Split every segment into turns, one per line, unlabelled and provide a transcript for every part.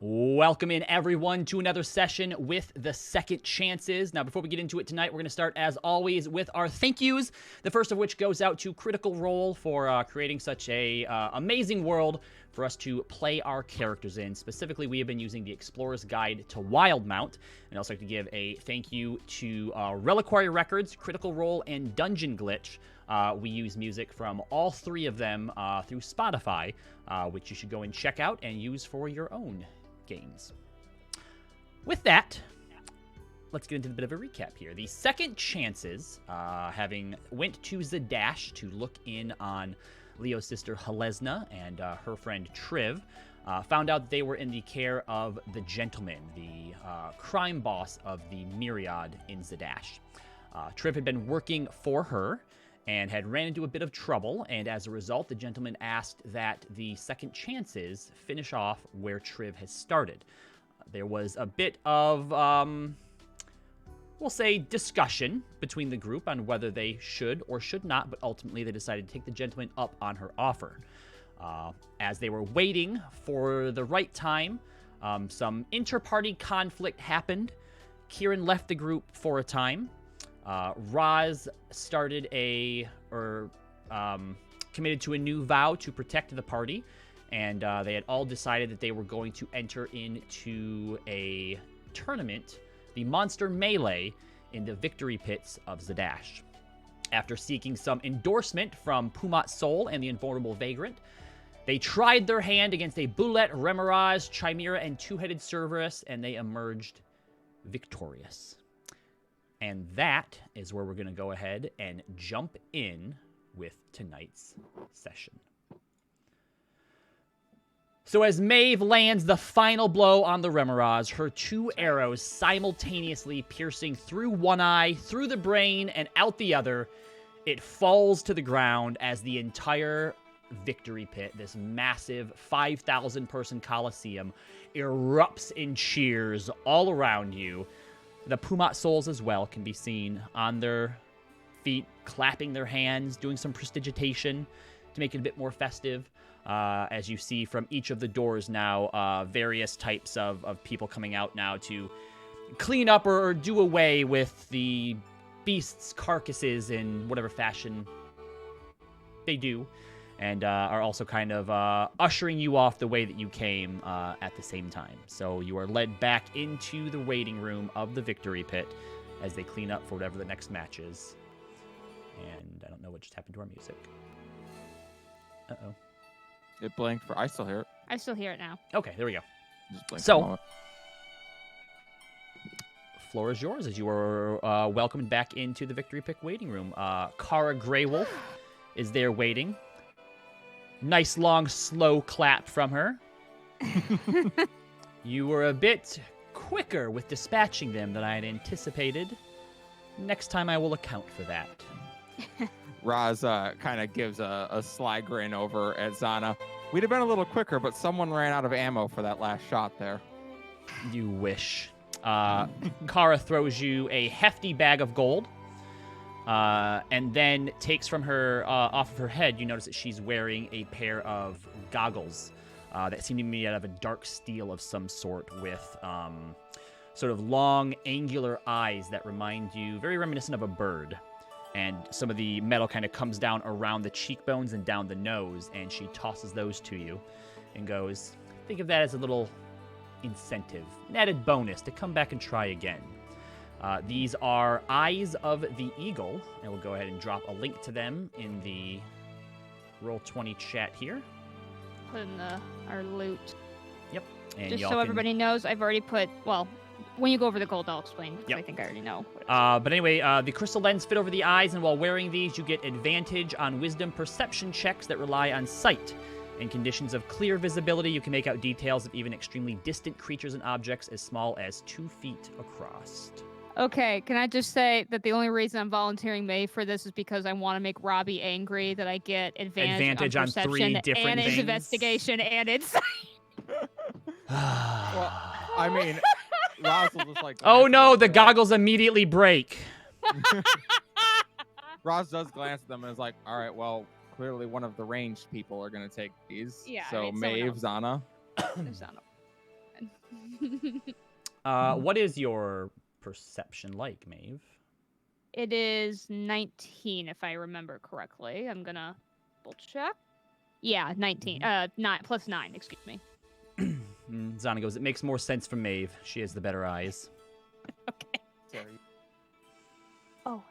Welcome in, everyone, to another session with the Second Chances. Now, before we get into it tonight, we're going to start, as always, with our thank yous. The first of which goes out to Critical Role for creating such a amazing world for us to play our characters in. Specifically, we have been using the Explorer's Guide to Wildemount. And also like to give a thank you to Reliquary Records, Critical Role, and Dungeon Glitch. We use music from all three of them through Spotify, which you should go and check out and use for your own games. With that, let's get into a bit of a recap here. The Second Chances, having went to Zadash to look in on Leo's sister Halesna and her friend Triv, found out that they were in the care of the Gentleman, the crime boss of the Myriad in Zadash. Triv had been working for her and had ran into a bit of trouble, and as a result, the Gentleman asked that the Second Chances finish off where Triv has started. There was a bit of, we'll say, discussion between the group on whether they should or should not, but ultimately they decided to take the Gentleman up on her offer. As they were waiting for the right time, some inter-party conflict happened. Kieran left the group for a time. Roz started committed to a new vow to protect the party, and they had all decided that they were going to enter into a tournament, the Monster Melee, in the Victory Pits of Zadash. After seeking some endorsement from Pumat Sol and the Invulnerable Vagrant, they tried their hand against a Bullet, Remirage, Chimera, and Two-Headed Cerberus, and they emerged victorious. And that is where we're going to go ahead and jump in with tonight's session. So as Maeve lands the final blow on the Remirage, her two arrows simultaneously piercing through one eye, through the brain, and out the other, it falls to the ground as the entire Victory Pit, this massive 5,000-person coliseum, erupts in cheers all around you. The Pumat Souls as well can be seen on their feet, clapping their hands, doing some prestidigitation to make it a bit more festive. As you see from each of the doors now, various types of people coming out now to clean up or do away with the beasts' carcasses in whatever fashion they do. And are also kind of ushering you off the way that you came at the same time. So you are led back into the waiting room of the Victory Pit as they clean up for whatever the next match is. And I don't know what just happened to our music. Uh-oh.
It blinked for... I still hear it.
I still hear it now.
Okay, there we go.
Just blinked for a
So,
moment.
floor is yours as you are welcomed back into the Victory Pit waiting room. Kara Greywolf is there waiting. Nice, long, slow clap from her. You were a bit quicker with dispatching them than I had anticipated. Next time I will account for that.
Roz kind of gives a sly grin over at Zana. We'd have been a little quicker, but someone ran out of ammo for that last shot there.
You wish. Kara throws you a hefty bag of gold. And then takes from her, off of her head, you notice that she's wearing a pair of goggles that seem to be made out of a dark steel of some sort with sort of long, angular eyes that remind you, very reminiscent of a bird. And some of the metal kind of comes down around the cheekbones and down the nose, and she tosses those to you and goes, think of that as a little incentive, an added bonus to come back and try again. These are Eyes of the Eagle, and we'll go ahead and drop a link to them in the Roll20 chat here.
Put in our loot.
Yep. And
Just
y'all
so
can...
everybody knows, I've already put, well, when you go over the gold, I'll explain, because
Yep.
I think I already know.
But anyway, the crystal lens fit over the eyes, and while wearing these, you get advantage on wisdom perception checks that rely on sight. In conditions of clear visibility, you can make out details of even extremely distant creatures and objects as small as 2 feet across.
Okay, can I just say that the only reason I'm volunteering May for this is because I want to make Robbie angry that I get advantage on
on 3
perception
different
and
things?
investigation and insight.
Well, I mean, Roz will just like...
Oh no, the
glance at them,
goggles immediately break.
Roz does glance at them and is like, all right, well, clearly one of the ranged people are going to take these.
Yeah, I
So
mean, someone
Maeve,
else.
Zana.
There's not
What is your perception like, Maeve?
It is 19, if I remember correctly. I'm gonna double check. Yeah, 19. Plus 9, excuse me.
Zana goes, it makes more sense for Maeve. She has the better eyes.
Okay.
Sorry.
Oh.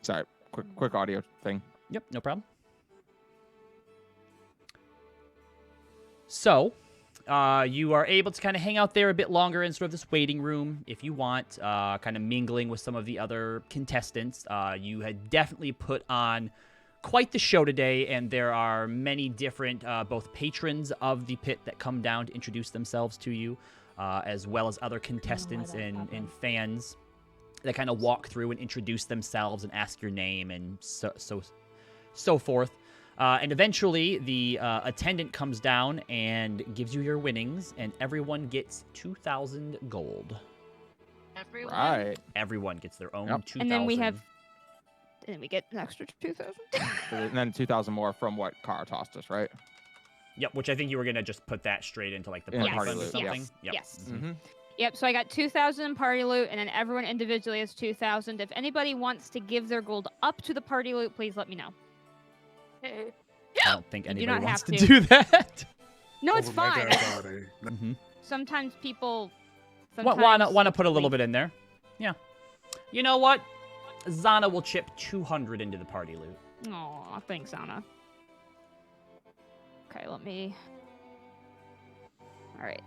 Sorry. Quick audio thing.
Yep, no problem. So, you are able to kind of hang out there a bit longer in sort of this waiting room if you want, kind of mingling with some of the other contestants. You had definitely put on quite the show today, and there are many different both patrons of the pit that come down to introduce themselves to you, as well as other contestants and fans that kind of walk through and introduce themselves and ask your name and so forth. And eventually, the attendant comes down and gives you your winnings, and everyone gets 2,000 gold.
Everyone?
Right.
Everyone gets their own 2,000.
And then we get an extra 2,000.
And then 2,000 more from what Kara tossed us, right?
Yep, which I think you were going to just put that straight into, like, the
Yeah,
party
party
fund or
loot,
something.
Yes.
Yep.
Yes.
Mhm.
Mm-hmm.
Yep, so I got 2,000 party loot, and then everyone individually has 2,000. If anybody wants to give their gold up to the party loot, please let me know.
Hey.
I don't think
You do
anybody
not
wants
have
to
to.
do that.
No, it's
Over my
fine.
dead body.
Mm-hmm.
Sometimes people...
Want to put a little bit in there. Yeah. You know what? Zana will chip 200 into the party loot.
Aw, thanks, Anna. Okay, let me... All right.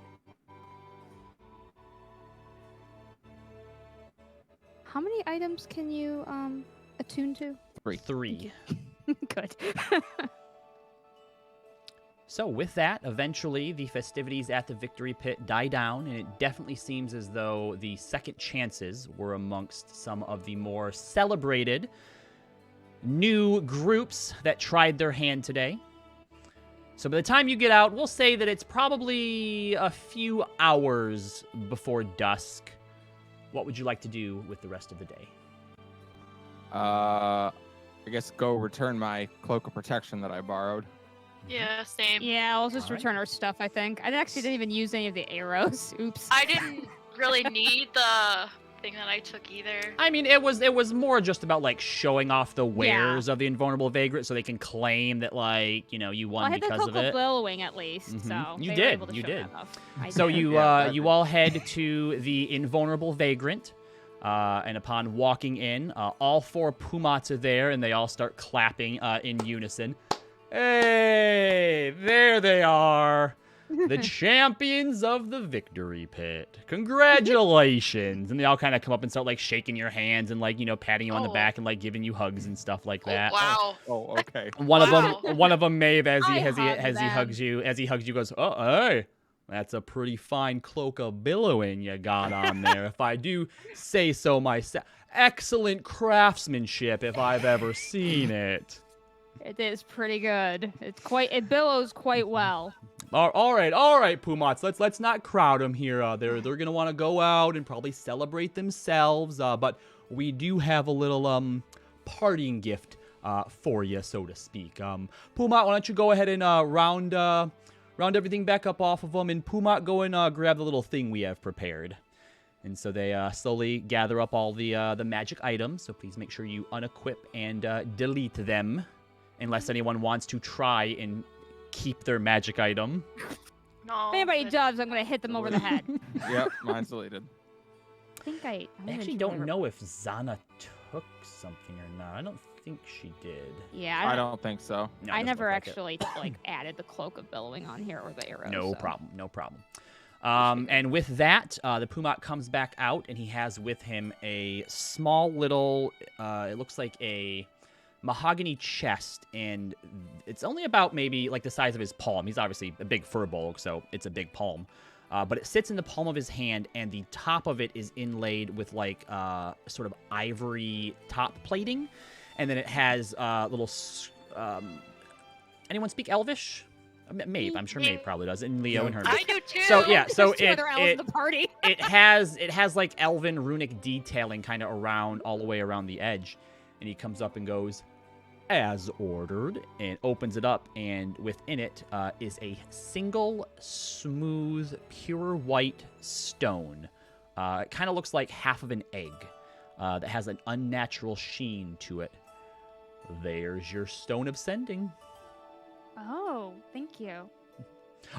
How many items can you attune to?
3.
Good.
So with that, eventually the festivities at the Victory Pit die down, and it definitely seems as though the second chances were amongst some of the more celebrated new groups that tried their hand today. So by the time you get out, we'll say that it's probably a few hours before dusk. What would you like to do with the rest of the day?
I guess go return my cloak of protection that I borrowed.
Yeah, same.
Yeah, I'll just
All right.
return our stuff, I think. I actually didn't even use any of the arrows. Oops.
I didn't really need the thing that I took either.
I mean, it was more just about, like, showing off the wares of the invulnerable vagrant so they can claim that, like, you know, you
Well,
won
I had the
because of
cocoa
it.
billowing at least,
Mhm.
so
You
they
did,
were able to
you
show
did.
that off. I
So
did.
you
Yeah,
you all head to the invulnerable vagrant, and upon walking in, all 4 Pumats are there, and they all start clapping in unison. Hey, there they are, the champions of the Victory Pit. Congratulations! And they all kind of come up and start, like, shaking your hands and, like, you know, patting you on the
Oh.
back and, like, giving you hugs and stuff like that.
Oh, wow.
Oh, okay.
One
Wow.
of them, Maeve, as he
I hug
hugs you, goes, "Oh, hey, that's a pretty fine cloak of billowing you got on there, if I do say so myself. Excellent craftsmanship, if I've ever seen it."
It is pretty good. It billows quite well.
All right, Pumats. Let's not crowd them here. They're gonna want to go out and probably celebrate themselves. But we do have a little parting gift for you, so to speak. Pumat, why don't you go ahead and round everything back up off of them, and Pumat, go and grab the little thing we have prepared. And so they slowly gather up all the magic items. So please make sure you unequip and delete them, unless anyone wants to try and keep their magic item.
No.
If anybody
but-
does, I'm gonna hit them over the head.
Yep, mine's deleted.
I think
I actually don't know if Zana took something or not. I don't think she did.
Yeah,
I don't think so.
No, it
I
doesn't
never
look like it.
actually like added the cloak of billowing on here or the arrows.
No
so.
problem. And with that, the Pumat comes back out, and he has with him a small little, it looks like a mahogany chest, and it's only about maybe like the size of his palm. He's obviously a big furbolg, so it's a big palm. But it sits in the palm of his hand, and the top of it is inlaid with like sort of ivory top plating, and then it has little. Anyone speak Elvish? Maeve, I'm sure Maeve probably does, and Leo and her.
I do too.
So yeah, so
There's 2 other elves in the party.
it has like elven runic detailing kind of around all the way around the edge, and he comes up and goes, as ordered, and opens it up, and within it is a single, smooth, pure white stone. It kind of looks like half of an egg that has an unnatural sheen to it. There's your stone of sending.
Oh, thank you.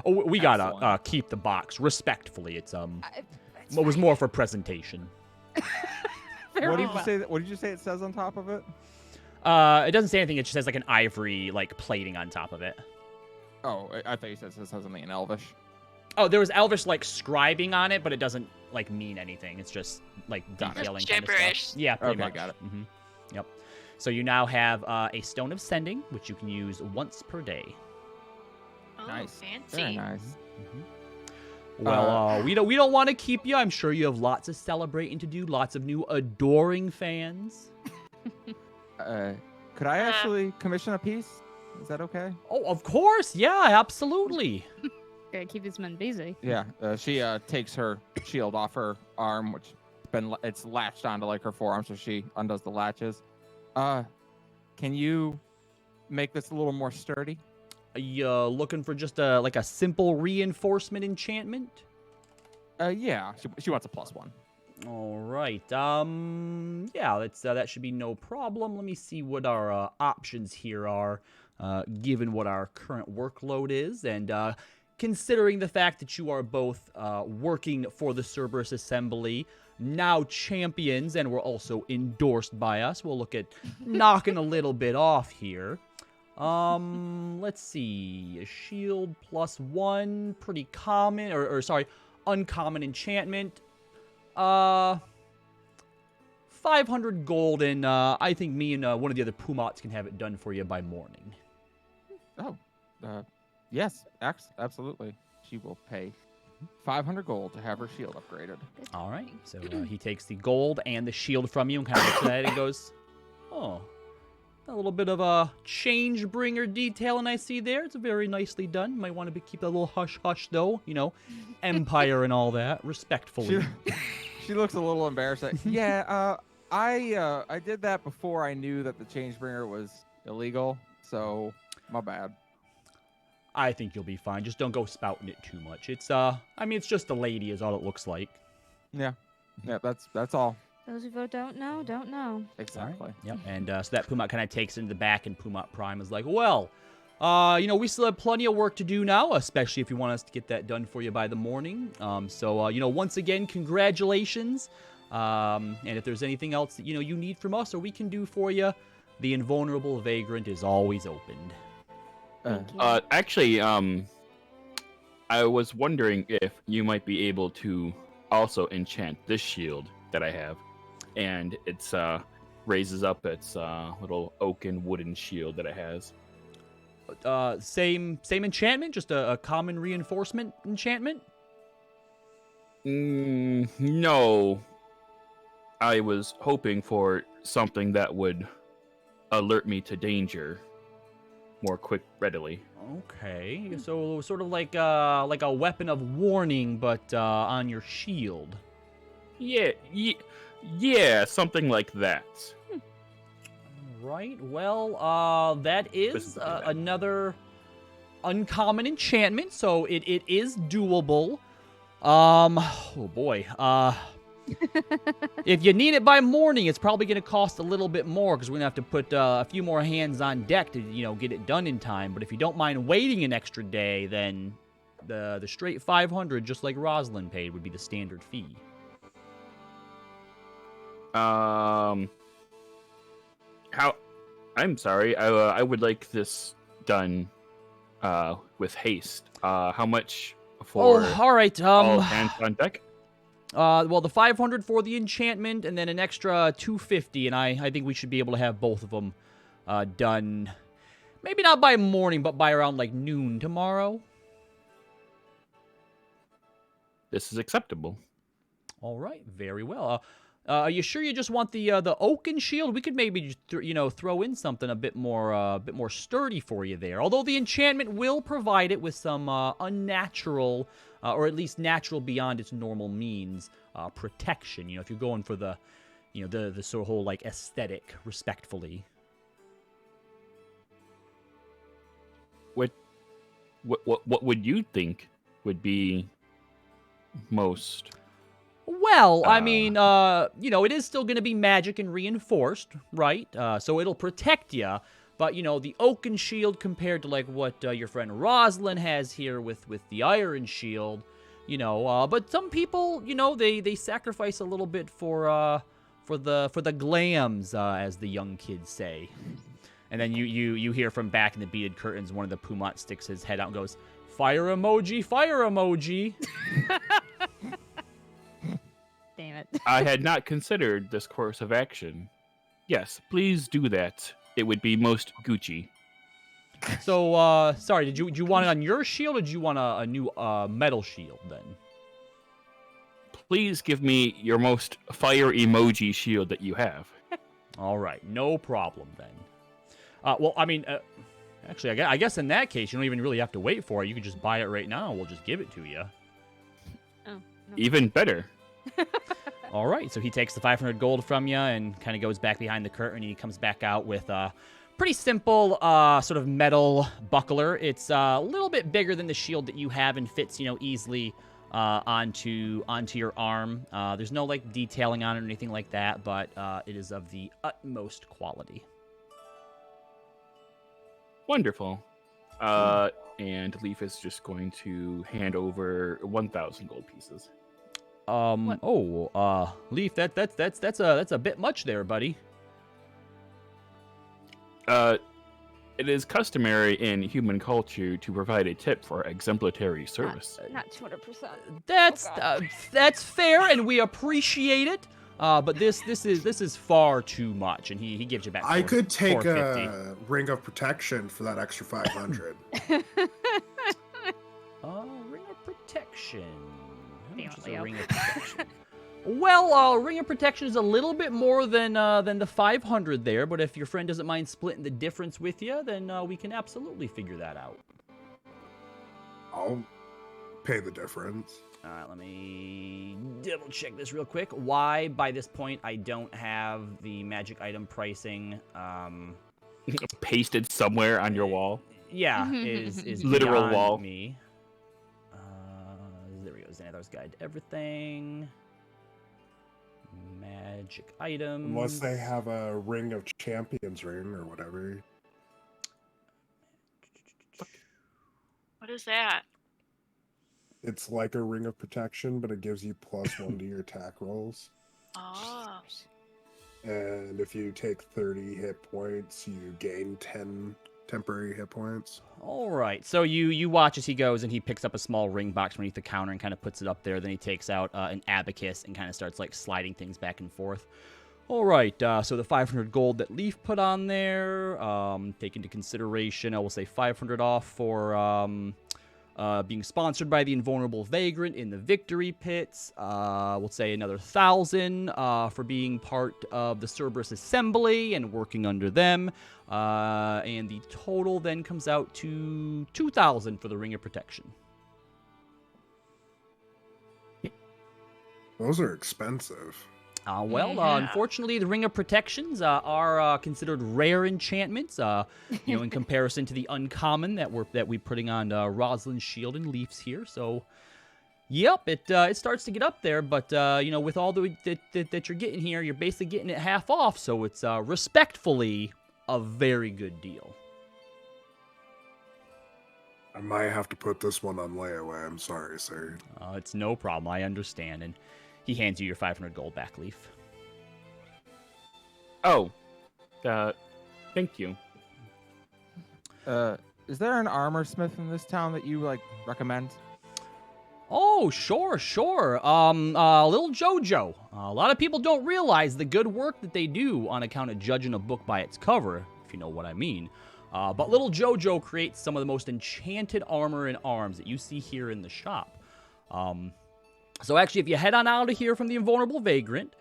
Oh, we gotta
Excellent.
keep the box respectfully. It's
That's
it was
fine.
more for presentation.
Very
What did
well.
you say? What did you say it says on top of it?
It doesn't say anything. It just has like an ivory like plating on top of it.
Oh, I thought you said it says something in Elvish.
Oh, there was Elvish like scribing on it, but it doesn't like mean anything. It's just like
Got it.
detailing
Just
kind of
gibberish.
stuff. Yeah, pretty
Okay,
much.
got it.
Mm-hmm. Yep. So you now have a stone of sending, which you can use once per day.
Oh,
Nice.
fancy.
Very nice.
Well, we don't want to keep you. I'm sure you have lots of celebrating to do. Lots of new adoring fans.
Could I actually commission a piece? Is that okay?
Oh, of course. Yeah, absolutely.
Gotta keep these men busy.
Yeah. She takes her shield off her arm, which it's latched onto like her forearm, so she undoes the latches. Can you make this a little more sturdy?
Are you looking for just like a simple reinforcement enchantment?
Yeah. She wants a +1.
All right. Yeah, that should be no problem. Let me see what our options here are, given what our current workload is, and considering the fact that you are both working for the Cerberus Assembly, now champions, and we're also endorsed by us. We'll look at knocking a little bit off here. Let's see. A shield +1, pretty common, or sorry, uncommon enchantment. 500 gold, and I think me and one of the other Pumats can have it done for you by morning.
Oh, yes, absolutely. She will pay 500 gold to have her shield upgraded.
All right. So he takes the gold and the shield from you and kind of looks at it and goes, "Oh, a little bit of a change bringer detail, and I see there. It's very nicely done. Might want to keep that little hush hush though. You know, empire and all that, respectfully."
She looks a little embarrassed. Yeah, I did that before I knew that the Changebringer was illegal, so my bad.
I think you'll be fine. Just don't go spouting it too much. It's I mean, it's just a lady, is all it looks like.
Yeah, that's all.
Those who don't know, don't know.
Exactly.
Yep. And so that Pumat kind of takes it into the back, and Pumat Prime is like, "Well, you know, we still have plenty of work to do now, especially if you want us to get that done for you by the morning. So you know, once again, congratulations. And if there's anything else that you need from us or we can do for you, the invulnerable vagrant is always opened."
Thank you.
Actually, I was wondering if you might be able to also enchant this shield that I have, and it's raises up its little oaken wooden shield that it has.
Same enchantment, just a common reinforcement enchantment.
No, I was hoping for something that would alert me to danger more readily.
Okay, so sort of like a weapon of warning, but on your shield.
Yeah, something like that.
Right. Well, that is another uncommon enchantment, so it is doable. Oh boy. If you need it by morning, it's probably going to cost a little bit more because we're going to have to put a few more hands on deck to, get it done in time. But if you don't mind waiting an extra day, then the straight 500, just like Rosalind paid, would be the standard fee.
I'm sorry. I would like this done with haste. How much for
all right.
all hands on deck?
Well, the 500 for the enchantment, and then an extra 250, and I think we should be able to have both of them done. Maybe not by morning, but by around like noon tomorrow.
This is acceptable.
All right, very well. Are you sure you just want the oaken shield? We could maybe throw in something a bit more sturdy for you there. Although the enchantment will provide it with some unnatural, or at least natural beyond its normal means, protection. If you're going for the sort of whole like aesthetic, respectfully.
what would you think would be most?
Well, I mean, it is still going to be magic and reinforced, right? So it'll protect you. But, the oaken shield compared to, like, what your friend Rosalind has here with the iron shield, but some people, they sacrifice a little bit for the glams, as the young kids say. And then you hear from back in the beaded curtains, one of the Pumont sticks his head out and goes, fire emoji, fire emoji.
Damn it.
I had not considered this course of action. Yes, please do that. It would be most Gucci.
So, sorry, did you want it on your shield, or did you want a new metal shield then?
Please give me your most fire emoji shield that you have.
All right, no problem then. Well, I mean, actually, I guess in that case, you don't even really have to wait for it. You can just buy it right now, and we'll just give it to you.
Oh, no.
Even better.
All right, so he takes the 500 gold from you and kind of goes back behind the curtain. He comes back out with a pretty simple sort of metal buckler. It's a little bit bigger than the shield that you have and fits, easily onto your arm. There's no, like, detailing on it or anything like that, but it is of the utmost quality.
Wonderful. And Leaf is just going to hand over 1,000 gold pieces.
Leaf, that's a bit much there, buddy.
It is customary in human culture to provide a tip for exemplary service.
Not 200%.
That's fair, and we appreciate it. But this is far too much, and he gives you back.
I could take
450.
a ring of protection for that extra 500.
Ring of protection. How much is a ring of protection? Well, ring of protection is a little bit more than the 500 there, but if your friend doesn't mind splitting the difference with you, then we can absolutely figure that out.
I'll pay the difference.
All right, let me double check this real quick. Why, by this point, I don't have the magic item pricing.
Pasted somewhere on your wall.
Yeah, is
Literal
beyond
wall.
Me. There we go. Xanathar's Guide to Everything. Magic items.
Unless they have a ring of champions ring or whatever.
What is that?
It's like a ring of protection, but it gives you +1 to your attack rolls.
Oh.
And if you take 30 hit points, you gain 10 temporary hit points.
All right. So you watch as he goes, and he picks up a small ring box beneath the counter and kind of puts it up there. Then he takes out an abacus and kind of starts, like, sliding things back and forth. All right. So the 500 gold that Leaf put on there, take into consideration, I will say 500 off for being sponsored by the Invulnerable Vagrant in the Victory Pits. We'll say another 1,000 for being part of the Cerberus Assembly and working under them. And the total then comes out to 2,000 for the Ring of Protection.
Those are expensive.
Unfortunately, the Ring of Protections are considered rare enchantments, in comparison to the uncommon that we're putting on Rosalind's shield and Leaf's here. So, yep, it starts to get up there, but with all that you're getting here, you're basically getting it half off. So it's respectfully a very good deal.
I might have to put this one on layaway. I'm sorry, sir.
It's no problem. I understand. And he hands you your 500 gold back, Leaf.
Oh, thank you.
Is there an armor smith in this town that you recommend?
Oh, sure. Little Jojo. A lot of people don't realize the good work that they do on account of judging a book by its cover, if you know what I mean. But little Jojo creates some of the most enchanted armor and arms that you see here in the shop. So actually, if you head on out of here from the Invulnerable Vagrant,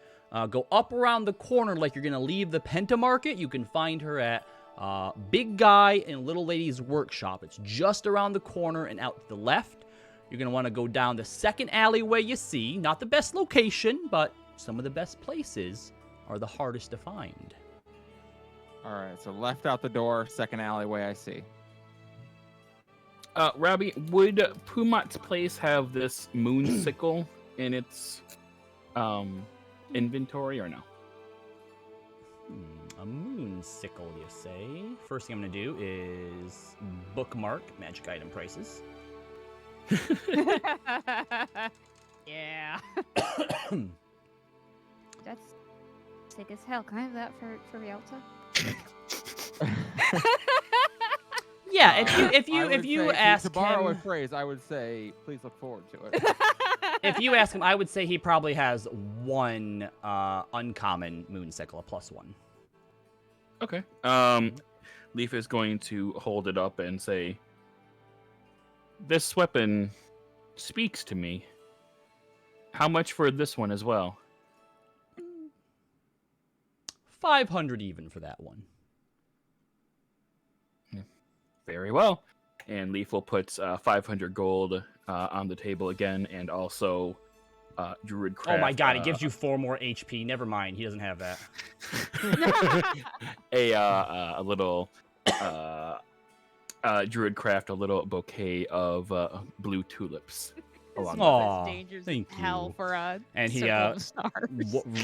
go up around the corner like you're going to leave the Penta Market, you can find her at Big Guy and Little Lady's Workshop. It's just around the corner and out to the left. You're going to want to go down the second alleyway you see. Not the best location, but some of the best places are the hardest to find.
All right, so left out the door, second alleyway I see.
Robbie, would Pumat's place have this moon sickle in its inventory or no?
A moon sickle, you say? First thing I'm going to do is bookmark magic item prices.
Yeah. That's sick as hell. Can I have that for Rialta?
Yeah, if you
say,
ask
to borrow
him,
a phrase, I would say, please look forward to it.
if you ask him, I would say he probably has one uncommon moon sickle, a +1.
Okay. Leaf is going to hold it up and say, "This weapon speaks to me. How much for this one as well?"
500 even for that one.
Very well. And Leaf will put 500 gold on the table again, and also Druidcraft.
Oh my god, it gives you 4 more HP. Never mind, he doesn't have that.
a little Druidcraft, a little bouquet of blue tulips. Along with it.
Aw,
Dangers
thank
hell
you.
for a
And he
circle of stars.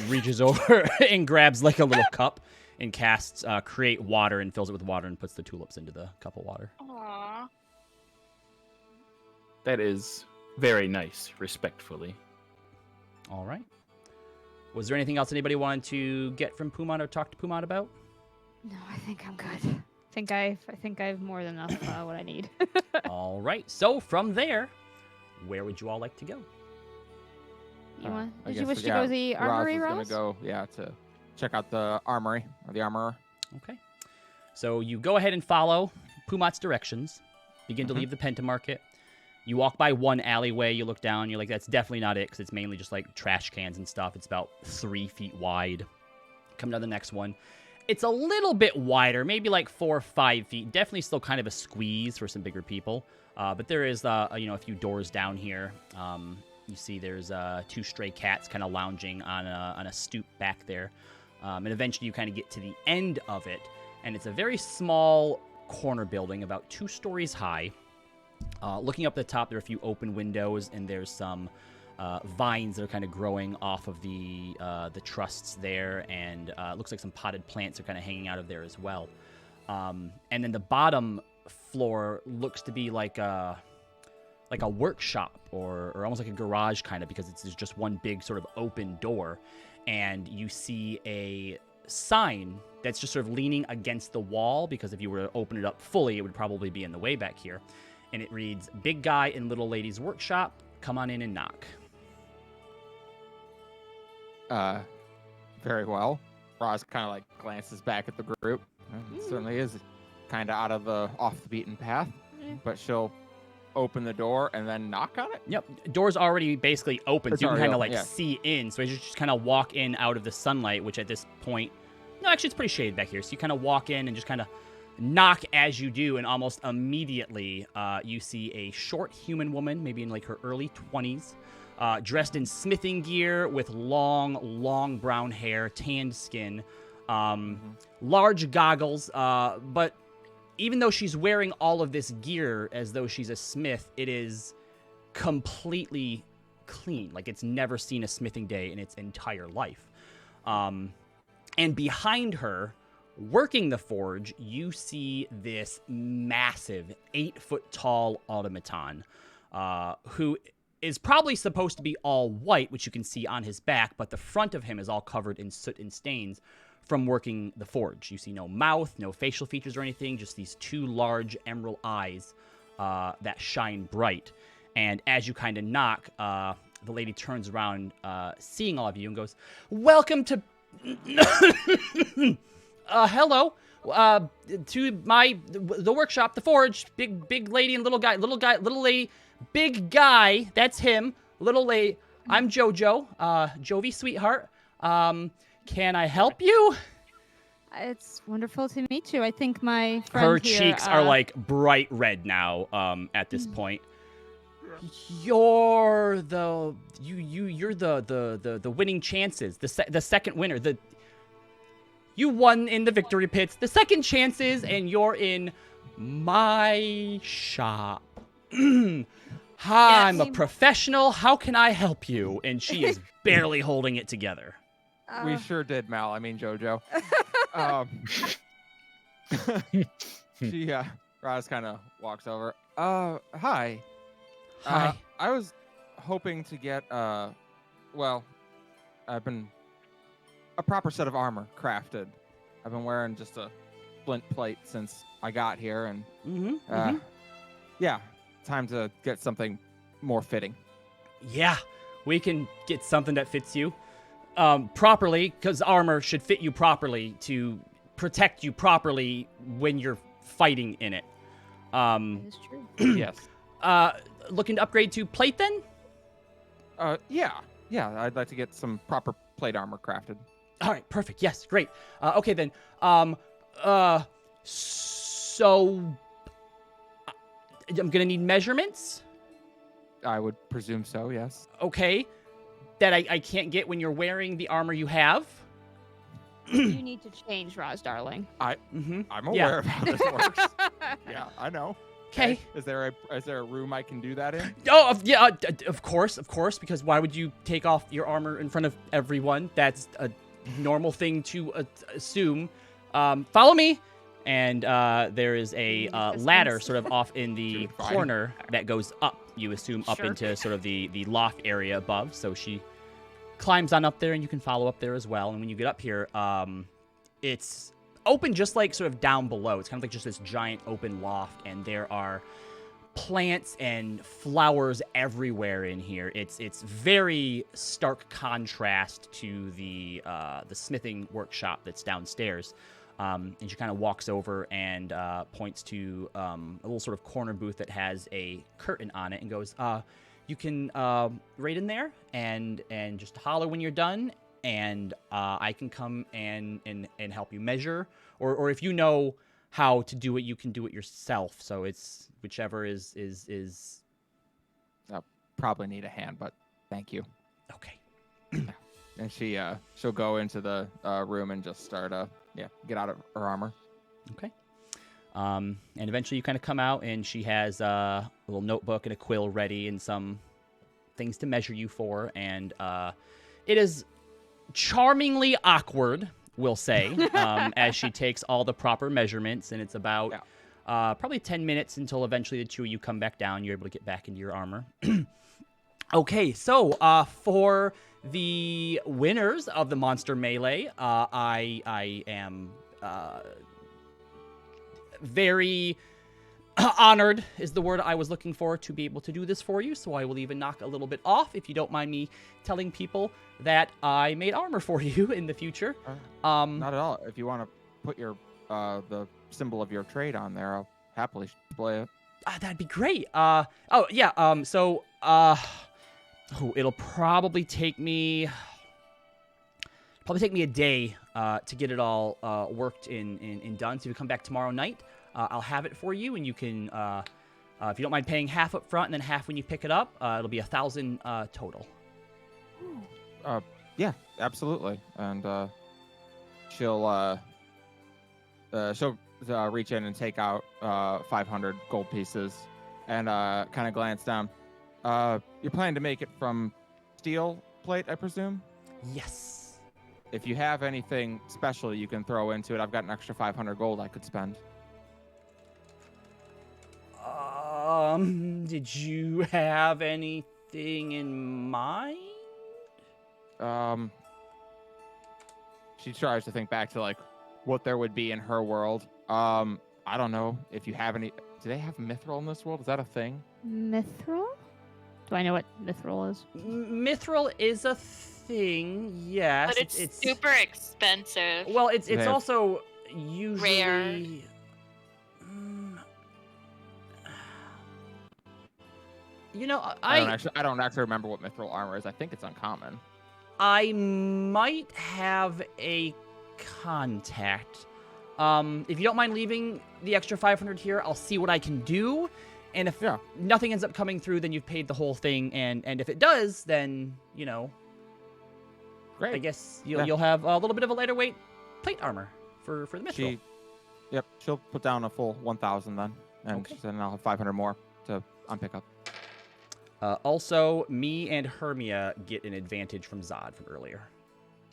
reaches over and grabs like a little cup and casts create water and fills it with water and puts the tulips into the cup of water.
Aww.
That is very nice, respectfully.
All right. Was there anything else anybody wanted to get from Pumat or talk to Pumat about?
No, I think I'm good. I think I've more than enough what I need.
All right. So from there, where would you all like to go?
Did you wish to go to the armory,
Roz?
Roz?
Gonna go, to check out the armory or the armorer.
Okay. So you go ahead and follow Pumat's directions. Begin to leave the Penta Market. You walk by one alleyway. You look down. You're like, that's definitely not it because it's mainly just like trash cans and stuff. It's about 3 feet wide. Come down the next one. It's a little bit wider, maybe like 4 or 5 feet. Definitely still kind of a squeeze for some bigger people. But there is, a few doors down here. You see there's 2 stray cats kind of lounging on a stoop back there. And eventually you kind of get to the end of it. And it's a very small corner building, about 2 stories high. Looking up the top, there are a few open windows, and there's some vines that are kind of growing off of the trusts there, and it looks like some potted plants are kind of hanging out of there as well. And then the bottom floor looks to be like a workshop or almost like a garage kind of, because there's just one big sort of open door, and you see a sign that's just sort of leaning against the wall, because if you were to open it up fully, it would probably be in the way back here. And it reads, "Big guy in little lady's workshop. Come on in and knock."
Very well. Roz kind of like glances back at the group. It certainly is kind of off the beaten path, but she'll open the door and then knock on it.
Yep, door's already basically open,
It's
so you can
already
kind of
open,
like
yeah.
see in. So you just kind of walk in out of the sunlight, which at this point, no, actually it's pretty shaded back here. So you kind of walk in and just kind of knock as you do, and almost immediately you see a short human woman, maybe in like her early 20s, dressed in smithing gear with long brown hair, tanned skin, large goggles, but even though she's wearing all of this gear as though she's a smith, it is completely clean. Like it's never seen a smithing day in its entire life. And behind her, working the forge, you see this massive 8-foot-tall automaton, who is probably supposed to be all white, which you can see on his back, but the front of him is all covered in soot and stains from working the forge. You see no mouth, no facial features or anything, just these 2 large emerald eyes that shine bright. And as you kind of knock, the lady turns around, seeing all of you, and goes, "Welcome to... hello. To the workshop, the forge. Big lady and little guy, little lady, big guy. That's him. Little lady. I'm Jojo. Jovi, sweetheart. Can I help you?"
It's wonderful to meet you. I think my friend
Her
here,
cheeks are like bright red now. At this point, you're the winning chances. The second winner. You won in the victory pits. The second chances, and you're in my shop. Hi, I'm a
Yes.
professional. How can I help you? And she is barely holding it together.
We sure did, Mal. I mean, Jojo. um, she, Roz kind of walks over. Hi.
Hi.
I was hoping to get, well, I've been a proper set of armor crafted. I've been wearing just a flint plate since I got here, and yeah, time to get something more fitting.
Yeah, we can get something that fits you properly, because armor should fit you properly to protect you properly when you're fighting in it.
That is true.
Yes.
Looking to upgrade to plate then?
Yeah. I'd like to get some proper plate armor crafted.
All right, perfect. Yes, great. Okay then. So I'm gonna need measurements.
I would presume so. Yes.
Okay, that I can't get when you're wearing the armor you have.
You need to change, Roz, darling.
Mm-hmm.
I'm aware of how this works. Yeah, I know.
Okay.
Is there a room I can do that in?
Oh, yeah, of course, because why would you take off your armor in front of everyone? That's a normal thing to assume. Follow me. And there is a ladder sort of off in the
Fine.
corner that goes up, you assume, up
Sure.
into sort of the loft area above. So she climbs on up there, and you can follow up there as well. And when you get up here, it's open just like sort of down below. It's kind of like just this giant open loft, and there are plants and flowers everywhere in here. It's very stark contrast to the smithing workshop that's downstairs. And she kind of walks over and points to a little sort of corner booth that has a curtain on it, and goes, "You can right in there and just holler when you're done, and I can come and help you measure, or if you know how to do it, you can do it yourself. So it's whichever is
I'll probably need a hand, but thank you."
okay.
And she'll go into the room and just start get out of her armor.
Okay. And eventually you kind of come out, and she has a little notebook and a quill ready and some things to measure you for. And it is charmingly awkward, we'll say, as she takes all the proper measurements. And it's about probably 10 minutes until eventually the two of you come back down. You're able to get back into your armor. Okay, so for the winners of the Monster Melee, I am very honored is the word I was looking for to be able to do this for you. So I will even knock a little bit off if you don't mind me telling people that I made armor for you in the future.
Not at all. If you want to put your the symbol of your trade on there, I'll happily display it.
That'd be great. It'll probably take me a day to get it all worked in done. So if you come back tomorrow night, I'll have it for you, and you can, if you don't mind paying half up front and then half when you pick it up, it'll be 1,000 total.
Yeah, absolutely. And she'll reach in and take out 500 gold pieces, and kind of glance down. You're planning to make it from steel plate, I presume?
Yes.
If you have anything special you can throw into it, I've got an extra 500 gold I could spend.
Did you have anything in mind?
She tries to think back to like what there would be in her world. I don't know if you have any. Do they have mithril in this world? Is that a thing?
Mithril? Do I know what mithril is?
Mithril is a thing, yes.
But it's super expensive.
Well, it's
They have-
also usually
Rare.
You know,
I don't actually remember what mithril armor is. I think it's uncommon.
I might have a contact. If you don't mind leaving the extra 500 here, I'll see what I can do. And if nothing ends up coming through, then you've paid the whole thing. And if it does, then, you know,
Great.
I guess you'll have a little bit of a lighter weight plate armor for the mithril.
She'll put down a full 1,000 then, and
Okay.
then I'll have 500 more to on pickup.
Also, me and Hermia get an advantage from Zod from earlier.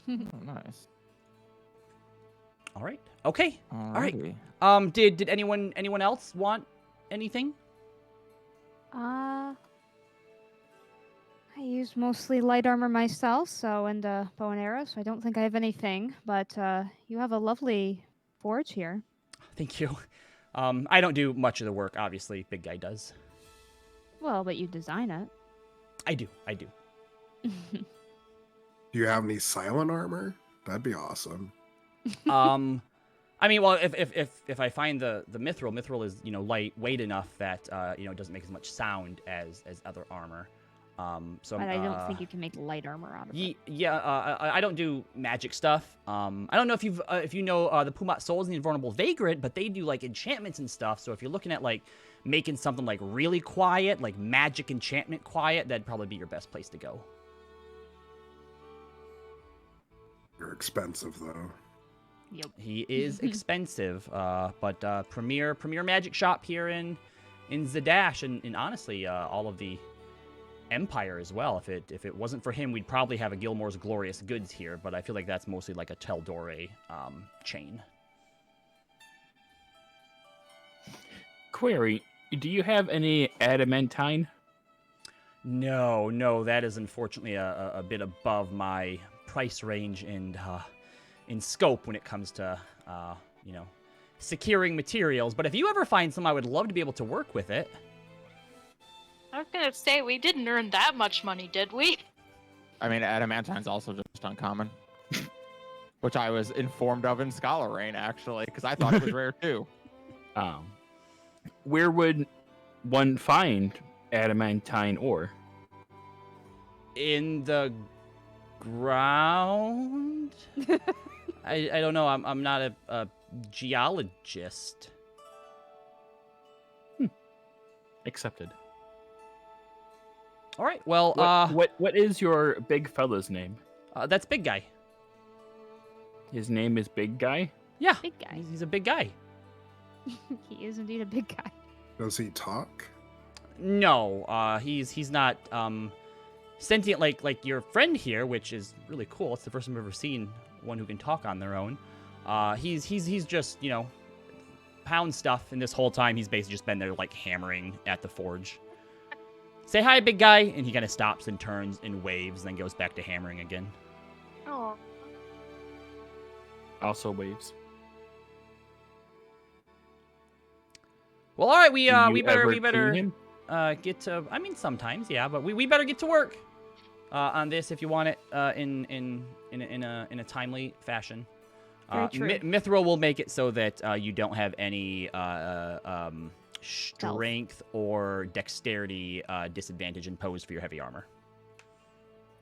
Oh, nice.
All right. Okay.
Alrighty.
All right. Did anyone else want anything?
I use mostly light armor myself, and bow and arrow, so I don't think I have anything. But you have a lovely forge here.
Thank you. I don't do much of the work, obviously. Big guy does.
Well, but you design it.
I do.
Do you have any silent armor? That'd be awesome.
I mean, well, if I find the mithril is lightweight enough that it doesn't make as much sound as other armor. So
But I don't think you can make light armor out of it.
Yeah, I don't do magic stuff. I don't know if you know the Pumat Souls and the Invulnerable Vagrant, but they do like enchantments and stuff. So if you're looking at like making something like really quiet, like magic enchantment quiet, that'd probably be your best place to go.
You're expensive though.
Yep.
He is expensive, but premier magic shop here in Zadash, and honestly, all of the Empire as well. If it wasn't for him, we'd probably have a Gilmore's Glorious Goods here, but I feel like that's mostly like a Teldore chain.
Query, do you have any adamantine?
No, that is unfortunately a bit above my price range and in scope when it comes to securing materials. But if you ever find some, I would love to be able to work with it.
I was gonna say, we didn't earn that much money, did we?
I mean, adamantine's also just uncommon, which I was informed of in Scholar Rain actually, because I thought it was rare too.
Where would one find adamantine ore?
In the ground? I don't know. I'm not a geologist.
Accepted.
All right. Well,
what is your big fella's name?
that's Big Guy.
His name is Big Guy?
Yeah.
Big guy.
He's a big guy.
He is indeed a big guy.
Does he talk?
No, he's not sentient like your friend here, which is really cool. It's the first time I've ever seen one who can talk on their own. He's just pound stuff, and this whole time he's basically just been there like hammering at the forge. Say hi, big guy, and he kind of stops and turns and waves, and then goes back to hammering again.
Oh.
Also waves.
Well, all right, we
Do you
better
ever clean him?
get to. I mean, sometimes, yeah, but we better get to work on this if you want it in a timely fashion.
Very true.
Mithril will make it so that you don't have any strength or dexterity disadvantage imposed for your heavy armor.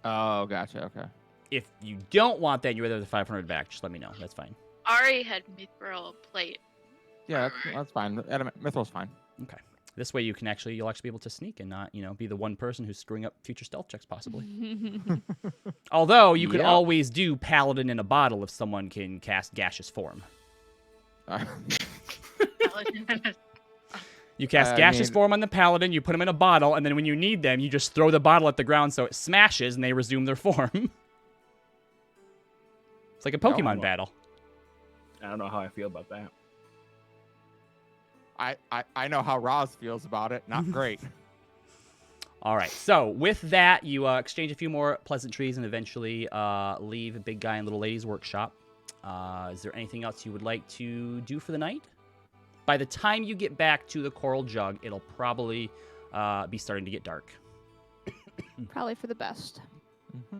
Oh, gotcha. Okay.
If you don't want that, and you're rather the 500 back, just let me know. That's fine.
Ari had mithril plate.
Yeah, that's fine. Mithril's fine.
Okay. This way you'll actually be able to sneak and not, be the one person who's screwing up future stealth checks possibly. Although you could always do Paladin in a bottle if someone can cast gaseous form. You cast gaseous form on the Paladin, you put them in a bottle, and then when you need them, you just throw the bottle at the ground so it smashes and they resume their form. It's like a Pokemon battle.
I don't know how I feel about that.
I know how Roz feels about it. Not great.
All right. So with that, you exchange a few more pleasantries and eventually leave Big Guy and Little Lady's workshop. Is there anything else you would like to do for the night? By the time you get back to the Coral Jug, it'll probably be starting to get dark.
Probably for the best.
Mm-hmm.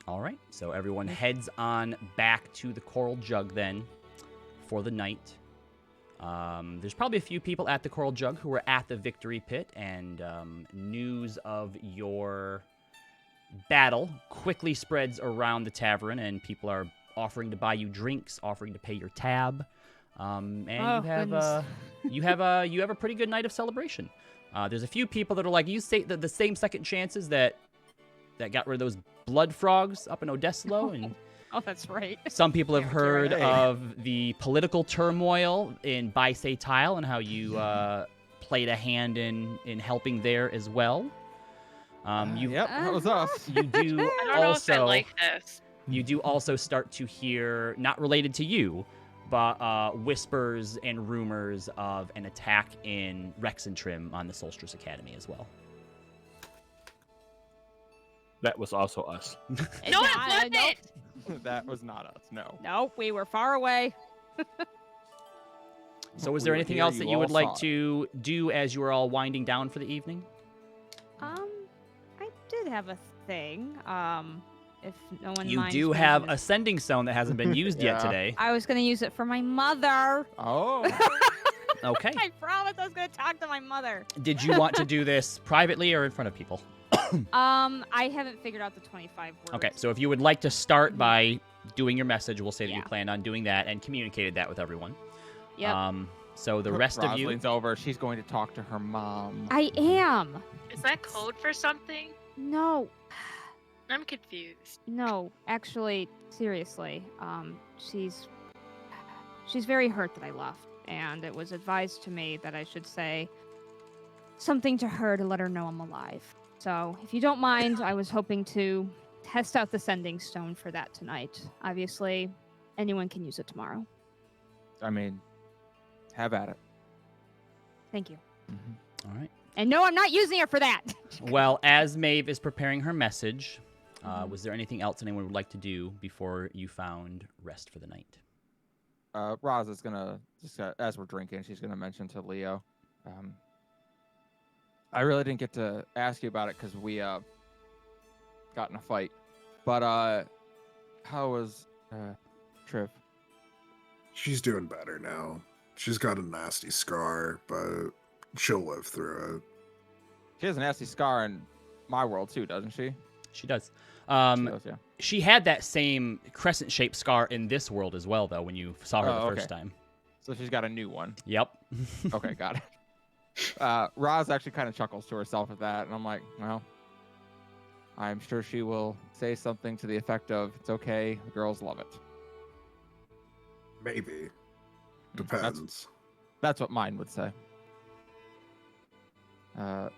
All right. So everyone heads on back to the Coral Jug then for the night. There's probably a few people at the Coral Jug who were at the Victory Pit, and news of your battle quickly spreads around the tavern, and people are offering to buy you drinks, offering to pay your tab, and you have a pretty good night of celebration. There's a few people that are like, you say the same second chances that got rid of those blood frogs up in Odessalo, and
Oh, that's right.
some people have heard of the political turmoil in Tile and how you played a hand in helping there as well.
Yep, that was us.
You do
I don't know if I
also
like this.
you do also start to hear, not related to you, but whispers and rumors of an attack in Exandria on the Solstice Academy as well.
That was also us.
No, it wasn't.
Nope.
That was not us. No.
Nope, we were far away.
So is
We
there
were
anything
here,
else that you
all
would like
saw it.
to do as you are all winding down for the evening?
I did have a thing. If no one
You
minds
do
me
have
using
a
this-
sending stone that hasn't been used yet
Yeah.
today.
I was gonna use it for my mother.
Oh.
Okay.
I promised I was gonna talk to my mother.
Did you want to do this privately or in front of people?
I haven't figured out the 25 words.
Okay, so if you would like to start by doing your message, we'll say that you
Yeah.
planned on doing that and communicated that with everyone.
Yep.
So the rest of you,
Rosalind's over. She's going to talk to her mom.
I am.
Is that code for something?
No,
I'm confused.
no. Actually, seriously, she's very hurt that I left, and it was advised to me that I should say something to her to let her know I'm alive. So, if you don't mind, I was hoping to test out the sending stone for that tonight. Obviously, anyone can use it tomorrow.
I mean, have at it.
Thank you.
all right.
And no, I'm not using it for that.
Well, as Maeve is preparing her message, was there anything else anyone would like to do before you found rest for the night?
Roz is gonna just as we're drinking, she's gonna mention to Leo. I really didn't get to ask you about it because we got in a fight. But how was Triv?
She's doing better now. She's got a nasty scar, but she'll live through it.
She has a nasty scar in my world too, doesn't she?
She does.
She does, yeah.
She had that same crescent-shaped scar in this world as well, though, when you saw her
Oh,
the first
okay.
time.
So she's got a new one.
Yep.
Okay, got it. Roz actually kind of chuckles to herself at that, and I'm like, well, I'm sure she will say something to the effect of, "It's okay, the girls love it."
Maybe.
That's-
Depends.
That's what mine would say.
But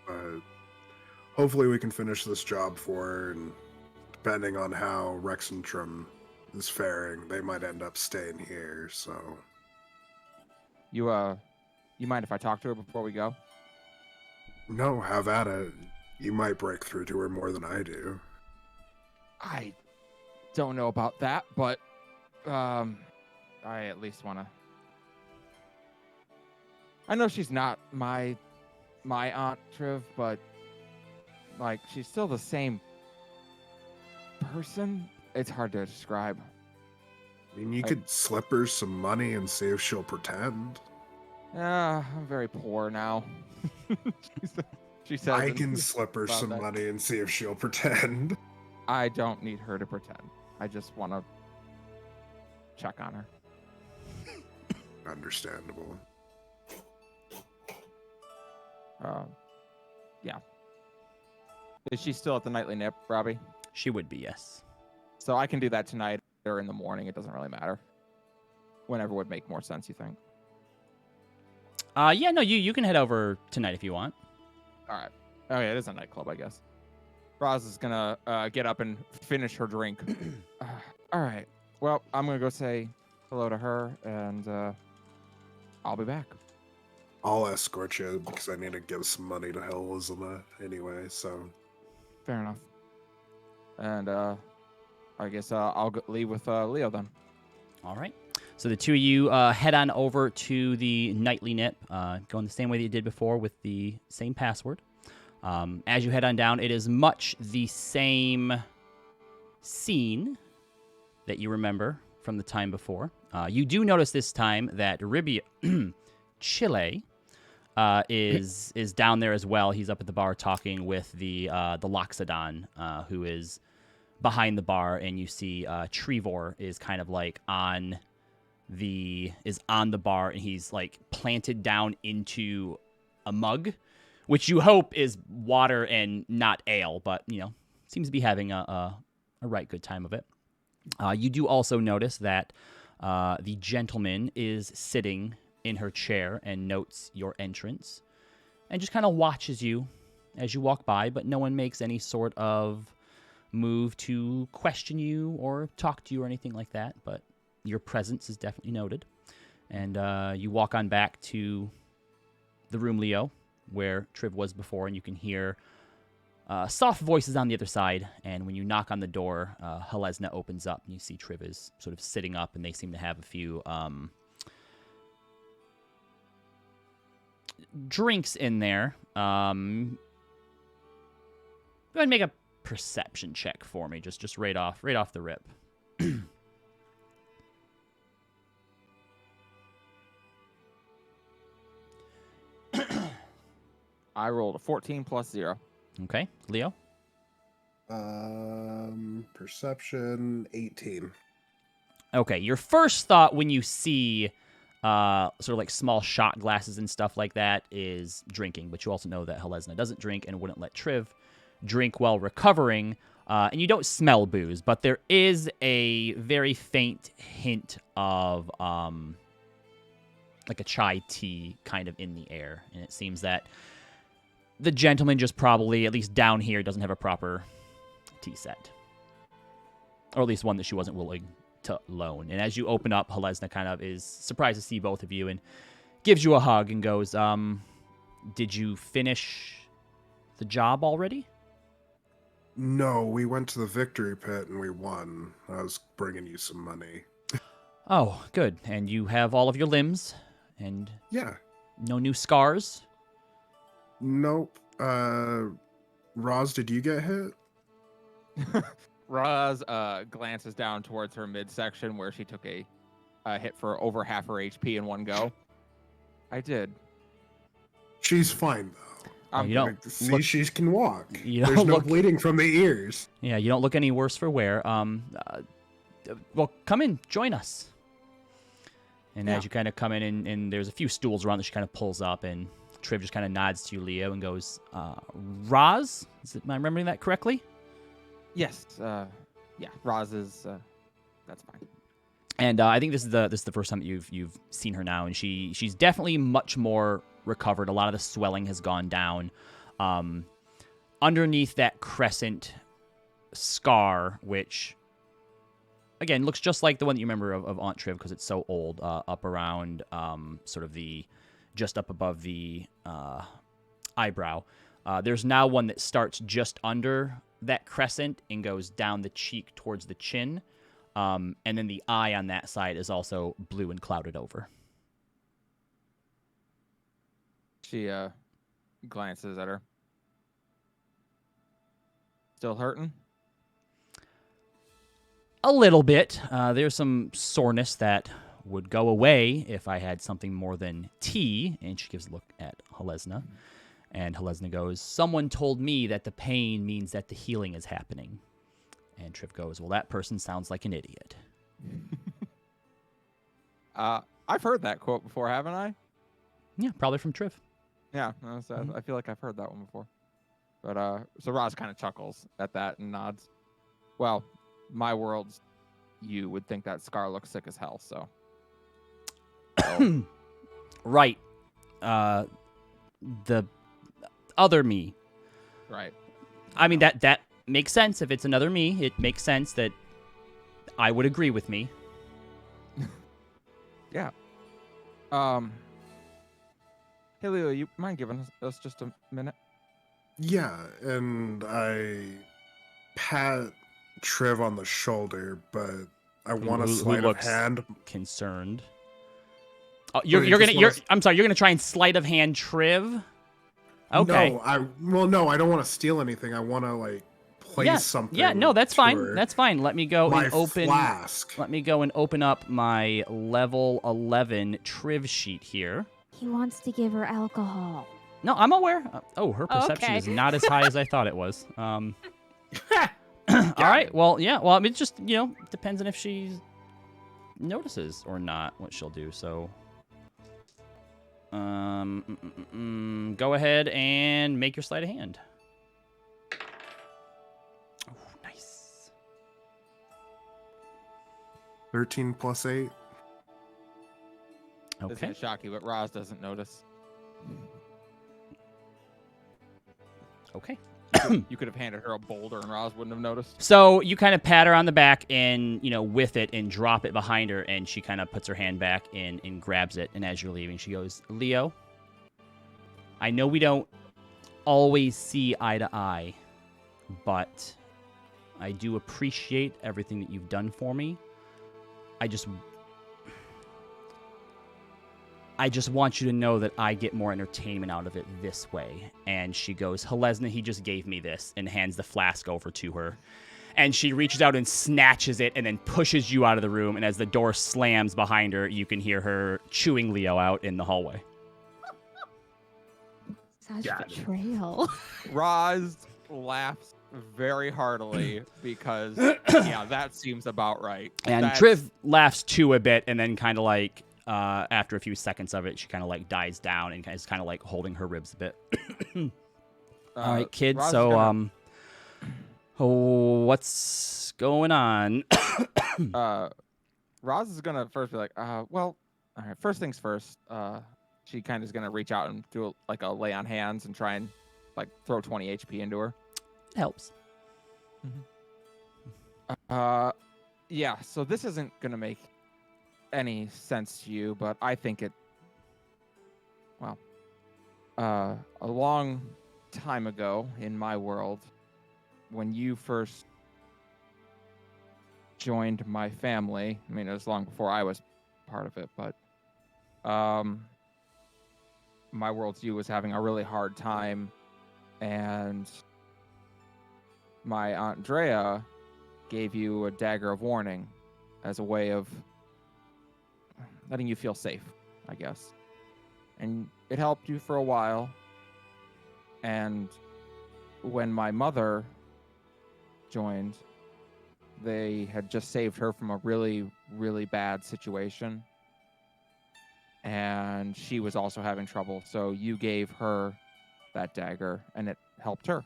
hopefully we can finish this job for her, and depending on how Exandria is faring, they might end up staying here, so...
You mind if I talk to her before we go?
No, have at it. You might break through to her more than I do.
I don't know about that, but I at least want to. I know she's not my aunt Triv, but like she's still the same person. It's hard to describe.
I mean, you could slip her some money and see if she'll pretend.
Yeah, I'm very poor now. she says.
I
and-
can slip her
about
some
that.
money and see if she'll pretend.
I don't need her to pretend. I just want to check on her.
Understandable.
Yeah. Is she still at the nightly nip, Robbie?
She would be, yes.
So I can do that tonight or in the morning. It doesn't really matter. Whenever would make more sense, you think?
Yeah, no, you can head over tonight if you want.
All right. Oh, yeah, it is a nightclub, I guess. Roz is going to get up and finish her drink. All right. Well, I'm going to go say hello to her, and I'll be back.
I'll escort you because I need to give some money to Helizama anyway, so...
Fair enough. And I guess I'll leave with Leo then.
All right. So the two of you head on over to the nightly nip, going the same way that you did before with the same password. As you head on down, it is much the same scene that you remember from the time before. You do notice this time that Chile is down there as well. He's up at the bar talking with the Loxodon, who is behind the bar, and you see Trevor is kind of like on the bar, and he's like planted down into a mug, which you hope is water and not ale, but seems to be having a right good time of it. You do also notice that the gentleman is sitting in her chair and notes your entrance. and just kind of watches you as you walk by, but no one makes any sort of move to question you or talk to you or anything like that, but your presence is definitely noted. And you walk on back to the room, Leo, where Triv was before, and you can hear soft voices on the other side. And when you knock on the door, Helesna opens up, and you see Triv is sort of sitting up, and they seem to have a few drinks in there. Go ahead and make a perception check for me, just right off the rip.
I rolled a 14 plus 0.
Okay, Leo.
Perception 18.
Okay, your first thought when you see sort of like small shot glasses and stuff like that is drinking, but you also know that Helesna doesn't drink and wouldn't let Triv drink while recovering. And you don't smell booze, but there is a very faint hint of like a chai tea kind of in the air, and it seems that the gentleman just probably, at least down here, doesn't have a proper tea set. Or at least one that she wasn't willing to loan. And as you open up, Helesna kind of is surprised to see both of you and gives you a hug and goes, did you finish the job already?
No, we went to the victory pit and we won. I was bringing you some money.
Oh, good. And you have all of your limbs and
Yeah.
no new scars?
Nope. Roz, did you get hit?
Roz glances down towards her midsection where she took a hit for over half her HP in one go. I did.
She's fine, though.
You don't
See,
look-
she can walk.
You
There's
don't
no
look-
bleeding from the ears.
Yeah, you don't look any worse for wear. Well, come in, join us. And
Yeah.
as you kind of come in, and there's a few stools around that she kind of pulls up, and Triv just kind of nods to you, Leo, and goes, Roz? Am I remembering that correctly?
Yes. Yeah. Roz is. That's fine.
And I think this is the first time that you've seen her now, and she's definitely much more recovered. A lot of the swelling has gone down. Underneath that crescent scar, which again looks just like the one that you remember of Aunt Triv because it's so old, up around sort of just up above the eyebrow. There's now one that starts just under that crescent and goes down the cheek towards the chin. And then the eye on that side is also blue and clouded over.
She glances at her. Still hurting?
A little bit. There's some soreness that would go away if I had something more than tea. And she gives a look at Helesna. And Helesna goes, someone told me that the pain means that the healing is happening. And Triv goes, well, that person sounds like an idiot.
I've heard that quote before, haven't I?
Yeah, probably from Triv.
Yeah, I feel like I've heard that one before. But so Roz kind of chuckles at that and nods. Well, my world's you would think that scar looks sick as hell, so.
Right. The other me.
Right.
I mean, that makes sense. If it's another me, it makes sense that I would agree with me.
Yeah. Hey, Leo, you mind giving us just a minute?
Yeah, and I pat Triv on the shoulder, but I want a
Who
sleight of
looks
hand.
concerned? Oh,
you just
I'm sorry. You're gonna try and sleight of hand Triv. Okay.
No, I don't want to steal anything. I want to place something.
Yeah, no, that's
to
fine.
her.
That's fine. Let me go
My
and open.
flask.
Let me go and open up my level 11 Triv sheet here.
He wants to give her alcohol.
No, I'm aware. Her perception
Okay.
is not as high as I thought it was. All right. Well, yeah. Well, I mean, it just depends on if she notices or not what she'll do. So, go ahead and make your sleight of hand. Oh, nice.
13 plus 8.
This
Okay.
is shock you, but Roz doesn't notice.
Okay.
You could have handed her a boulder and Roz wouldn't have noticed.
So you kind of pat her on the back and, with it and drop it behind her, and she kind of puts her hand back in and grabs it. And as you're leaving, she goes, Leo, I know we don't always see eye to eye, but I do appreciate everything that you've done for me. I just want you to know that I get more entertainment out of it this way. And she goes, Helesna, he just gave me this, and hands the flask over to her. And she reaches out and snatches it and then pushes you out of the room. And as the door slams behind her, you can hear her chewing Leo out in the hallway.
Such
Got it.
betrayal.
Roz laughs very heartily because, yeah, that seems about right.
And
That's-
Triv laughs too a bit, and then kind of like, after a few seconds of it, she kind of like dies down and is kind of like holding her ribs a bit. All right, kids.
Roz is
So,
gonna-
what's going on?
Roz is gonna first be like, well, all right. First things first. She kind of is gonna reach out and do like a lay on hands and try and like throw 20 HP into her.
Helps.
Yeah. So this isn't gonna make any sense to you, but I think it. Well, a long time ago in my world, when you first joined my family, I mean, it was long before I was part of it, but my worldview was having a really hard time, and my Aunt Drea gave you a dagger of warning as a way of letting you feel safe, I guess. And it helped you for a while. And when my mother joined, they had just saved her from a really, really bad situation. And she was also having trouble. So you gave her that dagger and it helped her.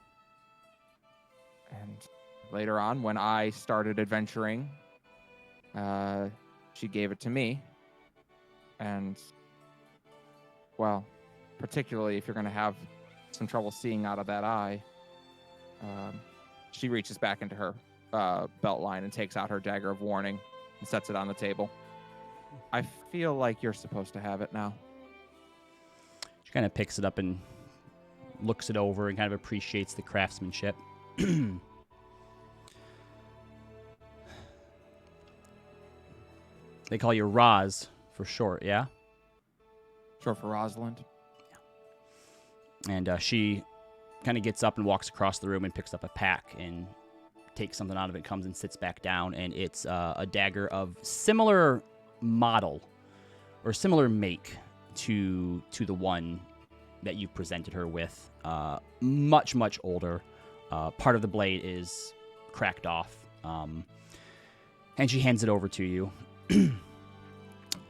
And later on, when I started adventuring, she gave it to me. And, well, particularly if you're going to have some trouble seeing out of that eye, she reaches back into her belt line and takes out her dagger of warning and sets it on the table. I feel like you're supposed to have it now.
She kind of picks it up and looks it over and kind of appreciates the craftsmanship. They call you Roz for short, yeah?
Short for Rosalind.
And she kind of gets up and walks across the room and picks up a pack and takes something out of it, comes and sits back down, and it's a dagger of similar model or similar make to the one that you presented her with. Much, much older. Part of the blade is cracked off. And she hands it over to you.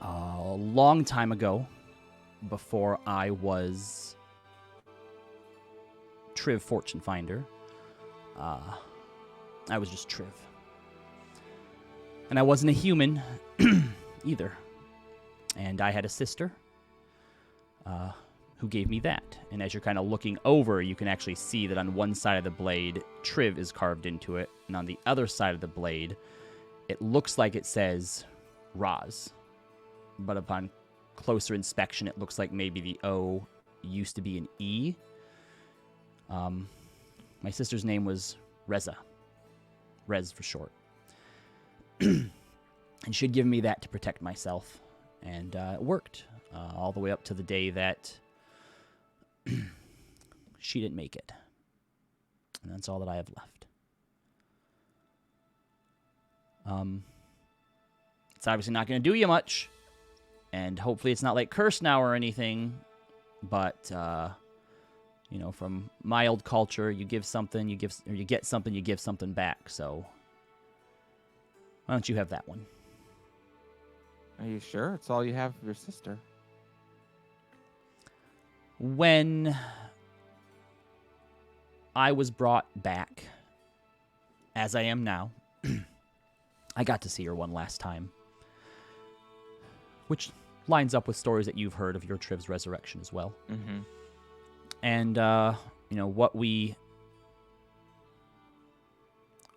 A long time ago, before I was Triv Fortune Finder, I was just Triv. And I wasn't a human either. And I had a sister who gave me that. And as you're kind of looking over, you can actually see that on one side of the blade, Triv is carved into it. And on the other side of the blade, it looks like it says Roz. But upon closer inspection, it looks like maybe the O used to be an E. My sister's name was Reza. Rez for short. And she'd given me that to protect myself. And it worked all the way up to the day that she didn't make it. And that's all that I have left. It's obviously not going to do you much. And hopefully it's not like curse now or anything. But, from my old culture, you give something, you get something, you give something back. So why don't you have that one?
Are you sure? It's all you have of your sister.
When I was brought back, as I am now, I got to see her one last time. Which lines up with stories that you've heard of your Triv's resurrection as well.
Mm-hmm.
And, what we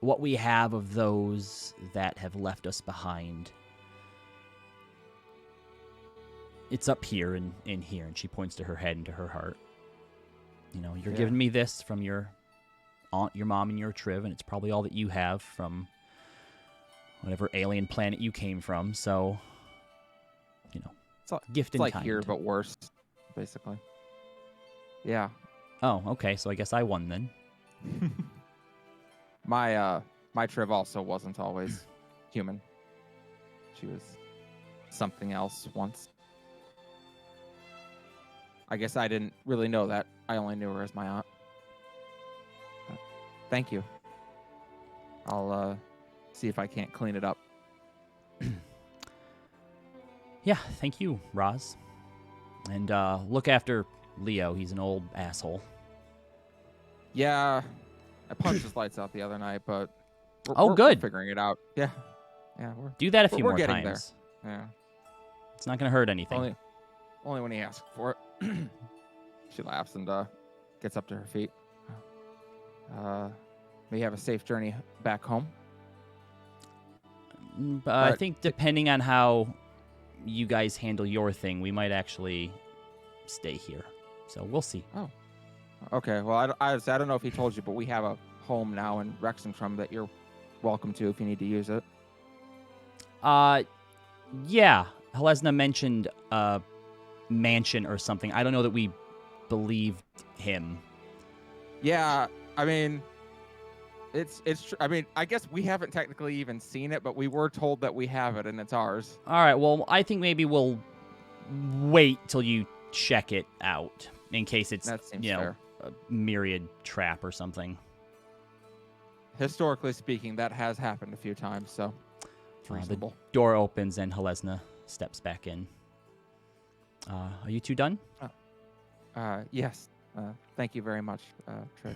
what we have of those that have left us behind. It's up here and in here, and she points to her head and to her heart. You know, you're giving me this from your aunt, your mom, and your Triv, and it's probably all that you have from whatever alien planet you came from. So, you know, gift in
It's like
kind.
here, but worse, basically. Yeah.
Oh, okay. So I guess I won then.
My Triv also wasn't always human. She was something else once. I guess I didn't really know that. I only knew her as my aunt. But thank you. I'll see if I can't clean it up.
Yeah, thank you, Roz. And look after Leo. He's an old asshole.
Yeah, I punched his lights out the other night, but we're
good.
figuring it out. Yeah, we're
Do that a few
we're
more
getting
times.
there. Yeah,
It's not going to hurt anything.
only when he asks for it. She laughs and gets up to her feet. May you have a safe journey back home.
But I think depending on how you guys handle your thing, we might actually stay here. So we'll see.
Oh, okay. Well, I don't know if he told you, but we have a home now in Rexentrum that you're welcome to if you need to use it.
Yeah. Helesna mentioned a mansion or something. I don't know that we believed him.
Yeah, I mean, it's. I mean, I guess we haven't technically even seen it, but we were told that we have it and it's ours.
All right. Well, I think maybe we'll wait till you check it out in case it's
That seems
you know
fair.
a myriad trap or something.
Historically speaking, that has happened a few times, so it's
The
reasonable.
door opens and Helesna steps back in. Are you two done?
Yes. Thank you very much, Triv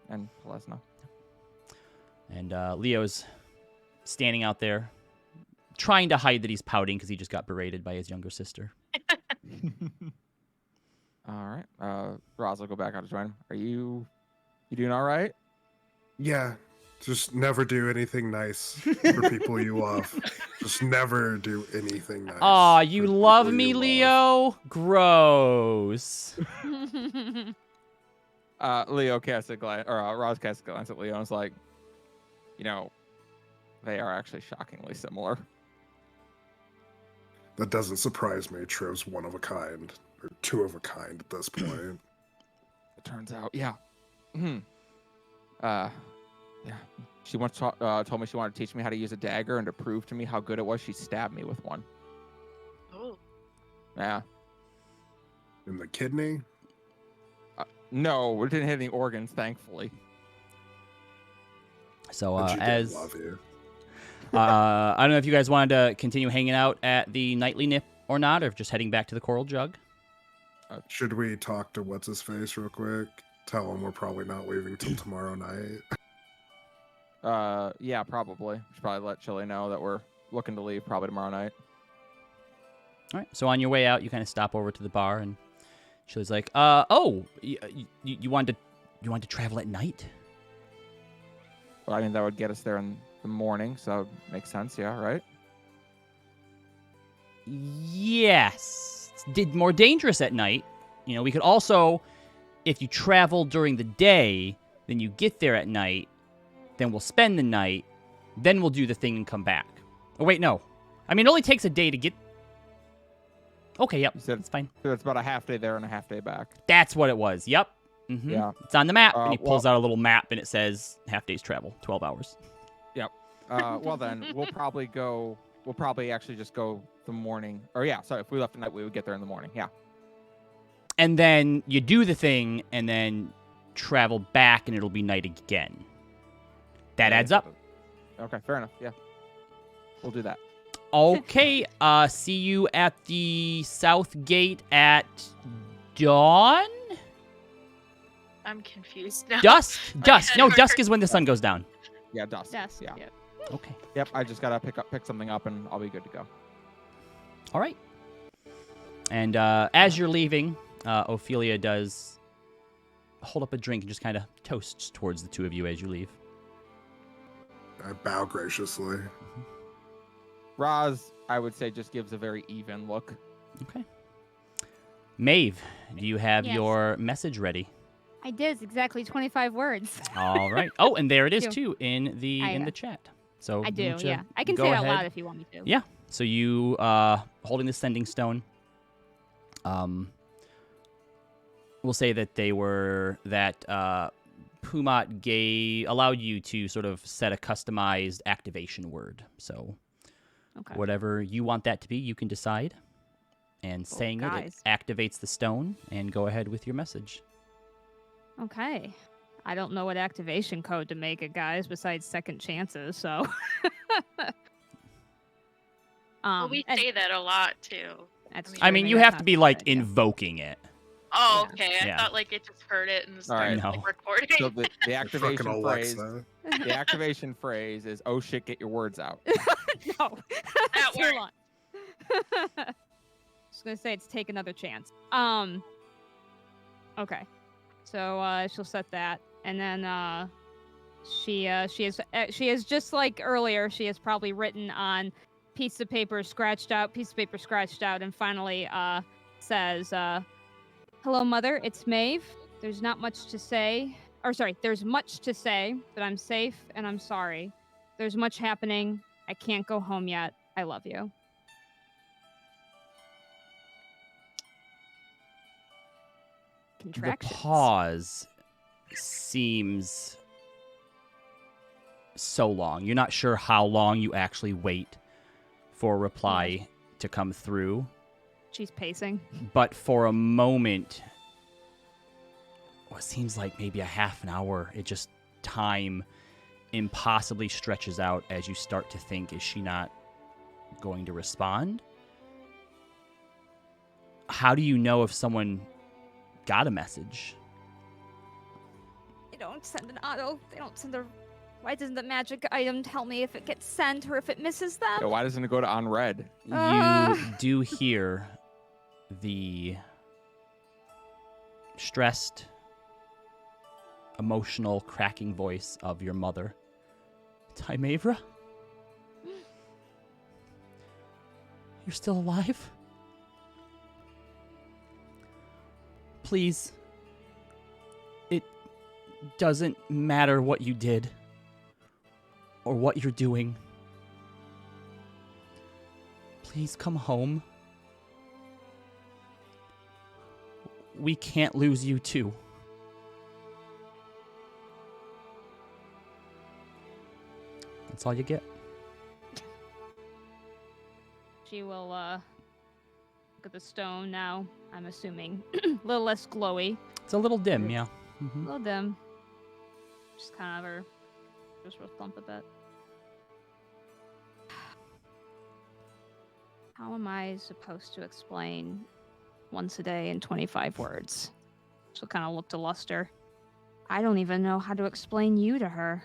and Helesna.
And Leo's standing out there, trying to hide that he's pouting because he just got berated by his younger sister.
All right. Roz will go back out to join him. Are you doing all right?
Yeah, just never do anything nice for people you love. Just never do anything nice.
Aw, you
for
love
people
me,
you love.
Leo? Gross.
Leo casts a glance, or Roz casts a glance at Leo and is like, you know, they are actually shockingly similar.
That doesn't surprise me. Triv's one of a kind, or two of a kind at this point.
It turns out, yeah. Yeah. She once told me she wanted to teach me how to use a dagger, and to prove to me how good it was, she stabbed me with one.
Oh.
Yeah.
In the kidney?
No, we didn't hit any organs, thankfully.
So
But she did
as
love you.
I don't know if you guys wanted to continue hanging out at the nightly nip or not, or if just heading back to the coral jug.
Should we talk to what's his face real quick? Tell him we're probably not leaving till tomorrow night.
Yeah, probably. Should probably let Chili know that we're looking to leave probably tomorrow night.
All right. So on your way out, you kind of stop over to the bar, and Chili's like, you wanted to travel at night?
Well, I mean, that would get us there in the morning, so it makes sense, yeah, right?
Yes. It's more dangerous at night. You know, we could also, if you travel during the day, then you get there at night, then we'll spend the night, then we'll do the thing and come back. Oh, wait, no. I mean, it only takes a day to get... Okay, yep,
You said-
that's fine.
So it's about a half day there and a half day back.
That's what it was, yep. Mm-hmm.
Yeah.
It's on the map, and he pulls
well-
out a little map, and it says half day's travel, 12 hours.
Well, then we'll probably actually just go the morning. Or yeah, sorry, if we left tonight, we would get there in the morning. Yeah.
And then you do the thing, and then travel back, and it'll be night again. That adds up.
Okay, fair enough. Yeah. We'll do that.
Okay, see you at the south gate at dawn?
I'm confused now.
Dusk? Dusk.
head
No, dusk
hurts.
is when the sun goes down.
Yeah, dusk.
Desk.
Yeah.
Yep.
Okay.
Yep. I just gotta pick something up, and I'll be good to go.
All right. And as you're leaving, Ophelia does hold up a drink and just kind of toasts towards the two of you as you leave.
I bow graciously.
Roz, I would say, just gives a very even look.
Okay. Maeve, do you have
Yes.
your message ready?
I did. It's exactly 25 words.
All right. Oh, and there it is
Do.
too in the chat. So
I
why
do,
don't you
yeah. I can
go
say it
ahead.
out loud if you want me to.
Yeah. So you holding the sending stone. We'll say that Pumat allowed you to sort of set a customized activation word. So
Okay.
whatever you want that to be, you can decide. And saying it
guys.
activates the stone, and go ahead with your message.
Okay. I don't know what activation code to make it, guys, besides second chances, so.
Well, we
and
say that a lot too.
that's
I
I
true,
mean,
maybe
you
that's
have
not
to be
so
like
good, yeah.
invoking it.
Oh,
Yeah.
okay. I
Yeah.
thought like it just heard it and
All right.
started
No.
like recording.
So the
Fucking
activation phrase,
Alexa.
the activation phrase is, "Oh shit, get your words out."
No.
That
Too
worked.
long. Just gonna say it's take another chance. Okay. So she'll set that, and then she has just like earlier. She has probably written on piece of paper scratched out, and finally says, "Hello, Mother. It's Maeve. There's not much to say. Or sorry, there's much to say, but I'm safe and I'm sorry. There's much happening. I can't go home yet. I love you." Contractions.
The pause seems so long. You're not sure how long you actually wait for a reply to come through.
She's pacing.
But for a moment, what seems like maybe a half an hour, time impossibly stretches out as you start to think, is she not going to respond? How do you know if someone got a message?
They don't send an auto. They don't send a. Why doesn't the magic item tell me if it gets sent or if it misses them?
So why doesn't it go to unread?
You do hear the stressed, emotional, cracking voice of your mother. Timavra? You're still alive? Please. It doesn't matter what you did or what you're doing. Please come home. We can't lose you too. That's all you get.
She will look at the stone now. I'm assuming a little less glowy,
It's a little dim, yeah.
a
Mhm.
little dim. Just kind of her, just her thump a bit. How am I supposed to explain once a day in 25 words? She'll kind of look to Luster. I don't even know how to explain you to her.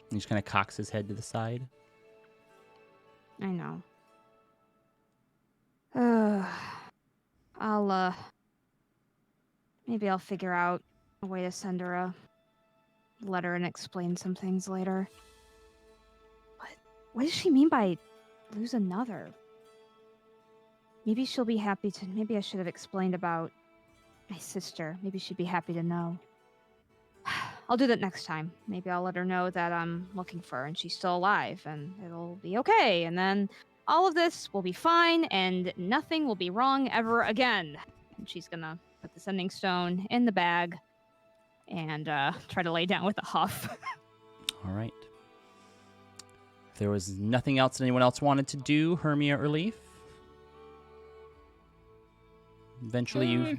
He just kind of cocks his head to the side.
I know. Maybe I'll figure out a way to send her a letter and explain some things later. But what does she mean by lose another? Maybe she'll be happy to. Maybe I should have explained about my sister. Maybe she'd be happy to know. I'll do that next time. Maybe I'll let her know that I'm looking for her and she's still alive and it'll be okay. And then all of this will be fine and nothing will be wrong ever again. And she's gonna put the sending stone in the bag and try to lay down with a huff.
All right. If there was nothing else anyone else wanted to do, Hermia or Leaf? Eventually you...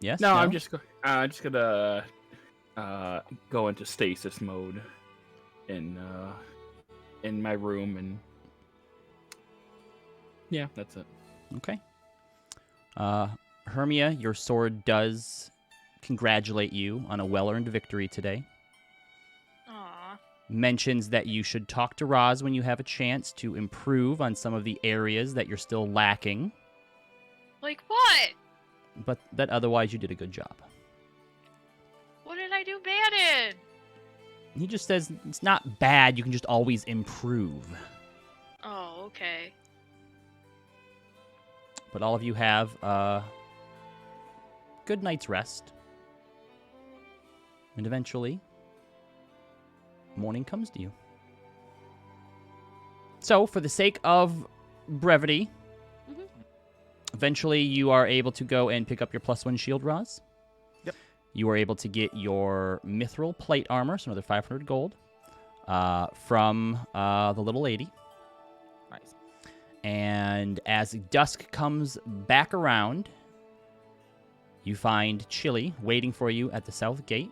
Yes?
No, I'm just gonna go into stasis mode in my room, and yeah, that's it.
Okay. Hermia, your sword does congratulate you on a well-earned victory today.
Aw.
Mentions that you should talk to Roz when you have a chance to improve on some of the areas that you're still lacking,
Like what?
but that otherwise you did a good job.
What did I do bad in?
He just says it's not bad. You can just always improve.
Oh, okay.
But all of you have a good night's rest. And eventually, morning comes to you. So, for the sake of brevity, eventually you are able to go and pick up your +1 shield, Roz.
Yep.
You are able to get your mithril plate armor, so another 500 gold, from the little lady.
Nice.
And as dusk comes back around, you find Chili waiting for you at the south gate.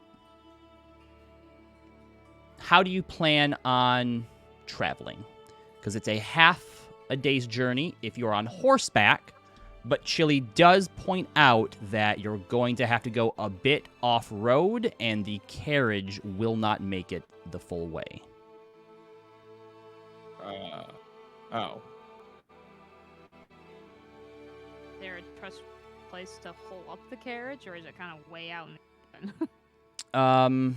How do you plan on traveling? Because it's a half a day's journey if you're on horseback, but Chili does point out that you're going to have to go a bit off-road, and the carriage will not make it the full way.
Oh.
Is there a trust place to hole up the carriage, or is it kind of way out in the open?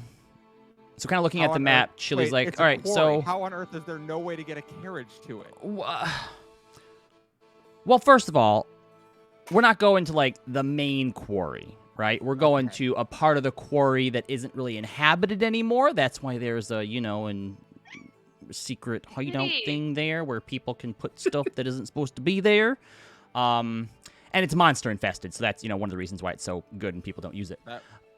So kind of looking
How
at the
on
map,
earth-
Chili's
wait,
like,
it's a
all right,
quarry.
so...
How on earth is there no way to get a carriage to it?
Well, first of all, we're not going to, like, the main quarry, right? We're going
Okay.
to a part of the quarry that isn't really inhabited anymore. That's why there's a, secret hideout
Hey.
thing there where people can put stuff that isn't supposed to be there. And it's monster infested, so that's, one of the reasons why it's so good and people don't use it.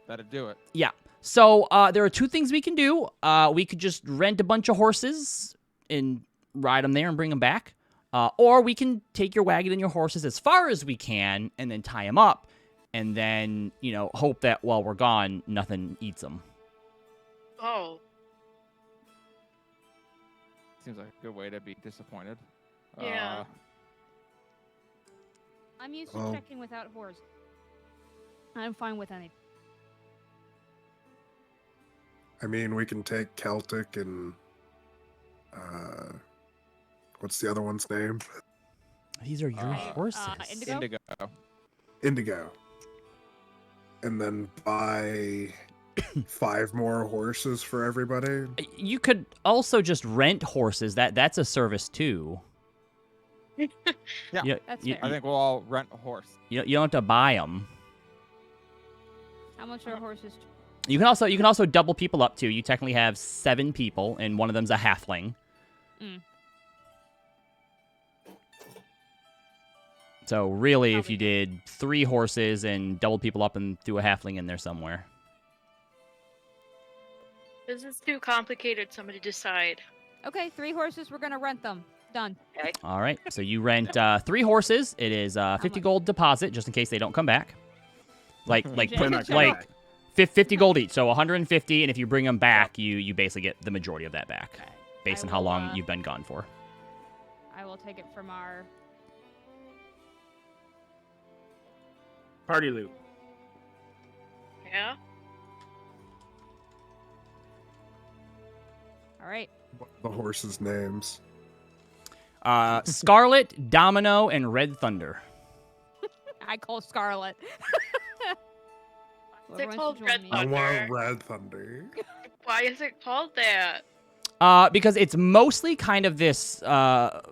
That'd do it.
Yeah. So there are two things we can do. We could just rent a bunch of horses and ride them there and bring them back. Or we can take your wagon and your horses as far as we can and then tie them up. And then, hope that while we're gone, nothing eats them.
Oh.
Seems like a good way to be disappointed.
Yeah.
I'm used to
Well-
checking without horse. I'm fine with any.
I mean, we can take Celtic and what's the other one's name?
These are your horses.
Indigo?
Indigo.
Indigo. And then buy 5 more horses for everybody.
You could also just rent horses. That's a service too.
Yeah.
That's
you,
fair.
I think we'll all rent a horse.
you don't have to buy them.
How much are horses?
You can also double people up too. You technically have 7 people, and one of them's a halfling.
Mm.
So really, if
Probably.
you did 3 horses and doubled people up and threw a halfling in there somewhere.
This is too complicated. Somebody decide.
Okay, 3 horses. We're gonna rent them. Done.
All right. So you rent 3 horses. It is 50
much?
gold deposit just in case they don't come back. Like
They're not
coming
like 50 gold each. So 150, and if you bring them back, you basically get the majority of that back, based
I
on how
will,
long you've been gone for.
I will take it from our.
Party loot.
Yeah.
All right.
What are the horses' names?
Scarlet, Domino, and Red Thunder.
I call Scarlet.
Is it
Whoever
called
wants to
Red
join me.
I
Thunder?
want Red Thunder.
Why is it called that?
Because it's mostly kind of this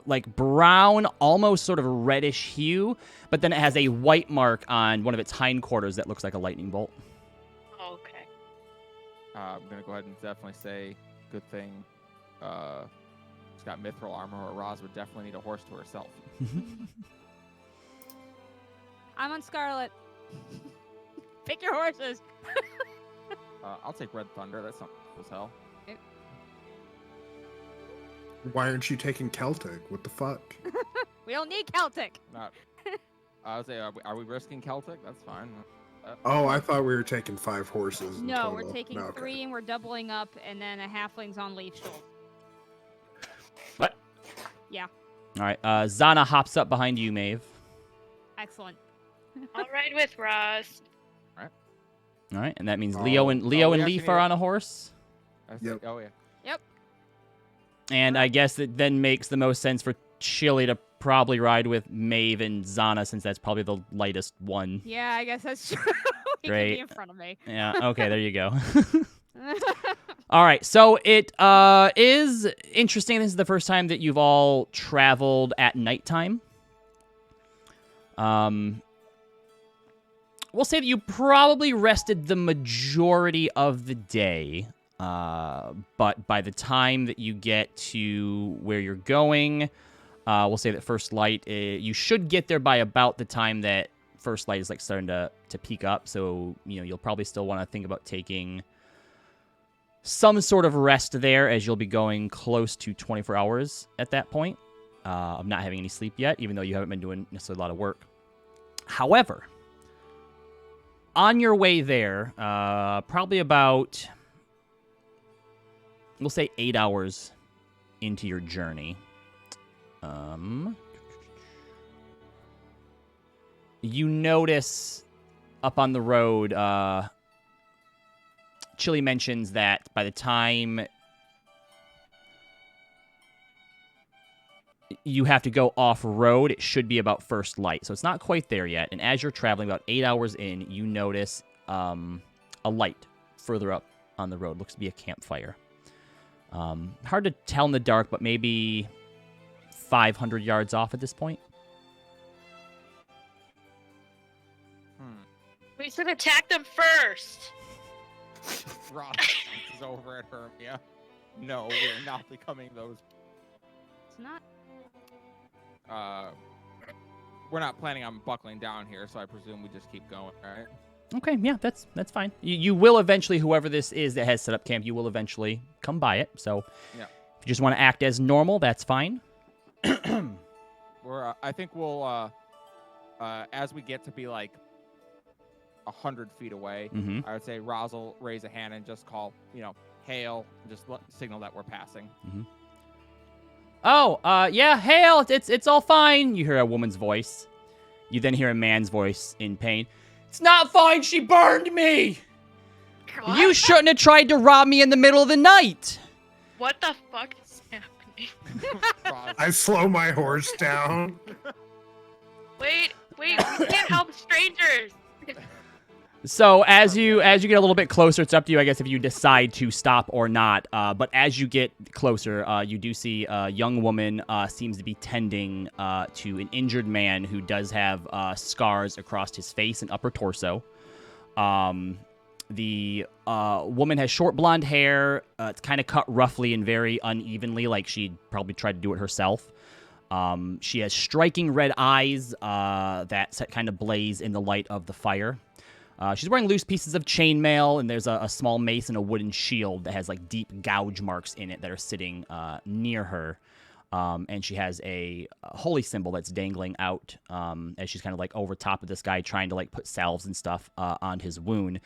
like brown, almost sort of reddish hue, but then it has a white mark on one of its hindquarters that looks like a lightning bolt.
Oh, okay.
I'm gonna go ahead and definitely say good thing. She's got mithril armor, or Roz would definitely need a horse to herself.
I'm on Scarlet. Pick your horses.
I'll take Red Thunder. That's something cool as hell.
Why aren't you taking Celtic? What the fuck?
We don't need Celtic.
Not. I would say, are we risking Celtic? That's fine.
Oh, I thought we were taking 5 horses. in
No, we're
total.
taking
No, okay.
3 and we're doubling up, and then a halfling's on leash.
What?
Yeah,
All right. Zana hops up behind you, Maeve.
excellent.
I'll ride with Roz.
All right, and that means
Oh.
Leo and
we actually
Leaf
need
are
a-
on a horse.
Yep.
Oh yeah.
And I guess it then makes the most sense for Chili to probably ride with Maeve and Zana, since that's probably the lightest one.
Yeah, I guess that's true. he
Great.
can be in front of me.
Yeah. Okay. There you go. All right. So it is interesting. This is the first time that you've all traveled at nighttime. We'll say that you probably rested the majority of the day. But by the time that you get to where you're going, we'll say that first light, you should get there by about the time that first light is like starting to peak up. So, you'll probably still want to think about taking some sort of rest there, as you'll be going close to 24 hours at that point of not having any sleep yet, even though you haven't been doing necessarily a lot of work. However, on your way there, probably about, we'll say 8 hours into your journey, you notice up on the road, Chili mentions that by the time you have to go off-road, it should be about first light. So it's not quite there yet. And as you're traveling about 8 hours in, you notice a light further up on the road. Looks to be a campfire. Hard to tell in the dark, but maybe 500 yards off at this point.
We should attack them first.
Ross is over at Hermia. No, we're not becoming those.
It's not.
We're not planning on buckling down here, so I presume we just keep going, right?
Okay, yeah, that's fine. You will eventually, whoever this is that has set up camp, you will eventually come by it. So
yeah.
If you just want to act as normal, that's fine.
I think we'll, as we get to be like 100 feet away,
Mm-hmm.
I would say Roz will raise a hand and just call, hail, and just signal that we're passing.
Mm-hmm. Oh, yeah, hail, it's all fine. You hear a woman's voice. You then hear a man's voice in pain. It's not fine, she burned me!
What?
You shouldn't have tried to rob me in the middle of the night!
What the fuck is happening?
Roz,
I slow my horse down.
Wait, we can't help strangers.
So as you get a little bit closer, it's up to you, I guess, if you decide to stop or not. But as you get closer, you do see a young woman seems to be tending to an injured man who does have scars across his face and upper torso. The woman has short blonde hair. It's kind of cut roughly and very unevenly, like she'd probably tried to do it herself. She has striking red eyes that kind of blaze in the light of the fire. She's wearing loose pieces of chainmail, and there's a small mace and a wooden shield that has like deep gouge marks in it that are sitting near her. And she has a holy symbol that's dangling out as she's kind of like over top of this guy trying to like put salves and stuff on his wound.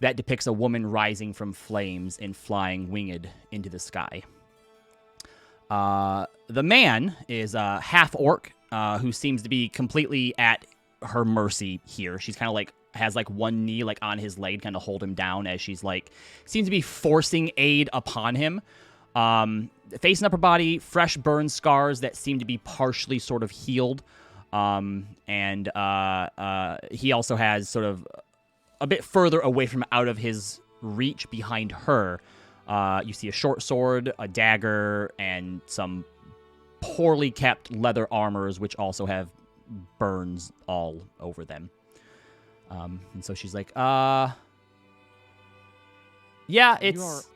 That depicts a woman rising from flames and flying winged into the sky. The man is a half-orc who seems to be completely at her mercy here. She's kind of like has like one knee like on his leg, kind of hold him down as she's like seems to be forcing aid upon him. Face and upper body, fresh burn scars that seem to be partially sort of healed. And he also has sort of a bit further away from out of his reach behind her. You see a short sword, a dagger, and some poorly kept leather armors, which also have burns all over them. And so she's like, yeah, it's...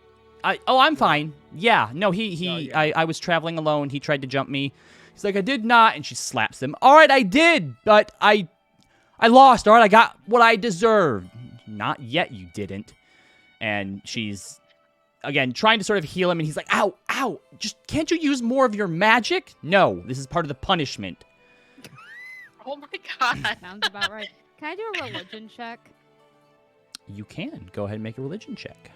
I'm fine. Yeah, no, I was traveling alone. He tried to jump me. He's like, I did not. And she slaps him. All right, I did, but I lost. All right, I got what I deserved. Not yet, you didn't. And she's, again, trying to sort of heal him. And he's like, ow, ow. Just can't you use more of your magic? No, this is part of the punishment.
Oh my god.
Sounds about right. Can I do a religion check?
You can. Go ahead and make a religion check.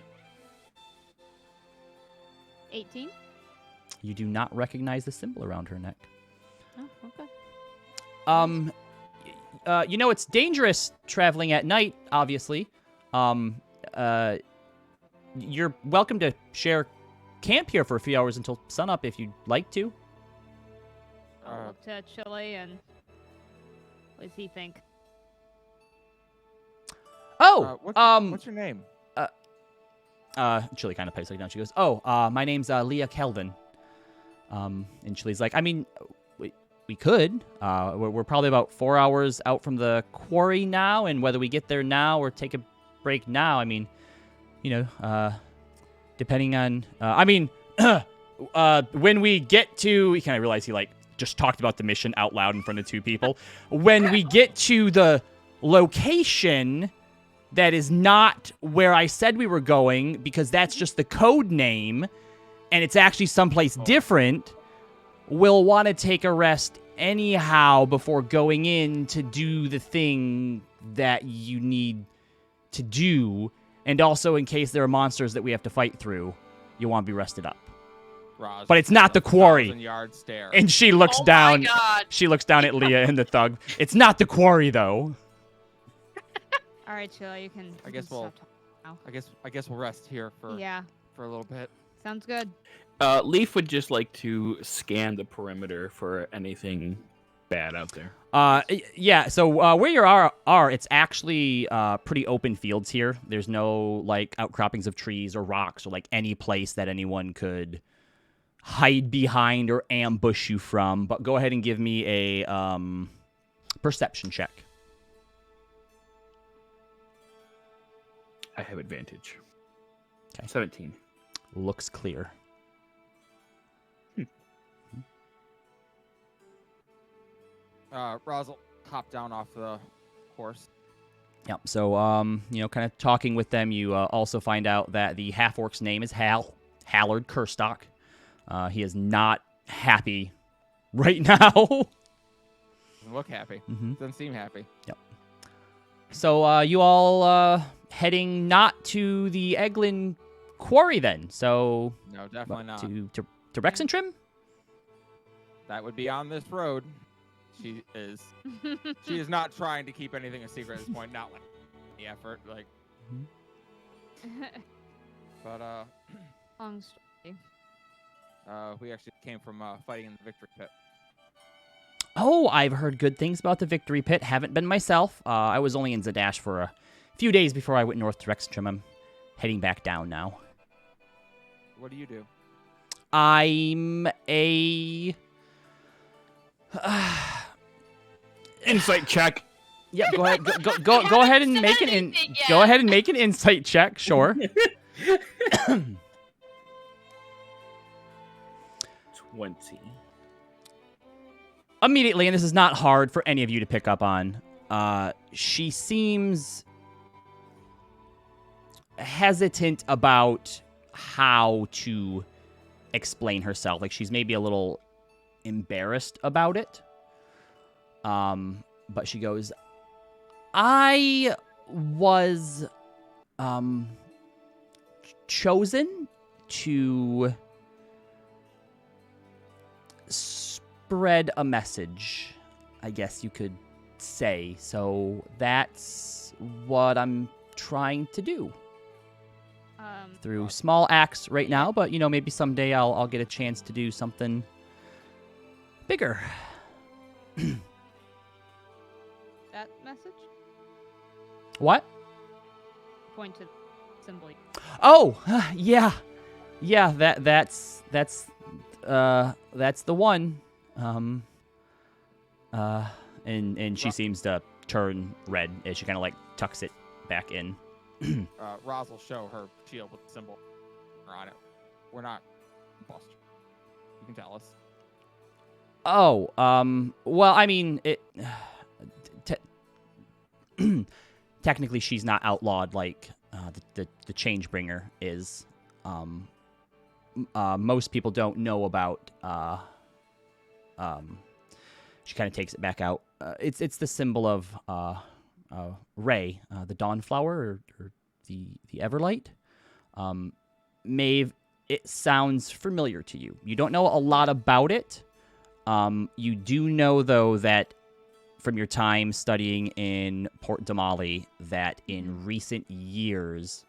18?
You do not recognize the symbol around her neck.
Oh, okay.
It's dangerous traveling at night, obviously. You're welcome to share camp here for a few hours until sunup if you'd like to.
I'll look to Chili and what does he think?
Oh,
what's your name?
Chili kind of plays like down. She goes, "Oh, my name's Leah Kelvin." And Chili's like, "I mean, we could. We're probably about 4 hours out from the quarry now, and whether we get there now or take a break now, I mean, depending on, when we get to, he kind of realized he like just talked about the mission out loud in front of two people. When we get to the location that is not where I said we were going, because that's just the code name, and it's actually someplace different, we'll want to take a rest anyhow before going in to do the thing that you need to do, and also in case there are monsters that we have to fight through, you want to be rested up."
Roz,
But it's not the quarry.
1,000-yard stare.
And she looks
Oh
down.
my God.
She looks down at Leah and the thug. It's not the quarry, though.
All right, Chilla, you can.
I guess we'll. I guess we'll rest here for
Yeah,
a little bit.
sounds good.
Leaf would just like to scan the perimeter for anything bad out there.
Yeah. So where you are, it's actually pretty open fields here. There's no like outcroppings of trees or rocks or like any place that anyone could hide behind or ambush you from. But go ahead and give me a perception check.
I have advantage.
Okay.
17.
Looks clear.
Roz will hop down off the horse.
Yeah. So kind of talking with them, you also find out that the half-orc's name is Hallard Kerstock. He is not happy right now.
Doesn't look happy.
Mm-hmm.
Doesn't seem happy.
So you all heading not to the Eglin quarry then? So
No, definitely not.
to Rexentrim?
That would be on this road. She is not trying to keep anything a secret at this point. Not like the effort, like. But
Long story.
we actually came from fighting in the victory pit.
Oh, I've heard good things about the Victory Pit. Haven't been myself. I was only in Zadash for a few days before I went north to Rexentrim. I'm heading back down now.
What do you do?
I'm a...
Insight check.
Yeah, go ahead. Go ahead and make an go ahead and make an insight check. Sure.
20.
Immediately, and this is not hard for any of you to pick up on, she seems hesitant about how to explain herself. Like, she's maybe a little embarrassed about it. But she goes, I was chosen to spread a message, I guess you could say. So that's what I'm trying to do. Through small acts right now, but maybe someday I'll get a chance to do something bigger.
That message?
What?
Point to symbol.
Oh, yeah. That's the one. And she seems to turn red as she kind of like tucks it back in.
Roz will show her shield with the symbol on it. We're not imposter. You can tell us.
Oh, well, I mean, it. Technically, she's not outlawed like the Changebringer is. Most people don't know about. She kind of takes it back out. It's the symbol of Ray, the Dawnflower, or the Everlight. Maeve, it sounds familiar to you. You don't know a lot about it. You do know, though, that from your time studying in Port Damali, that in recent years,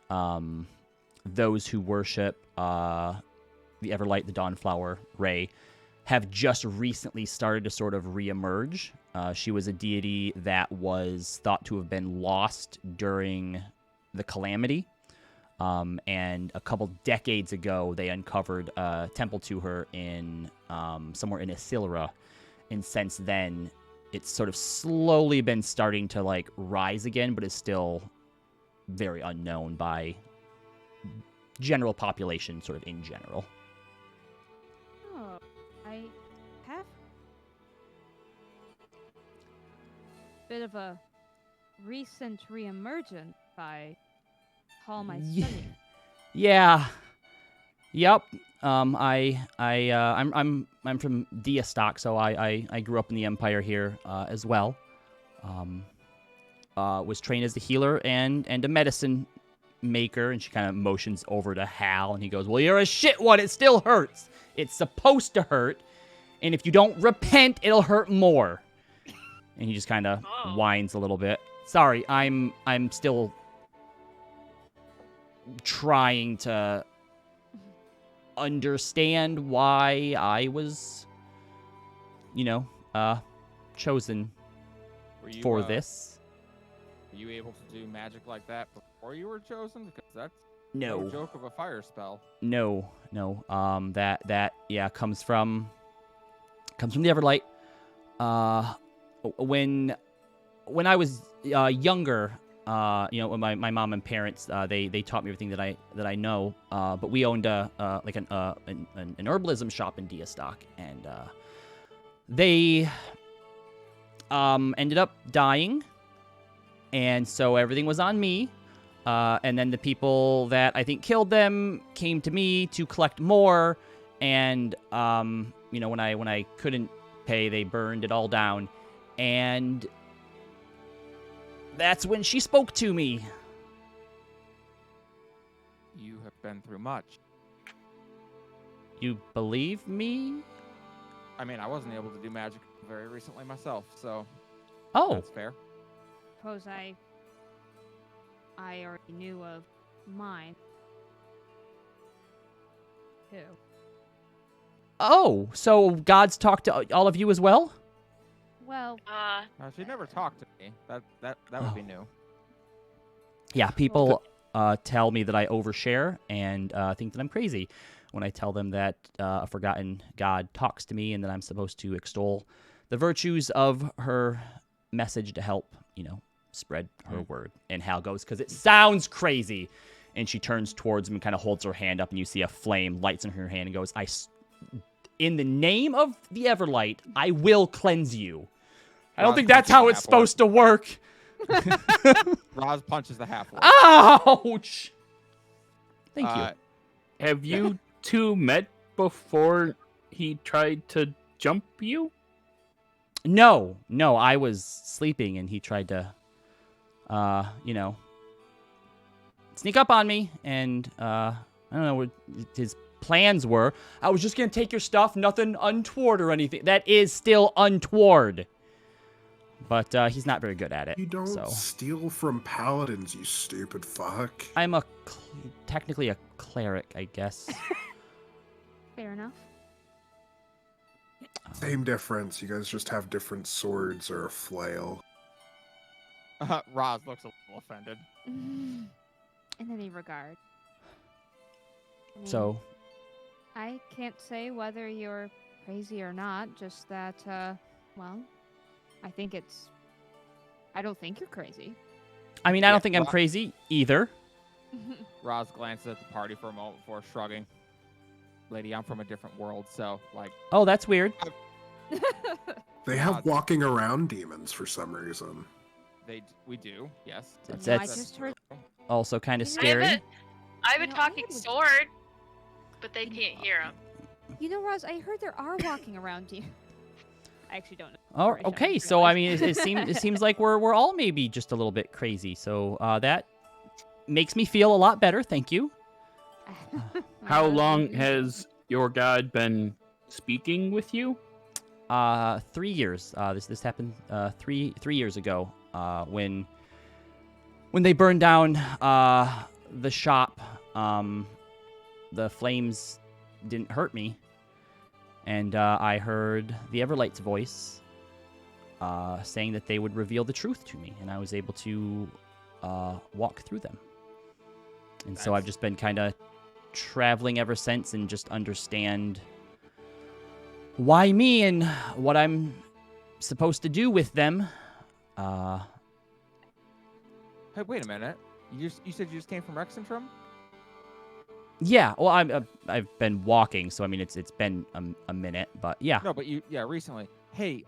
those who worship the Everlight, the Dawnflower, Ray, have just recently started to sort of reemerge. She was a deity that was thought to have been lost during the calamity. And a couple decades ago, they uncovered a temple to her in somewhere in Isilra. And since then, it's sort of slowly been starting to like rise again, but is still very unknown by general population, sort of in general.
Oh, I have bit of a recent reemergence by call my
Ye-
study.
Yeah. Yep. I'm from Dia stock, so I grew up in the Empire here as well. Was trained as a healer and a medicine maker, and she kind of motions over to Hal, and he goes, "Well, you're a shit one. It still hurts. It's supposed to hurt, and if you don't repent, it'll hurt more." And he just kind of
Oh.
whines a little bit. Sorry, I'm still trying to understand why I was, chosen
Were you,
for this.
Were you able to do magic like that before you were chosen? Because that's
No.
no joke of a fire spell.
No. That comes from the Everlight. When I was younger, when my mom and parents they taught me everything that I know. But we owned an herbalism shop in Diastock, and they ended up dying, and so everything was on me. And then the people that I think killed them came to me to collect more, and when I couldn't pay, they burned it all down, and that's when she spoke to me.
You have been through much.
You believe me?
I mean, I wasn't able to do magic very recently myself, so
Oh,
that's fair.
Suppose I already knew of mine. Too.
oh, so God's talked to all of you as well?
Well,
She never talked to me. That would be new.
Yeah, people tell me that I overshare and think that I'm crazy when I tell them that a forgotten God talks to me and that I'm supposed to extol the virtues of her message to help, spread her word. And Hal goes, "Because it sounds crazy." And she turns towards him and kind of holds her hand up, and you see a flame lights in her hand and goes, "In the name of the Everlight, I will cleanse you." I don't
Roz
think that's
punches
how
the
it's
half-orc.
supposed to work.
Roz punches the half-orc.
Ouch! Thank you.
Have you two met before he tried to jump you?
No, I was sleeping and he tried to, sneak up on me, and I don't know what his plans were. I was just gonna take your stuff, nothing untoward or anything. That is still untoward. But he's not very good at it.
You don't
so.
steal from paladins, you stupid fuck.
I'm technically a cleric, I guess.
fair enough.
Same difference. You guys just have different swords or a flail.
Roz looks a little offended.
In any regard. I mean,
So,
I can't say whether you're crazy or not, just that, I don't think you're crazy.
I mean, I
Yeah,
don't think I'm
well-
crazy either.
Roz glances at the party for a moment before shrugging. Lady, I'm from a different world, so,
Oh, that's weird.
They have walking around demons for some reason.
we do, yes.
That's-
No, I
that's-
just heard
Also kind of
You know,
scary.
I have a
No, I
talking
would-
sword, but they can't hear him.
Roz, I heard there are walking around you. I actually don't know.
Oh,
Sorry, Sean,
okay.
go
So
on.
I mean, it seems like we're all maybe just a little bit crazy. So that makes me feel a lot better. Thank you.
How
Well,
long
you-
has your god been speaking with you?
3 years. This happened 3 years ago. When they burned down the shop, the flames didn't hurt me, and I heard the Everlight's voice saying that they would reveal the truth to me, and I was able to walk through them. And so I've just been kind of traveling ever since and just understand why me and what I'm supposed to do with them.
Hey, wait a minute. You said you just came from Exandria?
Yeah, well, I've been walking, so I mean it's been a minute, but yeah.
No, but recently. Hey,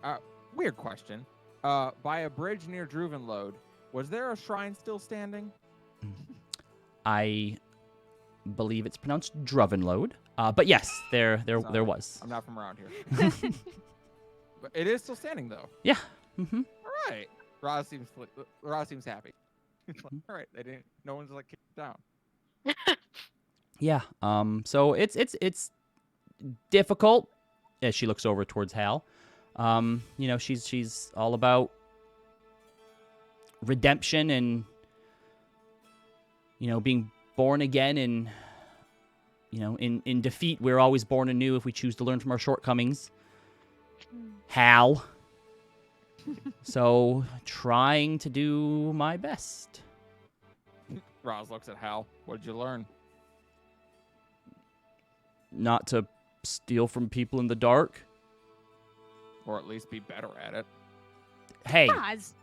weird question. By a bridge near Druvenlode, was there a shrine still standing?
I believe it's pronounced Druvenlode. But yes, there was.
I'm not from around here. But it is still standing though.
Yeah. Mm-hmm.
All right. Roz seems happy. All right. No one's like kicked down.
Yeah. So it's difficult as she looks over towards Hal. She's all about redemption and being born again, and in defeat we're always born anew if we choose to learn from our shortcomings. Hal. So trying to do my best.
Roz looks at Hal. What did you learn?
Not to steal from people in the dark.
Or at least be better at it.
Hey,
Roz,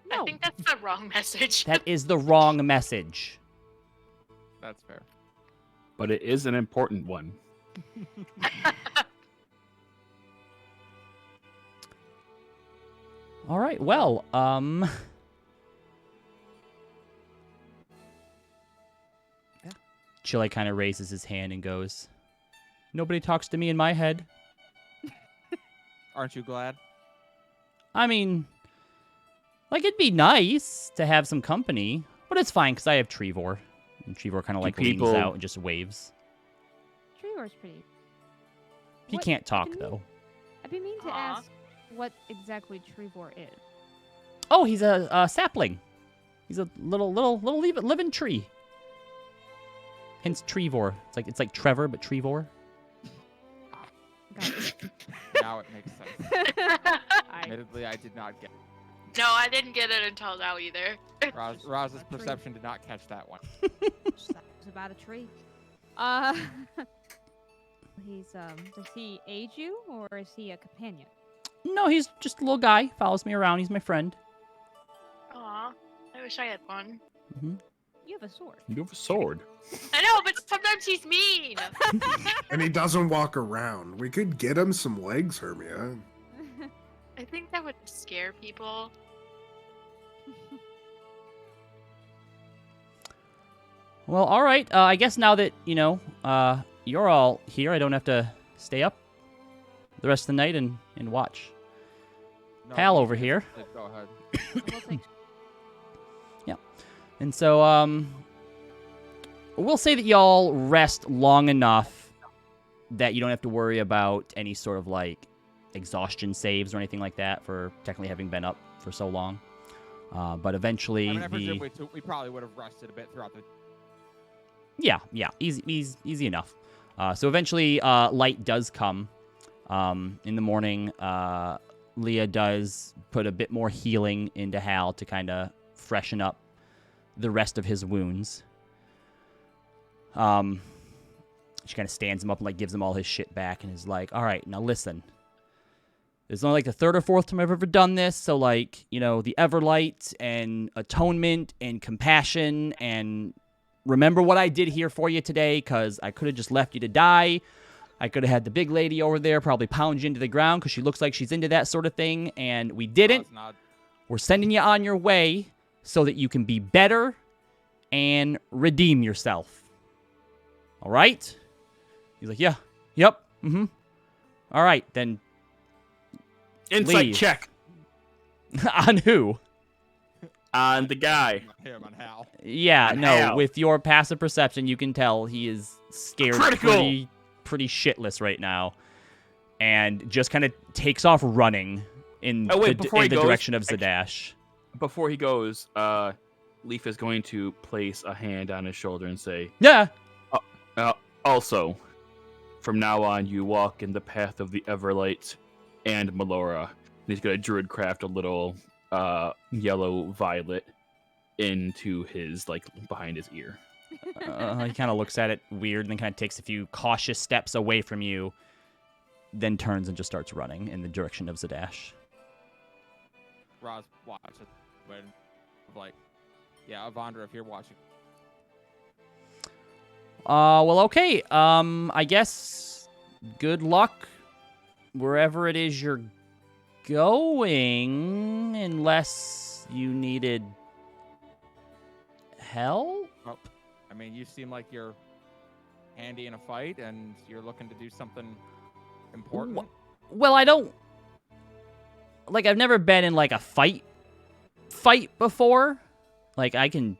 no.
I think that's the wrong message.
that is the wrong message.
That's fair.
But it is an important one.
All right, well, Chile kind of raises his hand and goes, "Nobody talks to me in my head."
Aren't you glad?
I mean, like, it'd be nice to have some company, but it's fine because I have Trevor. And Trevor kind of like leans
people-
out and just waves.
Trevor's pretty.
He
What-
can't talk,
can you-
though.
I'd be mean to
Aw.
ask what exactly Trevor is.
Oh, he's a sapling. He's a little living tree. Hence Trevor. It's like Trevor, but Trevor.
Got it.
Now it makes sense.
I,
Admittedly, I did not get
No, I didn't get it until now either.
Roz's perception did not catch that one.
that was about a tree. Does he aid you, or is he a companion?
No, he's just a little guy. Follows me around. He's my friend.
Aw, I wish I had one.
You have a sword.
You have a sword.
I know, but sometimes he's mean.
And he doesn't walk around. We could get him some legs, Hermia.
I think that would scare people.
Well, all right. I guess now that, you're all here, I don't have to stay up the rest of the night and watch.
No,
Hal
you
over
just-
here.
Go ahead.
We'll take-
And so, we'll say that y'all rest long enough that you don't have to worry about any sort of, like, exhaustion saves or anything like that for technically having been up for so long. But eventually,
I presume we probably would have rested a bit throughout the...
Yeah, easy enough. So eventually, light does come. In the morning, Leah does put a bit more healing into Hal to kind of freshen up the rest of his wounds. She kind of stands him up and like gives him all his shit back and is like, "All right, now listen. It's only like the third or fourth time I've ever done this, so like, the Everlight and atonement and compassion and remember what I did here for you today, because I could have just left you to die. I could have had the big lady over there probably pound you into the ground because she looks like she's into that sort of thing, and we didn't.
Roz nod.
We're sending you on your way so that you can be better and redeem yourself. All right?" He's like, "Yeah, yep, mm-hmm. All right, then."
Insight
Leave.
check
On who?
on the guy.
Him on Hal.
Yeah,
On
no,
Hal.
with your passive perception, you can tell he is scared
Critical.
pretty shitless right now. And just kind of takes off running in
Oh, wait,
the
before he goes,
direction of
actually-
Zadash.
Before he goes, Leaf is going to place a hand on his shoulder and say,
Yeah.
also, from now on, you walk in the path of the Everlight and Melora. He's gonna druid craft a little yellow violet into his behind his ear.
He kind of looks at it weird and then kind of takes a few cautious steps away from you, then turns and just starts running in the direction of Zadash.
Roz watches when, yeah, Avandra, if you're watching.
Well, okay. I guess good luck wherever it is you're going, unless you needed help?
Oh, I mean, you seem like you're handy in a fight, and you're looking to do something important.
Well, I don't... I've never been in, a fight before. I can,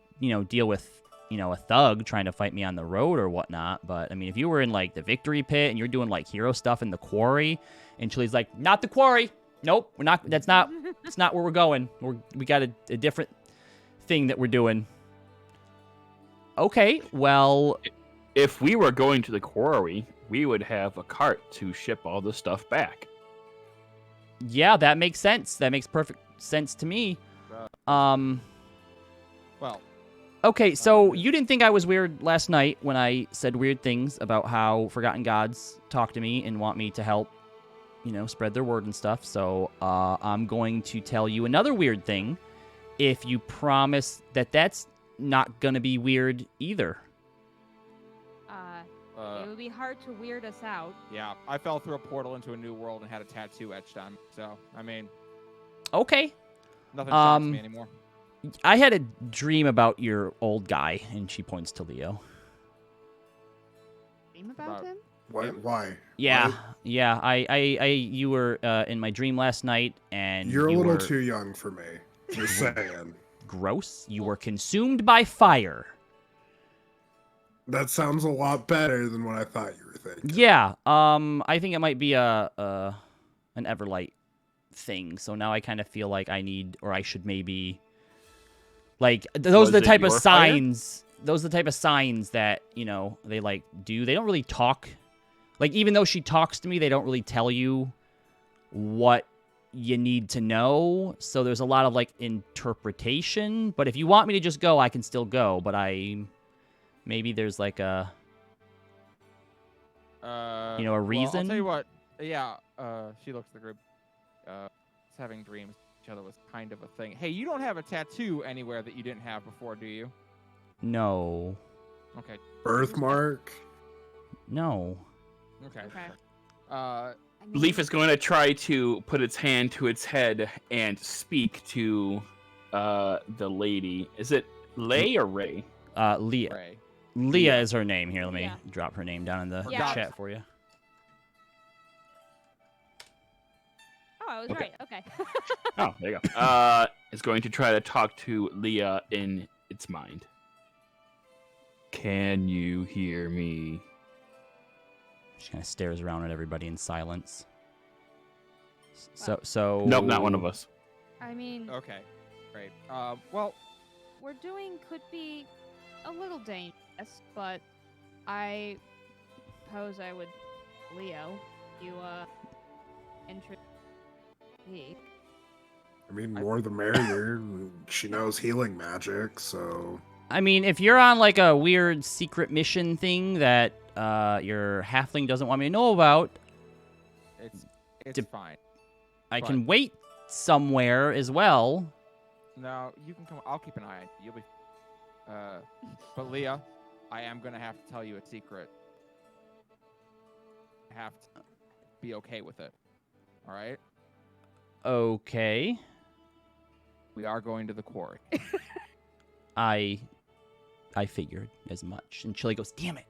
deal with, a thug trying to fight me on the road or whatnot. But, I mean, if you were in, the victory pit and you're doing, hero stuff in the quarry, and Chili's like, not the quarry. Nope, we're not... That's not where we're going. We got a different thing that we're doing. Okay, well...
If we were going to the quarry, we would have a cart to ship all the stuff back.
Yeah, that makes sense. That makes perfect sense to me.
Well,
Okay, so you didn't think I was weird last night when I said weird things about how Forgotten Gods talk to me and want me to help, spread their word and stuff. So I'm going to tell you another weird thing if you promise that that's not going to be weird either.
It would be hard to weird us out.
yeah, I fell through a portal into a new world and had a tattoo etched on me. So, I mean,
Okay.
nothing shocks me anymore.
I had a dream about your old guy, and she points to Leo.
Dream about
About-
him?
Why?
Yeah,
Why?
yeah. You were in my dream last night, and
You're a
you
little
were
too young for me. Just saying.
gross. You were consumed by fire.
That sounds a lot better than what I thought you were thinking.
Yeah. I think it might be an Everlight thing. So now I kind of feel like I need, or I should maybe, those
Was
are the
it
type of
your fire?
signs. Those are the type of signs that they do. They don't really talk. Even though she talks to me, they don't really tell you what you need to know. So there's a lot of interpretation. But if you want me to just go, I can still go. But maybe there's a a
Well,
reason.
I'll tell you what. Yeah, she looks at the group. Having dreams with each other was kind of a thing. Hey, you don't have a tattoo anywhere that you didn't have before, do you?
No.
Okay.
Birthmark?
No.
Okay.
Okay.
Uh,
I mean,
Leaf is going to try to put its hand to its head and speak to the lady. Is it Lay or Ray?
Leah.
Ray.
Leah is her name. Here, let me
Yeah.
drop her name down in the
Yeah.
chat for you.
Oh, I was
Okay.
right. Okay.
Oh, there you go. Is going to try to talk to Leah in its mind. Can you hear me?
She kind of stares around at everybody in silence. So.
Nope, not one of us.
I mean,
Okay. Great. Well,
we're doing could be a little dangerous, but I suppose I would, Leo, you interest me.
I mean, more the merrier. She knows healing magic, so...
I mean, if you're on a weird secret mission thing that your halfling doesn't want me to know about,
it's
Dep-
fine.
I
But-
can wait somewhere as well.
No, you can come. I'll keep an eye on you. You'll be. But Leah, I am gonna have to tell you a secret. I have to be okay with it. All right.
Okay.
We are going to the quarry.
I figured as much. And Chili goes, damn it.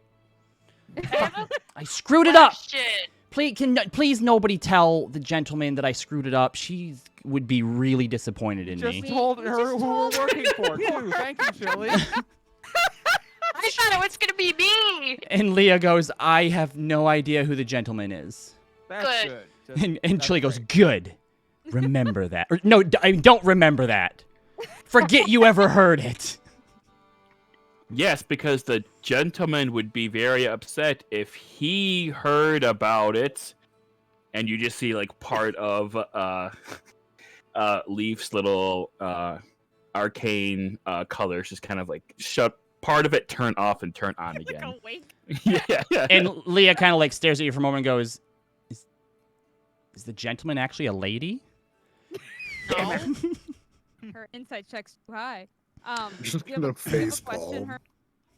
I screwed it up.
Shit.
Please nobody tell the gentleman that I screwed it up. She would be really disappointed in
Just
me.
told
We
her
just
who
told
we're working for too. Thank you, Chili.
I thought it was gonna be me.
And Leah goes, I have no idea who the gentleman is.
That's
Good.
good. Just-
And
that's
Chili goes,
great.
good. Remember that. Or, no, I don't remember that. Forget you ever heard it.
Yes, because the gentleman would be very upset if he heard about it and you just see like part of Leaf's little arcane colors just kind of like shut part of it, turn off and turn on again.
Like a wink.
Yeah.
And Leah kind of like stares at you for a moment and goes, "Is the gentleman actually a lady?"
No.
Her insight check's too high.
Just
do you have
the
do you have
face
a question,
palm.
her?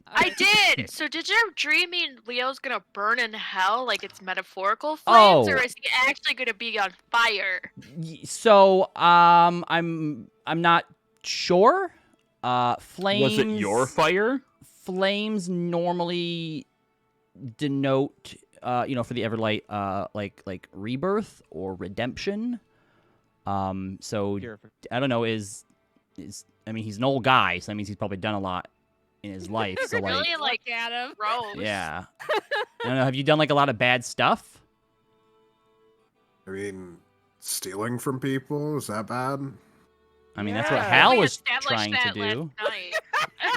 I did. So did your dream mean Leo's gonna burn in hell, like it's metaphorical
Oh.
flames, or is he actually gonna be on fire?
So, I'm not sure. Flames.
Was it your fire?
Flames normally denote, for the Everlight, like rebirth or redemption. So I don't know. Is I mean, he's an old guy, so that means he's probably done a lot in his life. So like,
Really, like
Look at him.
gross.
yeah. I don't know. Have you done like a lot of bad stuff?
I mean, stealing from people, is that bad?
I mean, that's what
Yeah.
Hal
We
was
established
trying to
that
do.
last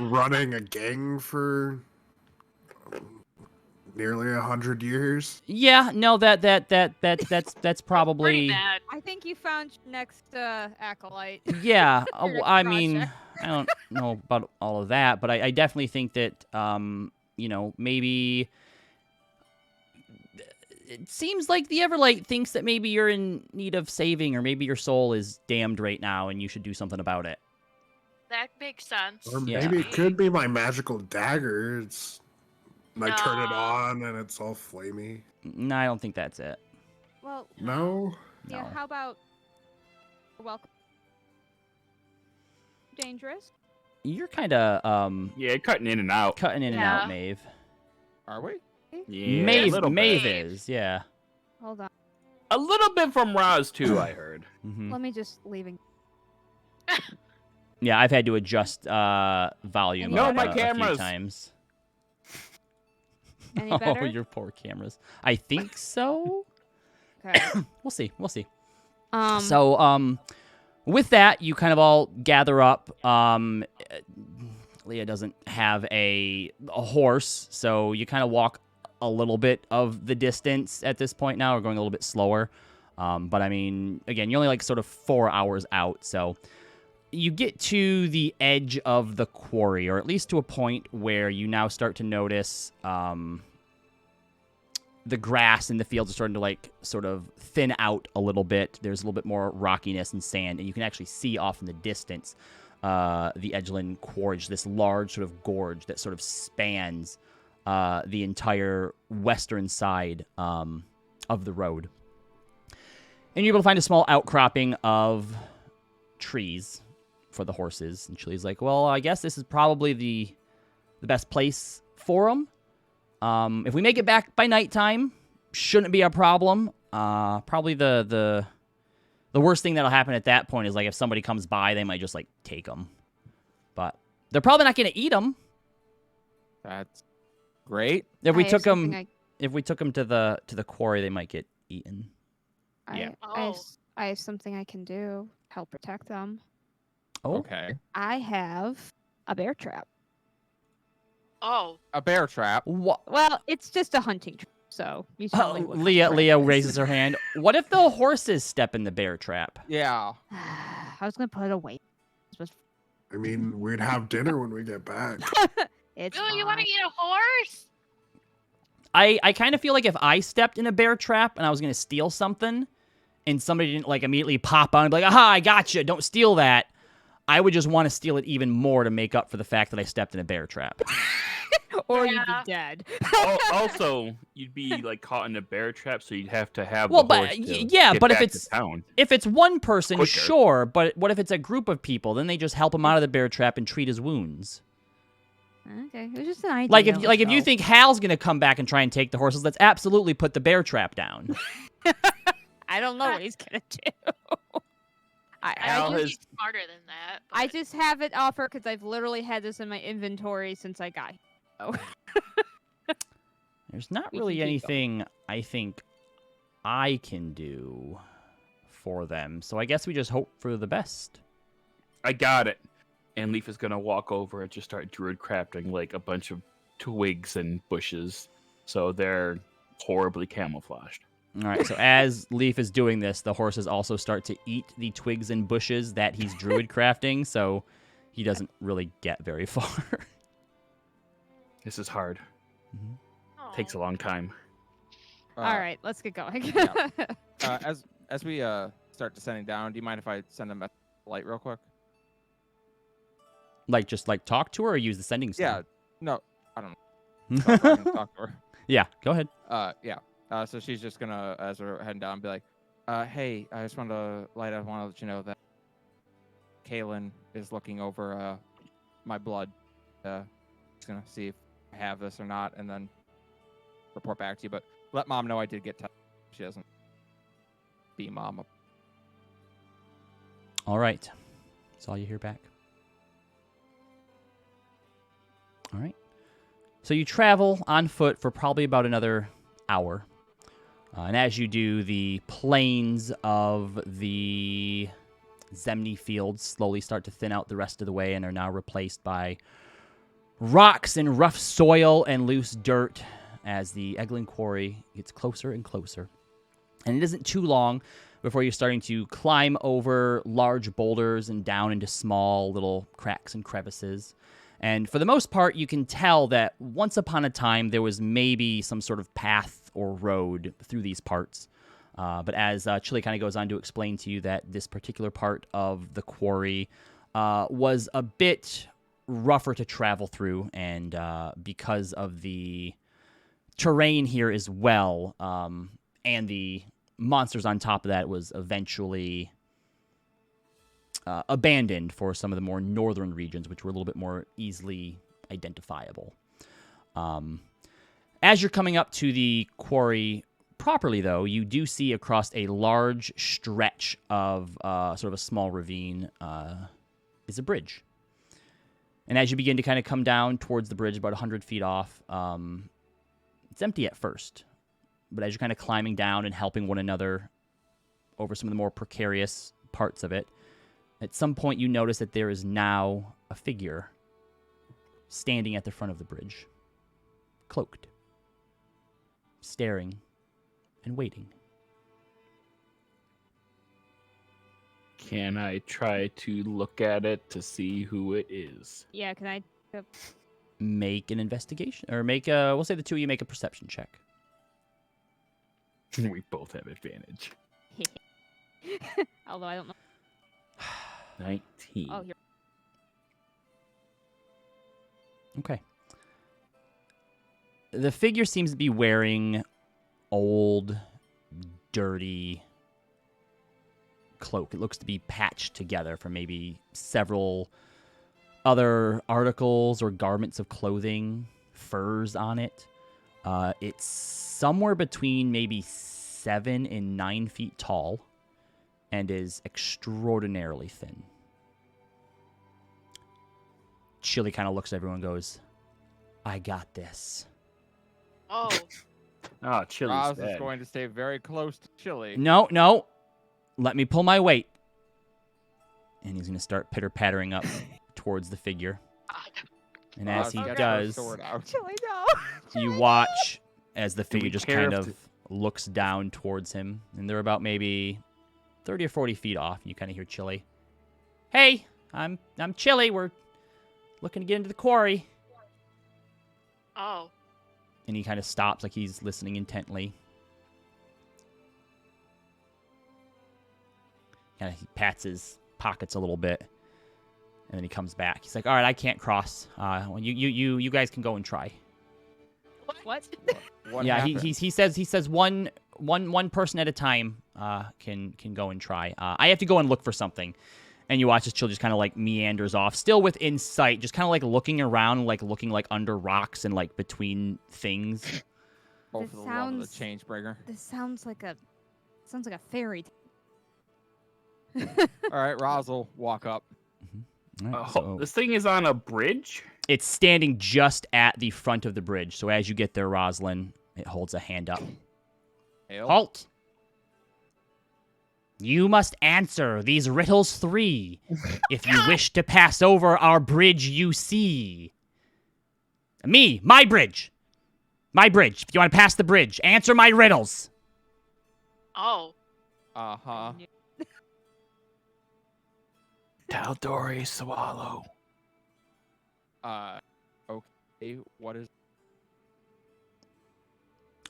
night.
Running a gang for nearly 100 years?
Yeah, no, that's
Pretty
probably.
bad.
I think you found your next acolyte.
Yeah,
Your next
I mean,
project.
I don't know about all of that, but I definitely think that, maybe it seems like the Everlight thinks that maybe you're in need of saving, or maybe your soul is damned right now and you should do something about it.
That makes sense.
Or
Yeah.
maybe it could be my magical dagger. And I turn it
No.
on and it's all flamey.
No, I don't think that's it.
Well,
No?
yeah.
No.
How about welcome? Dangerous.
You're kind of
Yeah, cutting in and out.
cutting in and
Yeah.
out, Maeve.
Are we?
Yeah,
Maeve,
a little
Maeve
bit.
is, yeah.
Hold on.
A little bit from Roz too, I heard.
Hmm.
Let me just leaving.
Yeah, I've had to adjust volume
No,
up
my
a few
cameras.
times.
Any
Oh,
better?
your poor cameras. I think so.
Okay.
We'll see. We'll see.
Um.
So, with that, you kind of all gather up. Leah doesn't have a horse, so you kind of walk a little bit of the distance at this point now. We're going a little bit slower. But I mean, again, you're only like sort of 4 hours out, so you get to the edge of the quarry, or at least to a point where you now start to notice the grass in the fields are starting to like sort of thin out a little bit. There's a little bit more rockiness and sand, and you can actually see off in the distance the Edgeland Quarry, this large sort of gorge that sort of spans the entire western side of the road. And you're able to find a small outcropping of trees for the horses. And Chili's like, well, I guess this is probably the best place for them. If we make it back by nighttime, shouldn't be a problem. Probably the worst thing that'll happen at that point is like if somebody comes by, they might just like take them. But they're probably not going to eat them.
That's great.
If we
I have
took them,
something
if we took them to the quarry, they might get eaten.
Yeah.
I have something I can do. Help protect them.
Oh,
Okay.
I have a bear trap.
Oh,
A bear trap.
what?
Well, it's just a hunting trap, so you tell me what.
Leah raises her hand. What if the horses step in the bear trap?
Yeah.
I was gonna put it away.
I mean, we'd have dinner when we get back.
It's
Bill, you want
fine.
to eat a horse?
I kind of feel like if I stepped in a bear trap and I was going to steal something and somebody didn't like immediately pop on and be like, aha, I gotcha, don't steal that, I would just want to steal it even more to make up for the fact that I stepped in a bear trap.
Or you'd
Yeah.
be dead.
Also, you'd be like caught in a bear trap, so you'd have to have
Well,
the
but
horse to
yeah,
get
but if
back
it's-
to town.
If it's one person,
Quicker.
sure, but what if it's a group of people? Then they just help him out of the bear trap and treat his wounds.
Okay, it was just an idea.
Like if you
so-
think Hal's going to come back and try and take the horses, let's absolutely put the bear trap down.
I don't know what he's gonna do. I
Hal
just,
has-
He's smarter than that.
I
but-
just have it offer because I've literally had this in my inventory since I got here.
There's not
We
really
can keep
anything I think I can do for them. So I guess we just hope for the best.
I got it. And Leaf is gonna walk over and just start druid crafting like a bunch of twigs and bushes, so they're horribly camouflaged.
All right, so as Leaf is doing this, the horses also start to eat the twigs and bushes that he's druid crafting, so he doesn't really get very far.
This is hard.
Aw.
Takes a long time.
All right, let's get going.
yeah. As we start descending down, do you mind if I send him a light real quick?
Like, just, like, talk to her or use the sending
Yeah.
stone?
No, I don't know. So I can talk to her.
Yeah, go ahead.
Yeah. So she's just gonna, as we're heading down, be like, "Hey, I just wanted to want to let you know that Kaylin is looking over my blood. She's gonna see if I have this or not, and then report back to you. But let Mom know I did get tested. She doesn't be Mom up."
All right. That's all you hear back. All right. So you travel on foot for probably about another hour. And as you do, the plains of the Zemni fields slowly start to thin out the rest of the way and are now replaced by rocks and rough soil and loose dirt as the Eglin Quarry gets closer and closer. And it isn't too long before you're starting to climb over large boulders and down into small little cracks and crevices. And for the most part, you can tell that once upon a time, there was maybe some sort of path or road through these parts. But as Chili kind of goes on to explain to you that this particular part of the quarry was a bit rougher to travel through, and because of the terrain here as well, and the monsters on top of that, was eventually abandoned for some of the more northern regions, which were a little bit more easily identifiable. As you're coming up to the quarry properly, though, you do see across a large stretch of sort of a small ravine is a bridge. And as you begin to kind of come down towards the bridge, about 100 feet off, it's empty at first. But as you're kind of climbing down and helping one another over some of the more precarious parts of it, at some point you notice that there is now a figure standing at the front of the bridge, cloaked, staring and waiting.
Can I try to look at it to see who it is?
Yeah, can I?
Make an investigation, or make a, we'll say the two of you make a perception check.
We both have advantage.
Although I don't know.
19.
Oh, you're.
Okay. The figure seems to be wearing old, dirty cloak. It looks to be patched together from maybe several other articles or garments of clothing, furs on it. It's somewhere between maybe 7 and 9 feet tall and is extraordinarily thin. Chili kind of looks at everyone and goes, "I got this."
Oh,
Ah, Chili's
Roz is
bad.
going to stay very close to Chili.
No. Let me pull my weight. And he's going to start pitter-pattering up towards the figure.
God.
And as
Roz
he
gets her
does,
sword out.
Chili, no.
you watch as the
we
figure just
care
kind
if
of looks down towards him. And they're about maybe 30 or 40 feet off. And you kind of hear Chili. "Hey, I'm Chili. We're looking to get into the quarry."
Oh.
And he kind of stops like he's listening intently. Kind of he pats his pockets a little bit. And then he comes back. He's like, "All right, I can't cross. Well, you guys can go and try."
What?
What
Yeah,
happened?
he says one person at a time can go and try. I have to go and look for something. And you watch this chill just kind of like meanders off, still within sight, just kind of like looking around, like looking like under rocks and like between things.
Oh,
This
for the love of the
sounds-
change breaker.
This sounds like a fairy tale.
All right, Roz will walk up.
All right,
Oh,
so
this thing is on a bridge?
it's standing just at the front of the bridge. So as you get there, Rosalind, it holds a hand up.
Hail.
Halt! You must answer these riddles 3 if you wish to pass over our bridge you see. My bridge. My bridge. If you want to pass the bridge, answer my riddles.
Oh.
Uh-huh.
Taldori swallow.
Okay, what is...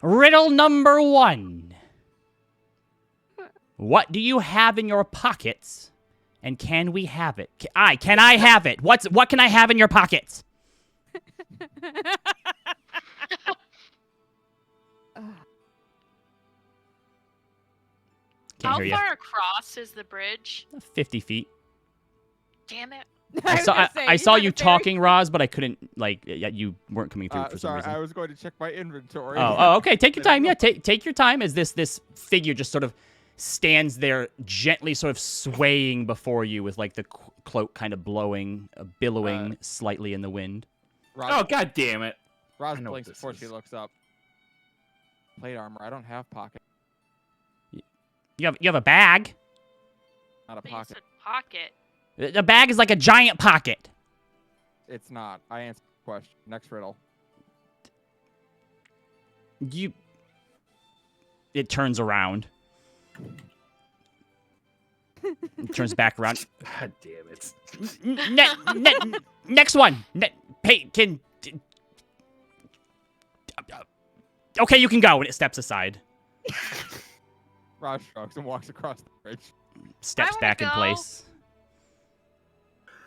Riddle number 1. What do you have in your pockets, and can we have it? Can I have it? What can I have in your pockets? Can't
How
hear you.
far across is the bridge?
50 feet.
Damn it.
I saw you talking, Roz, but I couldn't, you weren't coming through for some
sorry,
reason.
I was going to check my inventory.
Oh, okay. Take your time. Yeah, take your time as this figure just sort of stands there gently sort of swaying before you with, like, the cloak kind of billowing slightly in the wind.
Roz,
Oh, god damn it.
Roz
I know what
blinks
this
before
is.
she looks up. Plate armor. I don't have pocket.
You have a bag.
Not a
But you
pocket.
said pocket.
The bag is like a giant pocket.
It's not. I answered the question. Next riddle.
It turns around. It turns back around.
God damn it.
Next one. Hey, okay, you can go. And it steps aside.
Roz shrugs and walks across the bridge.
Steps
wanna
back in
go.
place.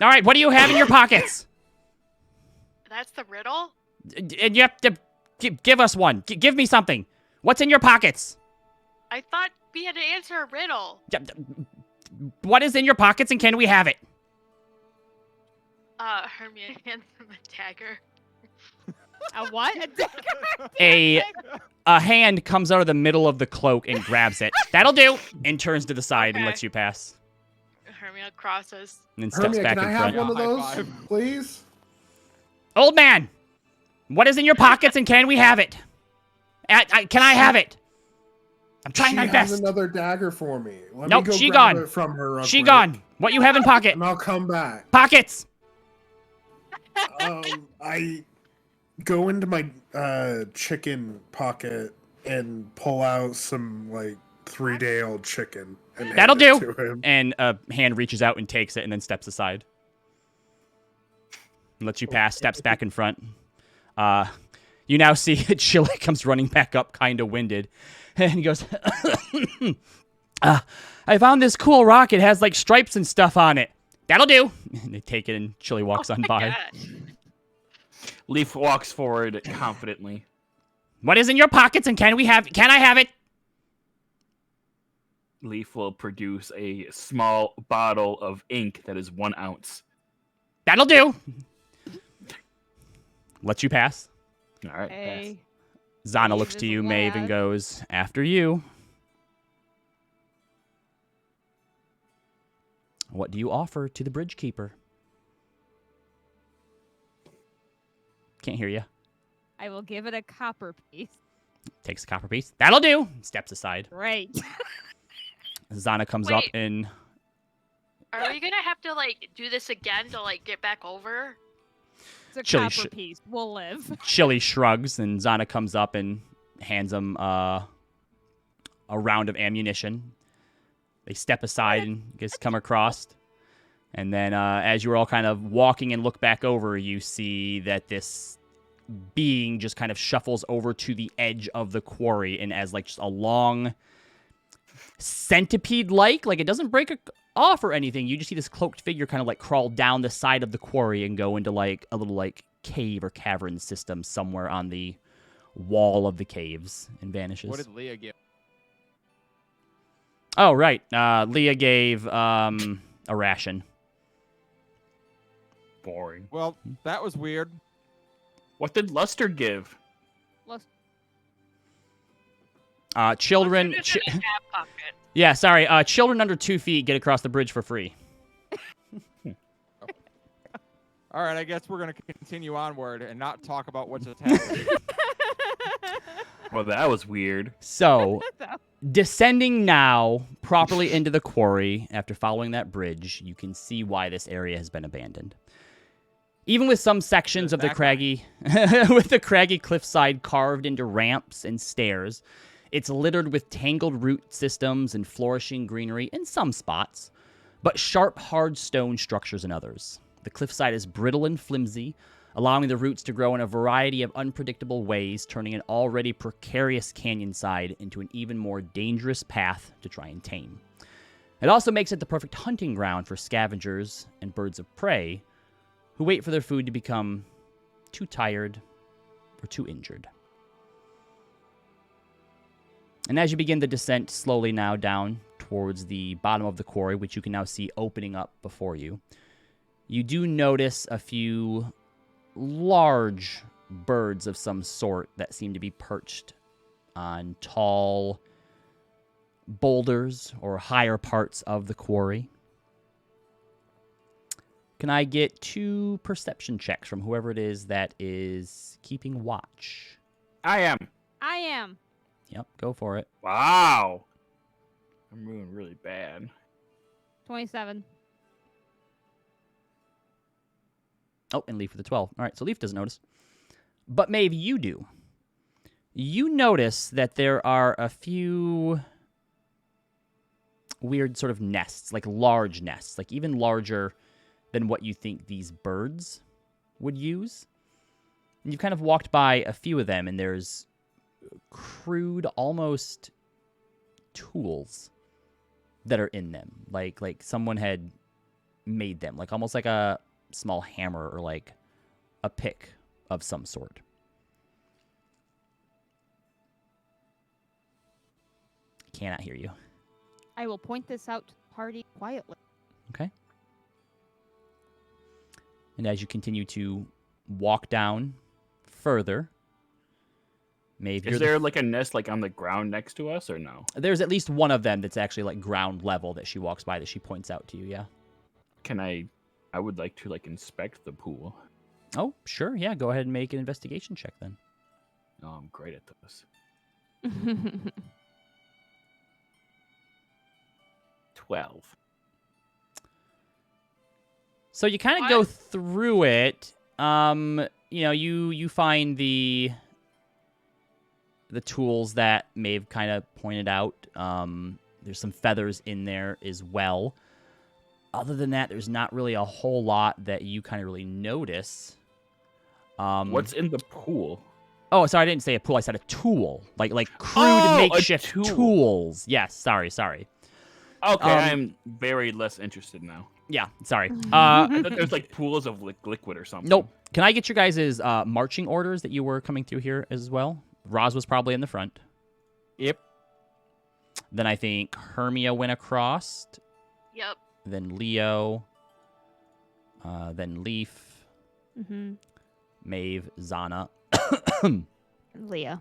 All right, what do you have in your pockets?
That's the riddle?
And you have to give us one. Give me something. What's in your pockets?
I thought we had to answer a riddle.
What is in your pockets, and can we have it?
Hermia hands him a dagger.
A what? A dagger?
A hand comes out of the middle of the cloak and grabs it. That'll do. And turns to the side and
Okay.
lets you pass.
Hermia crosses.
And then steps
Hermia,
back
can
in
I
front.
have one of
High
those,
five.
please?
Old man, what is in your pockets, and can we have it? Can I have it? I'm trying my
She
best.
has another dagger for me. Let
Nope,
me go
she
grab
gone.
it from her. Real
She
quick,
gone. What you have in pocket?
And I'll come back.
Pockets.
I go into my chicken pocket and pull out some like 3-day-old chicken. And
That'll
hand
do.
it to him.
And a hand reaches out and takes it and then steps aside. And lets you pass, steps back in front. You now see Chile comes running back up, kind of winded. And he goes, I found this cool rock. It has like stripes and stuff on it. That'll do. And they take it and Chile walks on by.
Gosh.
Leaf walks forward confidently.
What is in your pockets, and can I have it?
Leaf will produce a small bottle of ink that is 1 ounce.
That'll do. Lets you pass.
All right.
Hey.
Zana
Leave
looks to
is
you, Maeve, and
lad.
goes, after you. What do you offer to the bridge keeper? Can't hear you.
I will give it a copper piece.
Takes a copper piece. That'll do. Steps aside.
Great.
Zana comes up
Wait.
and
Are we gonna have to like do this again to like get back over?
It's a
Chili
copper piece. We'll live.
Chili shrugs, and Zana comes up and hands him a round of ammunition. They step aside and just come across. And then as you're all kind of walking and look back over, you see that this being just kind of shuffles over to the edge of the quarry, and as like just a long centipede-like, like it doesn't break off or anything. You just see this cloaked figure kind of like crawl down the side of the quarry and go into like a little like cave or cavern system somewhere on the wall of the caves and vanishes.
What did Leah give?
Oh, right. Leah gave a ration.
Boring.
Well, that was weird.
What did Luster give?
Children...
What's in his back pocket?
Yeah, sorry. Children under 2 feet get across the bridge for free.
All right, I guess we're going to continue onward and not talk about what's happening.
Well, that was weird.
So, descending now properly into the quarry after following that bridge, you can see why this area has been abandoned. Even with some sections of the craggy, with the craggy cliffside carved into ramps and stairs, It's littered with tangled root systems and flourishing greenery in some spots, but sharp, hard stone structures in others. The cliffside is brittle and flimsy, allowing the roots to grow in a variety of unpredictable ways, turning an already precarious canyon side into an even more dangerous path to try and tame. It also makes it the perfect hunting ground for scavengers and birds of prey who wait for their food to become too tired or too injured. And as you begin the descent slowly now down towards the bottom of the quarry, which you can now see opening up before you, you do notice a few large birds of some sort that seem to be perched on tall boulders or higher parts of the quarry. Can I get 2 perception checks from whoever it is that is keeping watch?
I am.
I am.
Yep, go for it.
Wow. I'm doing really bad.
27.
Oh, and Leaf with a 12. All right, so Leaf doesn't notice. But Maeve, you do. You notice that there are a few weird sort of nests, like large nests, like even larger than what you think these birds would use. And you've kind of walked by a few of them, and there's crude, almost tools that are in them. Like someone had made them, like almost like a small hammer or like a pick of some sort. Cannot hear you.
I will point this out to the party quietly.
Okay. And as you continue to walk down further, maybe
Is there like a nest like on the ground next to us or no?
there's at least one of them that's actually like ground level that she walks by that she points out to you, yeah.
Can I would like to like inspect the pool.
Oh, sure, yeah. Go ahead and make an investigation check then.
Oh, I'm great at this. 12.
So you kind of go through it. You find the tools that Maeve kind of pointed out. There's some feathers in there as well. Other than that, there's not really a whole lot that you kind of really notice.
What's in the pool?
Oh, sorry, I didn't say a pool. I said a tool, like crude makeshift
tool.
tools. Yes, sorry.
Okay, I'm very less interested now.
Yeah, sorry.
I thought there's like pools of liquid or something.
Nope. Can I get your guys' marching orders that you were coming through here as well? Roz was probably in the front.
Yep.
Then I think Hermia went across.
Yep.
Then Leo. Then Leaf.
Mm-hmm.
Maeve, Zana.
Leah.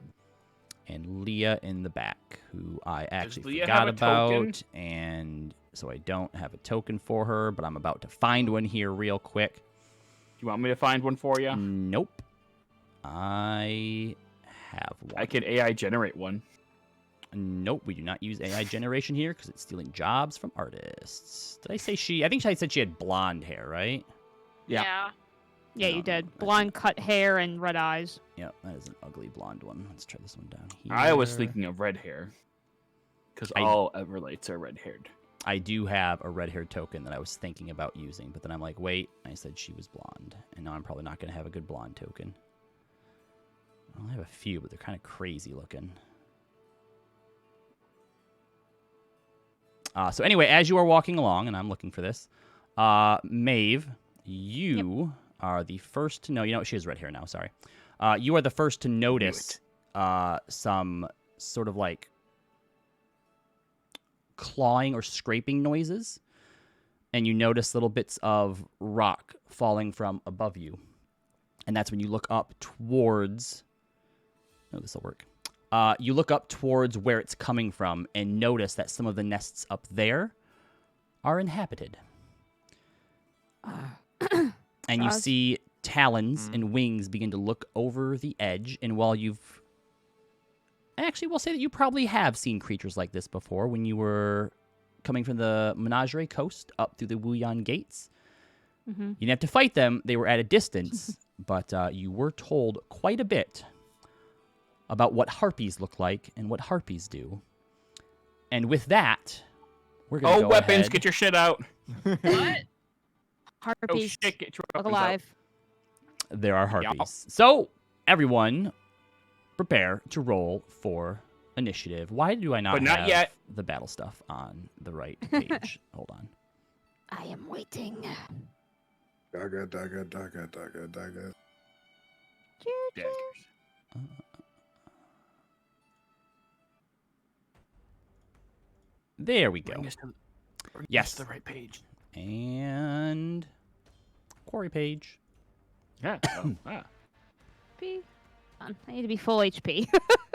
And Leah in the back, who I actually
Leah
forgot
have a token?
about. And so I don't have a token for her, but I'm about to find one here real quick.
Do you want me to find one for you?
Nope. I have one.
I can AI generate one.
Nope, we do not use AI generation here because it's stealing jobs from artists. Did I say she? I think I said she had blonde hair, right?
Yeah.
Yeah.
Yeah,
No,
you did.
that's
Blonde cut hair and red eyes.
Yep, that is an ugly blonde one. Let's try this one down here.
I was thinking of red hair. Because
I-
all Everlights are red-haired.
I do have a red-haired token that I was thinking about using, but then I'm like, wait, I said she was blonde, and now I'm probably not going to have a good blonde token. I have a few, but they're kind of crazy looking. So anyway, as you are walking along, and I'm looking for this, Maeve, you are the first to know. You know, she has red hair now. Sorry. You are the first to notice some sort of like clawing or scraping noises, and you notice little bits of rock falling from above you, and that's when you look up towards. No, this will work. You look up towards where it's coming from and notice that some of the nests up there are inhabited. And you see talons and wings begin to look over the edge. And while you've... Actually, we'll say that you probably have seen creatures like this before when you were coming from the Menagerie Coast up through the Wuyan Gates.
Mm-hmm.
You didn't have to fight them. They were at a distance, but you were told quite a bit about what harpies look like and what harpies do. And with that, we're going to go
weapons,
ahead.
get your shit out.
What?
Oh,
Harpies,
shit, get your
look
weapons out.
alive.
There are harpies. So, everyone, prepare to roll for initiative. Why do I not
But not
have
yet.
the battle stuff on the right page? Hold on.
I am waiting.
Dagger.
Daggers.
There we go.
Bring us to
Yes.
the right page.
And quarry page.
Yeah.
HP. I need to be full HP.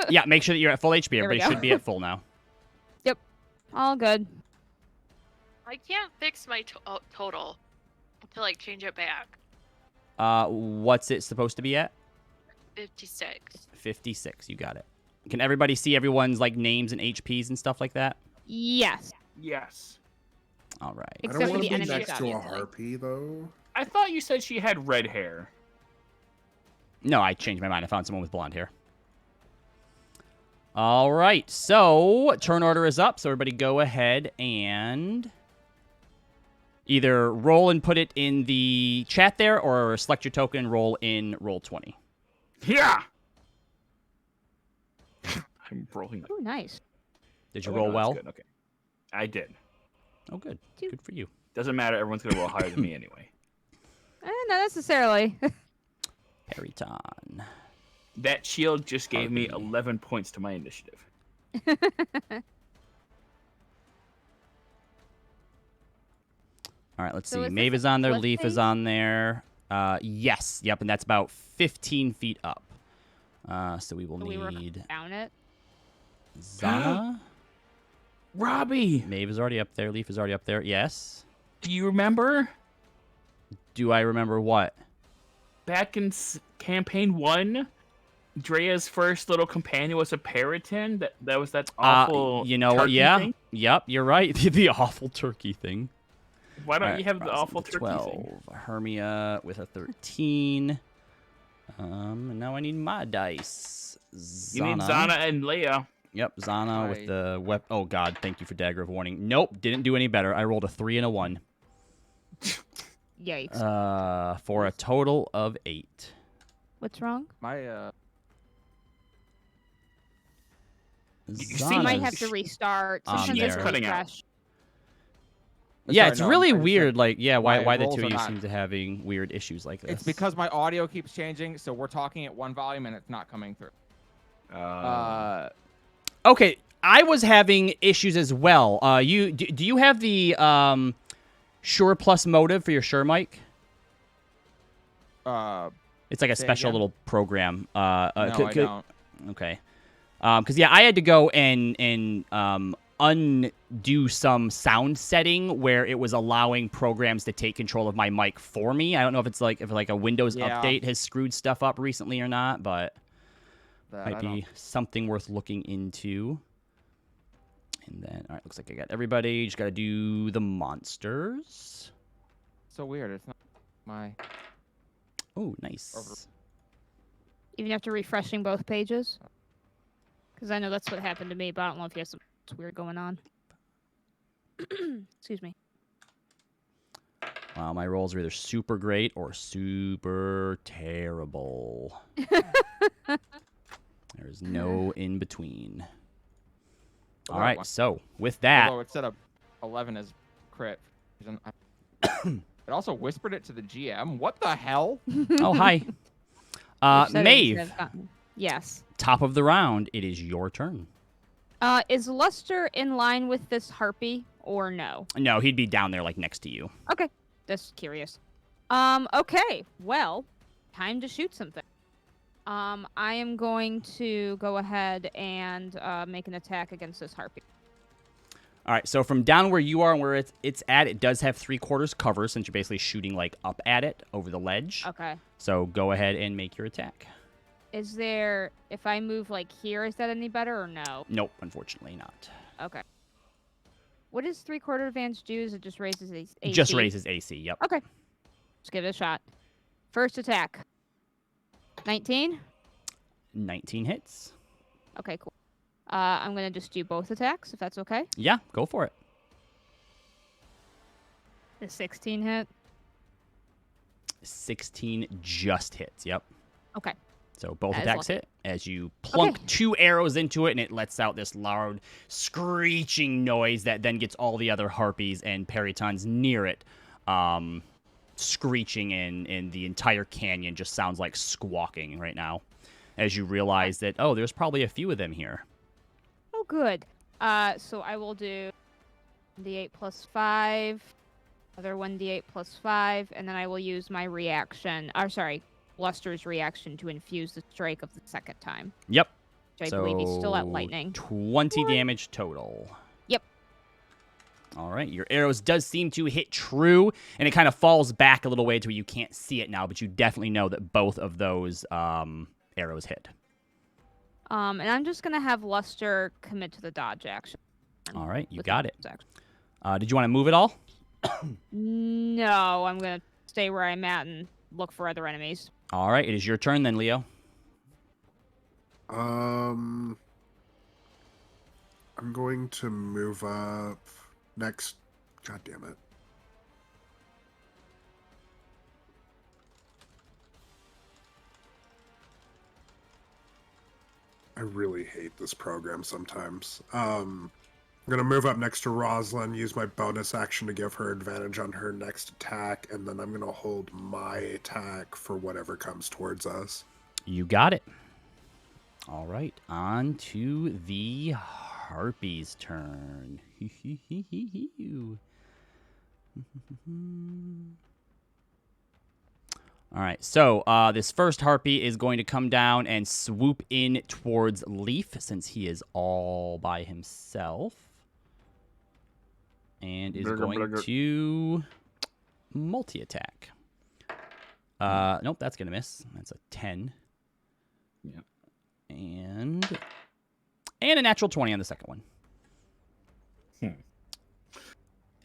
Yeah, make sure that you're at full HP.
There we
Everybody
go.
should be at full now.
All good.
I can't fix my total until I change it back.
What's it supposed to be at?
56.
56. You got it. Can everybody see everyone's like names and HPs and stuff like that?
Yes.
Yes.
All right.
I
Except
don't
for
want
the
to be
enemies,
next to a
obviously.
harpy, though.
I thought you said she had red hair.
No, I changed my mind. I found someone with blonde hair. All right. So turn order is up. So everybody go ahead and either roll and put it in the chat there, or select your token and roll in Roll20.
Yeah. I'm rolling.
Oh, nice.
Did you
Oh,
roll
no, that's
well?
good. Okay. I did.
Oh, good.
Two.
Good for you.
Doesn't matter. Everyone's gonna roll higher than me anyway.
Not necessarily.
Periton.
That shield just gave me
Harpy.
11 points to my initiative.
All right, let's
So
see.
is this
Maeve
a
is on there.
flip
Leaf is
phase?
on there. Yes. Yep, and that's about 15 feet up. So we will
We were
need
down it.
Zana.
Robbie,
Maeve is already up there. Leaf is already up there. Yes.
do you remember
Do I remember what?
back in campaign 1? Drea's first little companion was a Periton. That was that awful.
You know what?
turkey
Yeah.
thing?
Yep, you're right. The awful turkey thing.
Why don't
All
you
right,
have the
Rosin
awful
with a
turkey
12.
thing?
Hermia with a 13. And now I need my dice. Zana.
You need Zana and Leia.
Yep, Zana with
Right.
the Oh God, thank you for Dagger of Warning. Nope, didn't do any better. I rolled a 3 and a 1.
Yikes.
For a total of 8.
What's wrong?
My
see,
You might
Zana's-
have to restart.
on
Sometimes it's
there.
Cutting out.
refresh.
Yeah,
Sorry,
it's
no, I'm
really
trying to say
weird. Like, yeah, why
my
the
rolls
two
are
of you
not-
seem to having weird issues like this?
It's because my audio keeps changing, so we're talking at one volume and it's not coming through.
Okay, I was having issues as well. Do you have the Shure Plus motive for your Shure mic? It's like a
Say
special
again?
little program.
No, I don't.
Okay. Because yeah, I had to go and undo some sound setting where it was allowing programs to take control of my mic for me. I don't know if it's like a Windows
Yeah.
update has screwed stuff up recently or not, but
That
might
I
be
don't-
something worth looking into. And then, all right, looks like I got everybody. Just got to do the monsters.
So weird. It's not my.
Oh, nice.
Even after refreshing both pages? Because I know that's what happened to me, but I don't know if you have something weird going on. Excuse me.
Wow, my rolls are either super great or super terrible. There's no in between. All
Although
right,
one-
so with that,
Although it said 11 as crit. It also whispered it to the GM. What the hell?
oh hi,
Which settings
Maeve,
have gotten- Yes.
top of the round. It is your turn.
Is Luster in line with this harpy or no?
No, he'd be down there like next to you.
Okay. Just curious. Okay. Well, time to shoot something. I am going to go ahead and make an attack against this harpy.
All right, so from down where you are and where it's at, it does have 3/4 cover since you're basically shooting like up at it over the ledge.
Okay.
So go ahead and make your attack.
Is there, if I move like here, is that any better or no?
Nope, unfortunately not.
Okay. What does 3/4 advantage do? Is it just raises AC?
Just raises AC. Yep.
Okay. Let's give it a shot. First attack. 19?
19 hits.
Okay, cool. I'm gonna just do both attacks if that's okay.
Yeah, go for it.
The 16 hit.
16 just hits. Yep.
Okay.
So both
That is
attacks
lucky.
hit as you plunk
Okay.
2 arrows into it, and it lets out this loud screeching noise that then gets all the other harpies and peritons near it screeching, and the entire canyon just sounds like squawking right now as you realize that, oh, there's probably a few of them here.
Oh, good. So I will do d8 plus 5, other 1d8 plus 5, and then I will use my reaction, Luster's reaction to infuse the strike of the second time.
Yep.
Which I
So
believe he's still at lightning.
20 damage total.
Yep.
All right, your arrows does seem to hit true, and it kind of falls back a little way to where you can't see it now, but you definitely know that both of those arrows hit.
And I'm just gonna have Luster commit to the dodge action.
All right, you
with
got
the
it.
dodge action.
Did you want to move at all?
No, I'm gonna stay where I'm at and look for other enemies.
All right, it is your turn then, Leo.
I'm going to move up next. God damn it. I really hate this program sometimes. I'm going to move up next to Rosalind, use my bonus action to give her advantage on her next attack, and then I'm going to hold my attack for whatever comes towards us.
You got it. All right, on to the Harpy's turn. All right, so this first Harpy is going to come down and swoop in towards Leaf since he is all by himself. And is going to multi-attack. Nope, that's going to miss. That's a 10.
Yeah.
And a natural 20 on the second one.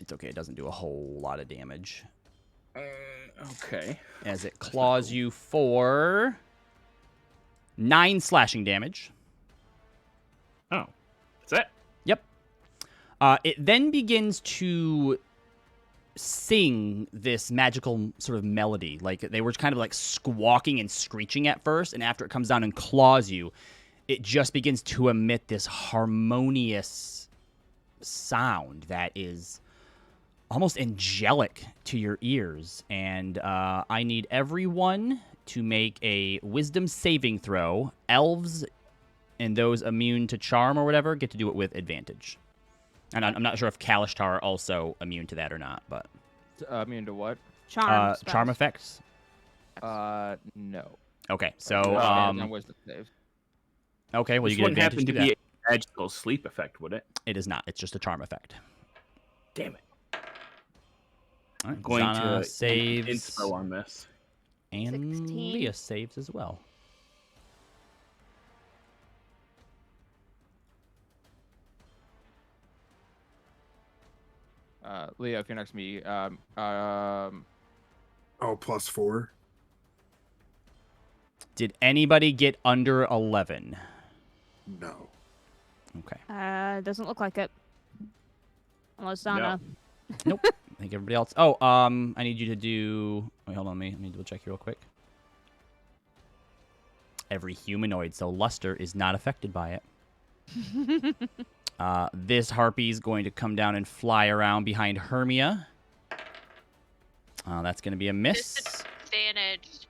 It's okay. It doesn't do a whole lot of damage.
Okay.
As it claws you for 9 slashing damage.
Oh, that's it?
Yep. It then begins to sing this magical sort of melody. Like they were kind of like squawking and screeching at first, and after it comes down and claws you, it just begins to emit this harmonious sound that is almost angelic to your ears. And I need everyone to make a wisdom saving throw. Elves and those immune to charm or whatever get to do it with advantage. And I'm not sure if Kalishtar are also immune to that or not, but
Immune to what?
Charm.
charm effects.
No.
Okay, so
On wisdom save.
okay, well
This
you get
wouldn't
advantage
happen
to
to
do
be
that.
a magical sleep effect, would it?
It is not. It's just a charm effect.
Damn it.
All right,
Going
Zana
to
saves,
info on this.
and
16.
Leah saves as well.
Leo, if you're next to me,
Oh, +4.
Did anybody get under 11?
No.
Okay.
Doesn't look like it. Unless Zana.
Nope. I think everybody else. Oh, I need you to do. Wait, hold on. Let me double check here real quick. Every humanoid, so Luster is not affected by it. This harpy is going to come down and fly around behind Hermia. That's going to be a miss.
Disadvantage.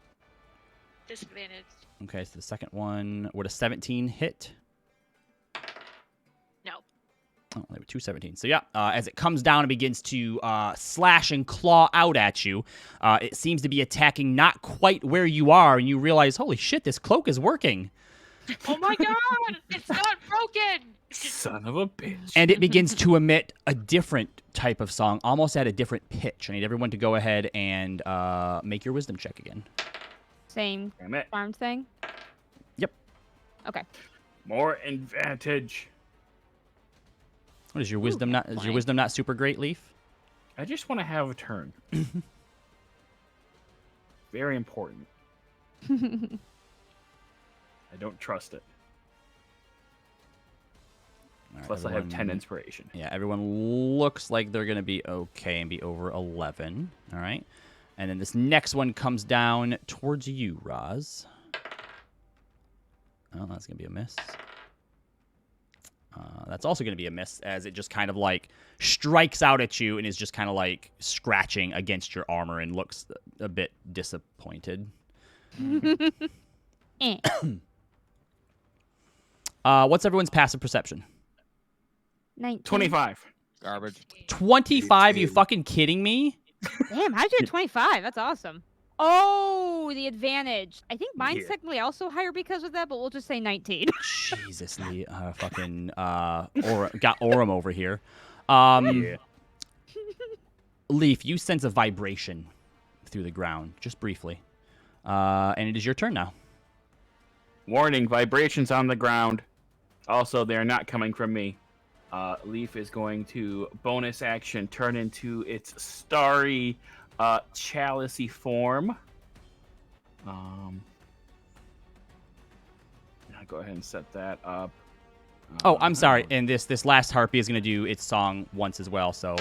Disadvantage.
Okay, so the second one, would a 17 hit?
No.
Oh, they were 217. So yeah, as it comes down and begins to slash and claw out at you, it seems to be attacking not quite where you are, and you realize, holy shit, this cloak is working.
Oh my god! It's not broken!
Son of a bitch.
And it begins to emit a different type of song, almost at a different pitch. I need everyone to go ahead and make your wisdom check again.
Same
Damn it.
charm thing.
Yep.
Okay.
More advantage.
What is your wisdom? Not is your wisdom not super great, Leaf?
I just want to have a turn. Very important. I don't trust it.
All right,
Plus, I have 10
everyone-
inspiration.
Yeah, everyone looks like they're going to be okay and be over 11. All right. And then this next one comes down towards you, Roz. Oh, that's going to be a miss. That's also going to be a miss as it just kind of like strikes out at you and is just kind of like scratching against your armor and looks a bit disappointed.
Eh.
What's everyone's passive perception?
19.
25.
Garbage.
25? You
18.
fucking kidding me?
Damn, how'd you get 25? That's awesome. Oh, the advantage. I think mine's
Yeah.
technically also higher because of that, but we'll just say 19.
Jesus, Lee, fucking got Orem over here.
Yeah.
Leaf, you sense a vibration through the ground, just briefly. And it is your turn now.
Warning, vibrations on the ground. Also, they're not coming from me. Leaf is going to bonus action turn into its starry chalicey form. I'll go ahead and set that up.
Oh, I'm sorry. And this last harpy is going to do its song once as well. So,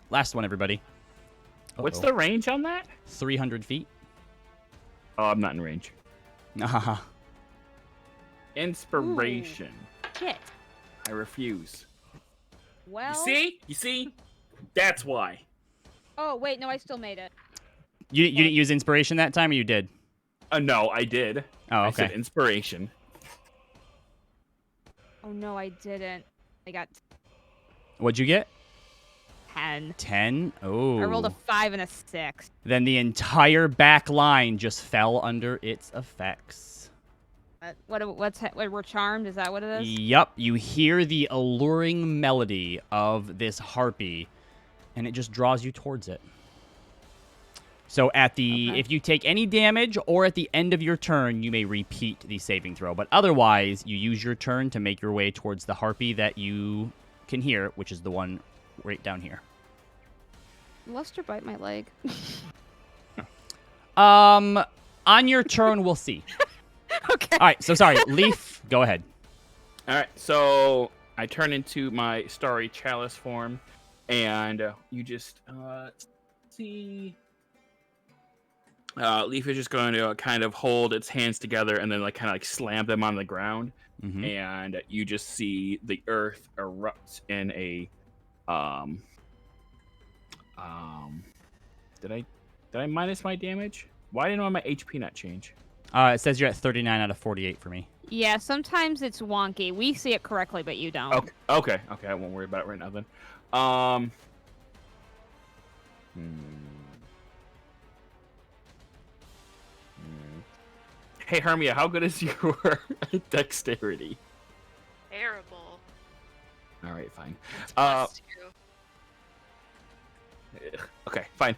last one, everybody.
What's
Uh-oh.
the range on that?
300 feet.
Oh, I'm not in range.
Uh-huh.
Inspiration.
Shit.
I refuse.
Well.
You see? That's why.
Oh, wait, no, I still made it.
You didn't use inspiration that time, or you did?
No, I did.
Oh,
I said
okay.
inspiration.
Oh, no, I didn't. I got
What'd you get?
10.
10? Oh.
I rolled a 5 and a 6.
Then the entire back line just fell under its effects.
What we're charmed? Is that what it is?
Yup, you hear the alluring melody of this harpy, and it just draws you towards it. So
Okay.
if you take any damage or at the end of your turn, you may repeat the saving throw. But otherwise, you use your turn to make your way towards the harpy that you can hear, which is the one right down here.
Luster bite my leg.
On your turn, we'll see.
Okay.
All right, so sorry, Leaf, go ahead.
All right, so I turn into my starry chalice form, and you just see. Leaf is just going to kind of hold its hands together and then kind of slam them on the ground,
Mhm.
and you just see the earth erupt in a Did I minus my damage? Why didn't my HP not change?
It says you're at 39 out of 48 for me.
Yeah, sometimes it's wonky. We see it correctly, but you don't.
Okay. I won't worry about it right now then. Hey Hermia, how good is your dexterity?
Terrible.
All right, fine.
Plus 2.
Okay, fine.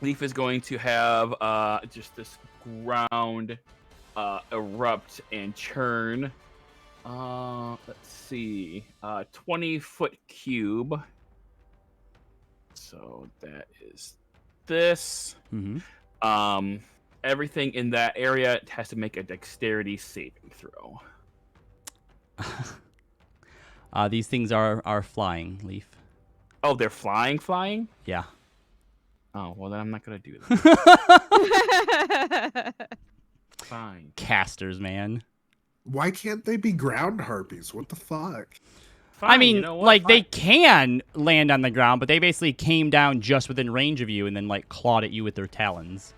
Leaf is going to have just this ground erupt and churn. Let's see. 20-foot cube. So that is this.
Mm-hmm.
Everything in that area has to make a dexterity saving throw.
These things are flying, Leaf.
Oh, they're flying?
Yeah.
Oh, well then I'm not gonna do that. Fine.
Casters, man.
Why can't they be ground harpies? What the fuck?
I
Fine,
mean,
you know what?
like, they
Fine.
can land on the ground, but they basically came down just within range of you and then, like, clawed at you with their talons.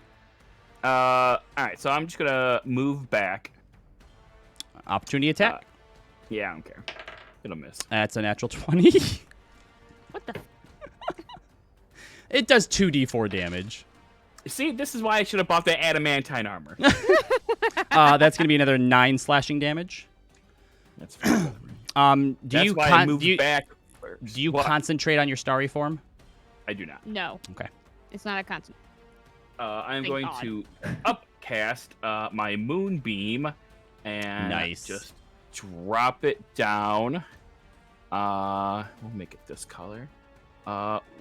Alright, so I'm just gonna move back.
Opportunity attack.
Yeah, I don't care. It'll miss.
That's a natural 20.
What the?
It does 2d4 damage.
See, this is why I should have bought the adamantine armor.
That's going to be another 9 slashing damage.
That's fine.
Do
That's
you
why I moved back first.
Do you
What?
concentrate on your starry form?
I do not.
No.
Okay.
It's not a constant.
I'm
Thank
going
God.
to upcast my moonbeam and
Nice.
just drop it down. We'll make it this color.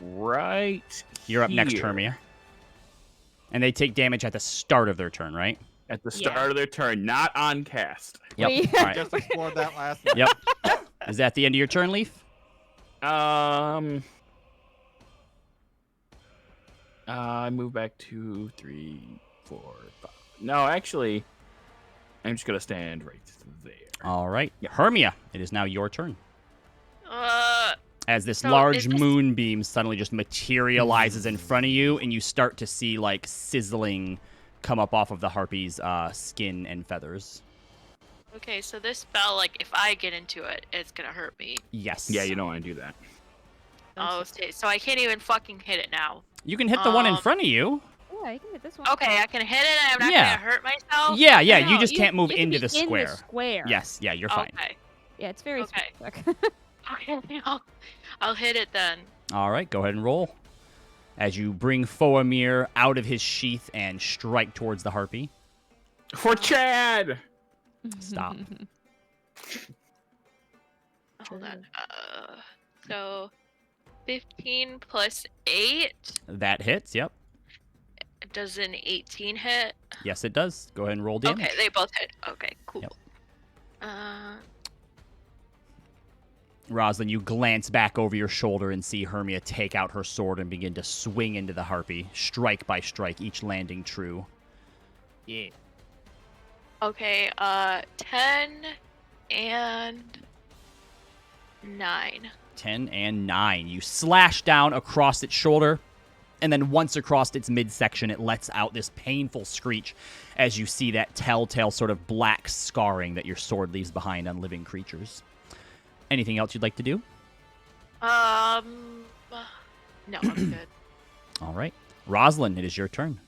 Right.
You're up next,
here.
Hermia. And they take damage at the start of their turn, right?
At the
Yeah.
start of their turn, not on cast.
Yep.
We-
All right.
Just explored that last night.
Yep. Is that the end of your turn, Leaf?
I move back 2, 3, 4, 5. No, actually, I'm just gonna stand right there.
All right.
Yep.
Hermia, it is now your turn. As this
So
large
is this-
moonbeam suddenly just materializes in front of you, and you start to see like sizzling come up off of the harpy's skin and feathers.
Okay, so this spell, like, if I get into it, it's gonna hurt me.
Yes.
Yeah, you don't want to do that.
Oh, so I can't even fucking hit it now.
You can hit the one in
Um,
front of you.
Yeah, you can hit this one.
Okay, I can hit it and I'm not
Yeah.
gonna hurt myself?
Yeah, yeah.
No,
You just
you-
can't move
you can
into
be
the
in
square.
the square.
Yes. Yeah, you're fine.
Okay.
Yeah, it's very
Okay.
specific.
Okay, I'll hit it then.
All right. Go ahead and roll. As you bring Foamir out of his sheath and strike towards the harpy.
For Chad!
Stop.
Hold on. So 15 plus 8.
That hits. Yep.
Does an 18 hit?
Yes, it does. Go ahead and roll damage.
Okay, they both hit. Okay, cool.
Yep. Rosalind, you glance back over your shoulder and see Hermia take out her sword and begin to swing into the harpy, strike by strike, each landing true.
Yeah.
Okay, 10 and 9.
10 and 9. You slash down across its shoulder, and then once across its midsection, it lets out this painful screech as you see that telltale sort of black scarring that your sword leaves behind on living creatures. Anything else you'd like to do?
No, I'm good.
All right. Rosalind, it is your turn.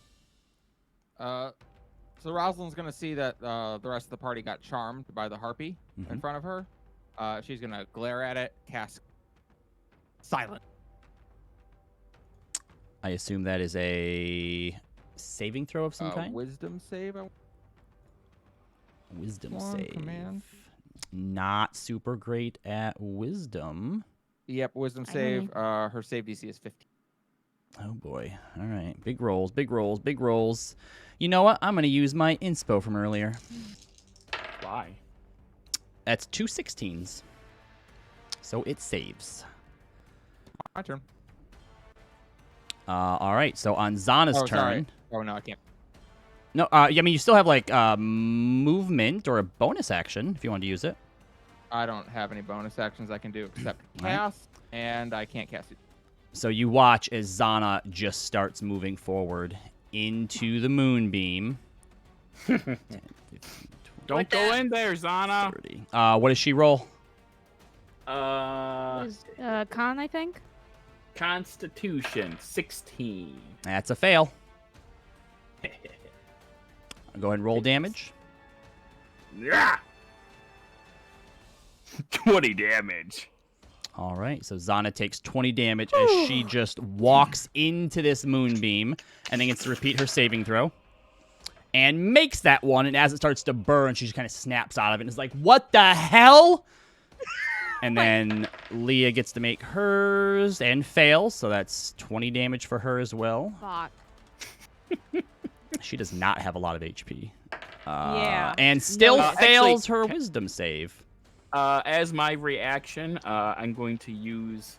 So Rosalind's gonna see that the rest of the party got charmed by the harpy in
Mhm.
front of her. She's gonna glare at it, cast silent.
I assume that is a saving throw of some kind?
Wisdom save.
Wisdom
Come on,
save.
command.
Not super great at wisdom.
Yep, wisdom
I
save.
mean-
Her save DC is 15.
Oh boy. All right. Big rolls, big rolls, big rolls. You know what? I'm going to use my inspo from earlier.
Why?
That's 2 16s. So it saves.
My turn.
All right. So on Zana's
Oh,
turn.
sorry. Oh no, I can't.
No, I mean, you still have like movement or a bonus action if you want to use it.
I don't have any bonus actions I can do except
Right.
cast, and I can't cast it.
So you watch as Zana just starts moving forward into the moonbeam. 10, 15, 20,
Don't go in there, Zana.
30. What does she roll?
Is, Con, I think.
Constitution 16.
That's a fail. Go ahead and roll damage.
Yeah. 20 damage.
All right, so Zana takes 20 damage as she just walks into this moonbeam and then gets to repeat her saving throw. And makes that one, and as it starts to burn, she just kind of snaps out of it and is like, what the hell? And then Leah gets to make hers and fails, so that's 20 damage for her as well.
Fuck.
She does not have a lot of HP.
Yeah.
And still
No,
fails
actually,
her wisdom save.
As my reaction, I'm going to use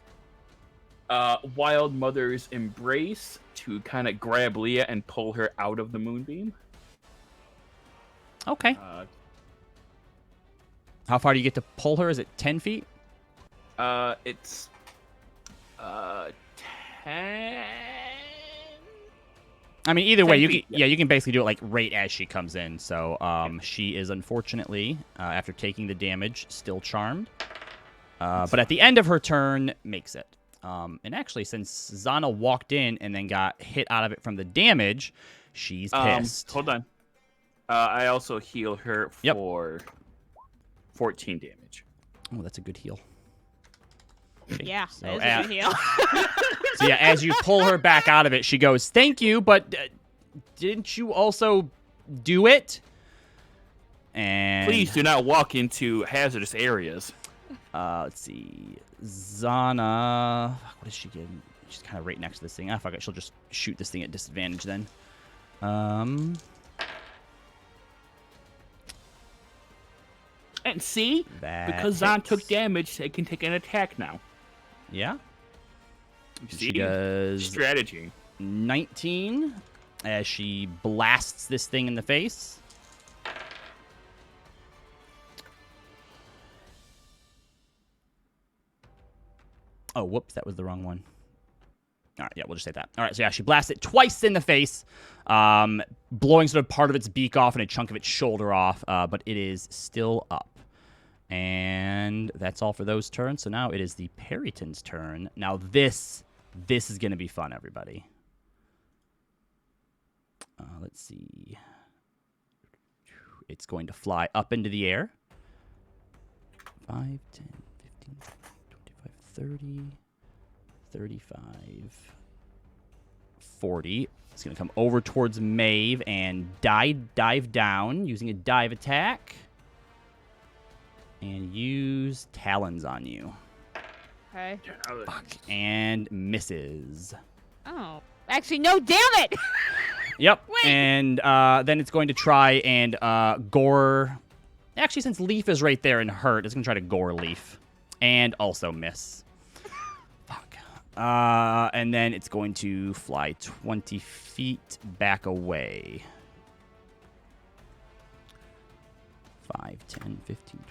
Wild Mother's Embrace to kind of grab Leah and pull her out of the moonbeam.
Okay. How far do you get to pull her? Is it 10 feet?
It's 10.
I mean, either way,
10
you
feet,
can, yeah, you can basically do it like right as she comes in. So she is unfortunately, after taking the damage, still charmed. But at the end of her turn, makes it. And actually, since Zana walked in and then got hit out of it from the damage, she's pissed.
Hold on. I also heal her
Yep.
for 14 damage.
Oh, that's a good heal.
Yeah,
So
that is
at-
a good heal.
So yeah, as you pull her back out of it, she goes, "Thank you, but didn't you also do it?" And
Please do not walk into hazardous areas.
let's see, Zana. What is she getting? She's kind of right next to this thing. Ah, fuck it. She'll just shoot this thing at disadvantage then.
And see,
That
because Zon took
hits.
damage, it can take an attack now.
Yeah.
See?
She does
Strategy.
19 as she blasts this thing in the face. Oh, whoops, that was the wrong one. All right, yeah, we'll just say that. All right, so yeah, she blasts it twice in the face, blowing sort of part of its beak off and a chunk of its shoulder off, but it is still up. And that's all for those turns. So now it is the Perryton's turn. Now this is going to be fun, everybody. Let's see. It's going to fly up into the air. 5, 10, 15, 25, 30, 35, 40. It's going to come over towards Maeve and dive down using a dive attack. And use Talons on you.
Okay.
And misses.
Oh. Actually, no, damn it!
Yep.
Wait.
And then it's going to try and gore. Actually, since Leaf is right there and hurt, it's going to try to gore Leaf. And also miss. Fuck. And then it's going to fly 20 feet back away. 5, 10, 15, 20,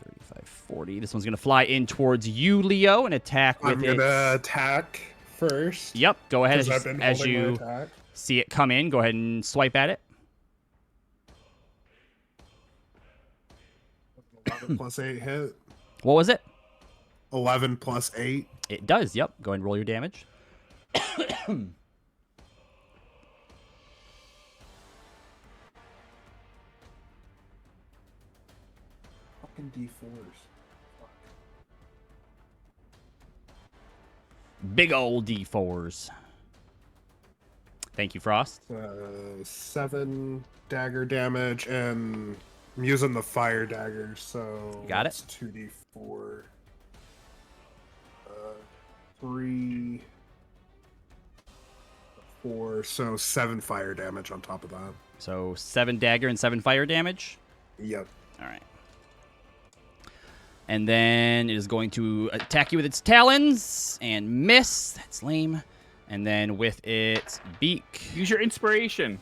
35, 40. This one's going to fly in towards you, Leo, and attack with
I'm gonna attack first.
Yep. Go ahead
'cause I've been
as
holding my
you
attack.
see it come in. Go ahead and swipe at it.
11 plus 8 hit.
What was it?
11 plus 8.
It does. Yep. Go ahead and roll your damage.
Fucking D4s.
Big old D4s. Thank you, Frost.
7 dagger damage, and I'm using the fire dagger, so
Got it.
it's 2d4. 3, 4, so 7 fire damage on top of that.
So 7 dagger and 7 fire damage.
Yep.
All right. And then it is going to attack you with its talons and miss. That's lame. And then with its beak.
Use your inspiration.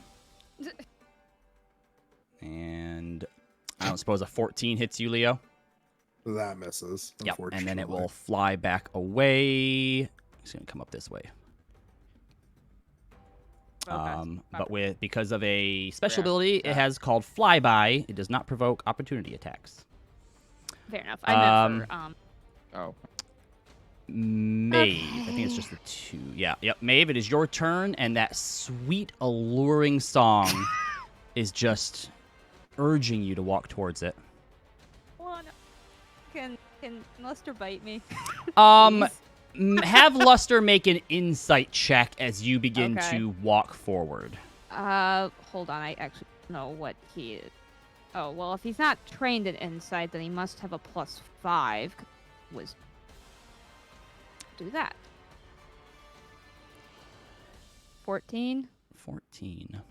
And I don't suppose a 14 hits you, Leo?
That misses.
Yep. And then it
unfortunately.
will fly back away. It's going to come up this way. But because of a special ability, it has called Flyby. It does not provoke opportunity attacks.
Fair enough. I meant for,
Oh.
Maeve. I think it's just the 2. Yeah. Yep. Maeve, it is your turn, and that sweet, alluring song is just urging you to walk towards it.
Well, no. Can Lester bite me?
Have Luster make an insight check as you begin
Okay.
to walk forward.
Hold on. I actually don't know what he is. Oh, well, if he's not trained in insight, then he must have a +5. Was do that. 14.
14.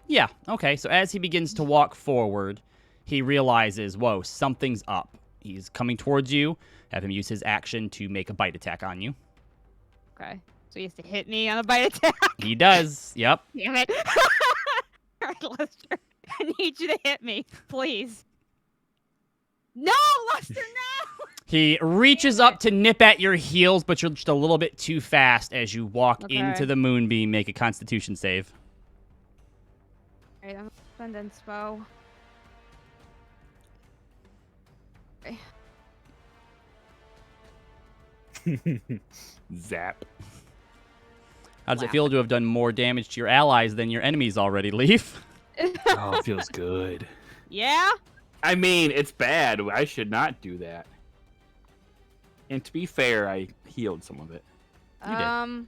Yeah, okay. So as he begins to walk forward, he realizes, whoa, something's up. He's coming towards you. Have him use his action to make a bite attack on you.
Okay. So he has to hit me on a bite attack.
He does. Yep.
Damn it. All right, Lester. I need you to hit me, please. No, Lester, no!
He reaches up to nip at your heels, but you're just a little bit too fast as you walk
Okay.
into the moonbeam. Make a Constitution save.
All right, I'm spending inspo. Okay.
Zap.
How does it feel to have done more damage to your allies than your enemies already, Leaf?
Oh, it feels good.
Yeah?
I mean, it's bad. I should not do that. And to be fair, I healed some of it.
You did.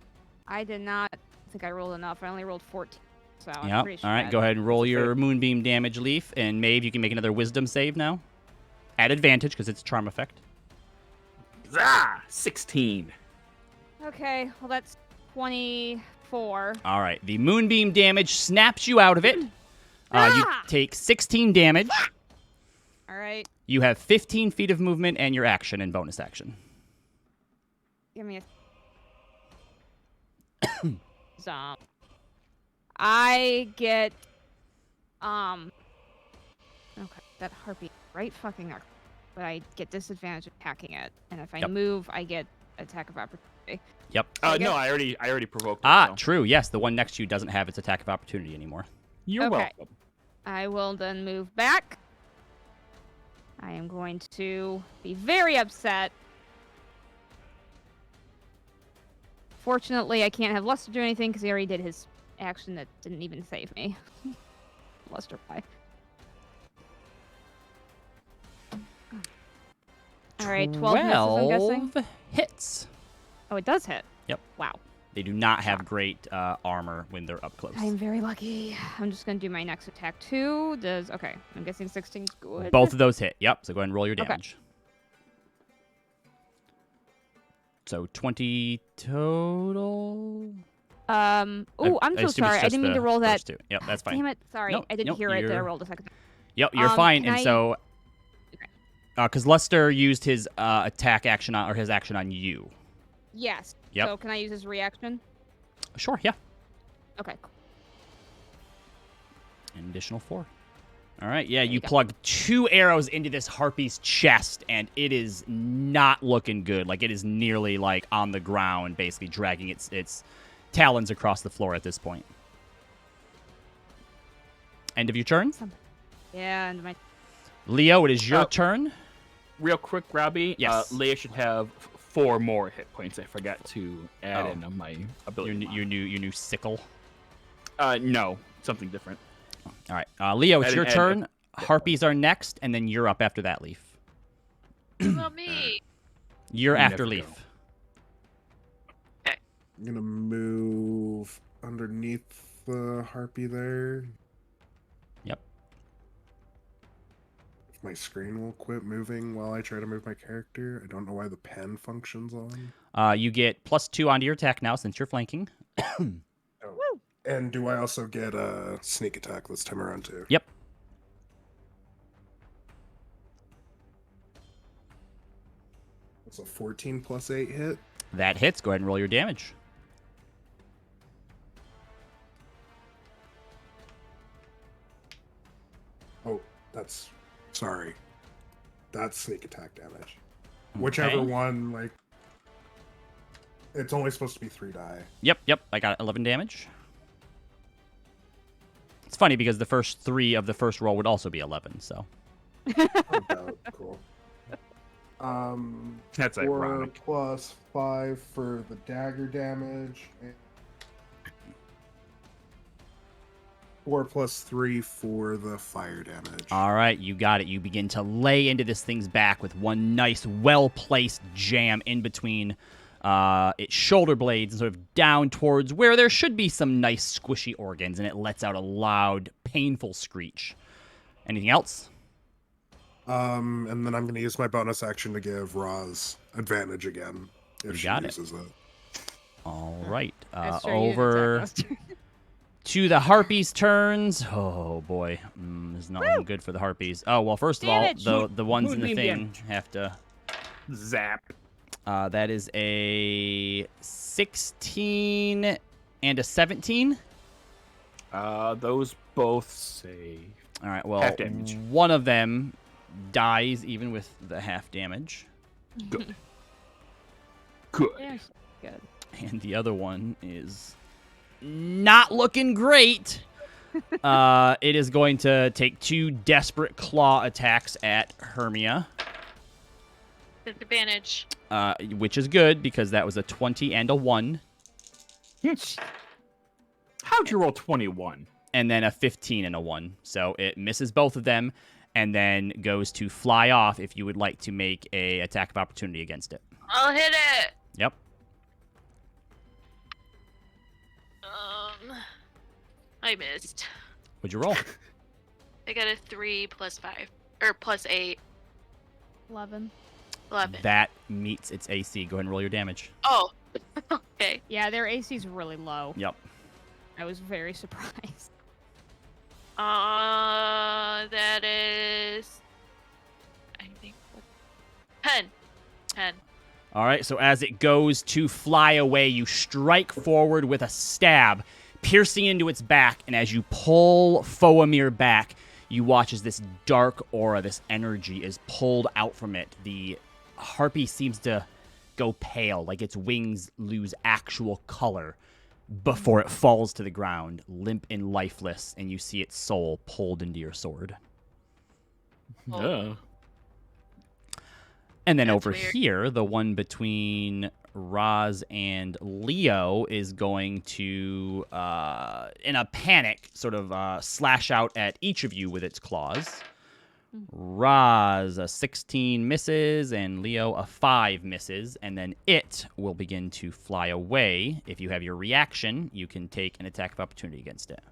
I did not think I rolled enough. I only rolled 14. So I'm
Yep.
pretty sure
All right,
that-
go ahead and roll your moonbeam damage, Leaf. And Maeve, you can make another wisdom save now. At advantage, because it's charm effect.
Zah! 16.
Okay, well that's 20 4.
All right. The moonbeam damage snaps you out of it. You take 16 damage.
All right.
You have 15 feet of movement and your action and bonus action.
Give me a. So, I get. Okay, that harpy right fucking there, but I get disadvantage attacking it, and if I move, I get attack of opportunity.
Yep.
No, I already provoked it.
Ah,
so.
true. Yes, the one next to you doesn't have its attack of opportunity anymore.
You're
Okay.
welcome.
I will then move back. I am going to be very upset. Fortunately, I can't have Luster do anything because he already did his action that didn't even save me. Luster pie. All right, 12 misses, I'm guessing.
12 hits.
Oh, it does hit.
Yep.
Wow.
They do not have great armor when they're up close.
I am very lucky. I'm just going to do my next attack too. Okay, I'm guessing 16's good.
Both of those hit. Yep. So go ahead and roll your
Okay.
damage. So 20 total.
Oh, I'm so
assume it's
sorry. I
just
didn't mean
the
to roll that.
first two. Yep, that's fine.
Damn it. Sorry.
Nope,
I didn't
nope,
hear it that I
you're-
rolled a second.
Yep, you're fine.
can
And
I-
so, because Luster used his attack action on, or his action on you.
Yes.
Yep.
So can I use his reaction?
Sure. Yeah.
Okay, cool.
An additional 4. All right. Yeah, you
you go.
plug 2 arrows into this harpy's chest, and it is not looking good. Like, it is nearly, like, on the ground, basically dragging its talons across the floor at this point. End of your turn.
Yeah, and my
Leo, it is your turn.
Real quick, Robbie.
Yes.
Leia should have 4 more hit points. I forgot to add in on my ability.
Your new sickle.
No, something different.
All right. Leo, it's
Add-
your
add-
turn. Harpies are next, and then you're up after that, Leaf.
Not me.
You're
You
after
never
Leaf.
go.
I'm gonna move underneath the harpy there.
Yep.
My screen will quit moving while I try to move my character. I don't know why the pen functions on.
You get +2 onto your attack now since you're flanking.
And do I also get a sneak attack this time around too?
Yep.
It's a 14 plus 8 hit.
That hits. Go ahead and roll your damage.
Oh, that's sorry. That's sneak attack damage. Whichever
Okay.
one, like, it's only supposed to be 3 die.
Yep. I got 11 damage. It's funny because the first 3 of the first roll would also be 11, so.
Oh, God, cool.
That's
4
ironic.
plus 5 for the dagger damage. And 4 plus 3 for the fire damage.
All right, you got it. You begin to lay into this thing's back with one nice, well-placed jam in between its shoulder blades and sort of down towards where there should be some nice, squishy organs, and it lets out a loud, painful screech. Anything else?
And then I'm going to use my bonus action to give Roz advantage again if
You
she
got it.
uses it.
All right.
I sure you didn't
Over
attack us.
to the harpies' turns. Oh, boy. This is not looking good for the harpies. Oh, well, first of
Damage.
all, the ones in the
Moonbeam
thing
damage.
have to...
Zap.
That is a 16 and a 17.
Those both save.
All right, well,
Half damage.
one of them dies even with the half damage,
Good.
Yeah, good.
and the other one is not looking great. It is going to take 2 desperate claw attacks at Hermia,
Disadvantage.
which is good because that was a 20 and a 1,
How'd you roll 21?
and then a 15 and a 1. So it misses both of them, and then goes to fly off if you would like to make a attack of opportunity against it.
I'll hit it.
Yep.
I missed.
What'd you roll?
I got a 3 plus 5. Or plus 8.
11.
11.
That meets its AC. Go ahead and roll your damage.
Oh, Okay.
Yeah, their AC's really low.
Yep.
I was very surprised.
That is. I think. 10. 10.
All right, so as it goes to fly away, you strike forward with a stab, piercing into its back, and as you pull Foamir back, you watch as this dark aura, this energy, is pulled out from it. The harpy seems to go pale, like its wings lose actual color before it falls to the ground, limp and lifeless, and you see its soul pulled into your sword.
Oh.
And then
That's
over
weird.
here, the one between Roz and Leo is going to, in a panic, sort of slash out at each of you with its claws. Roz, a 16 misses, and Leo, a 5 misses. And then it will begin to fly away. If you have your reaction, you can take an attack of opportunity against it.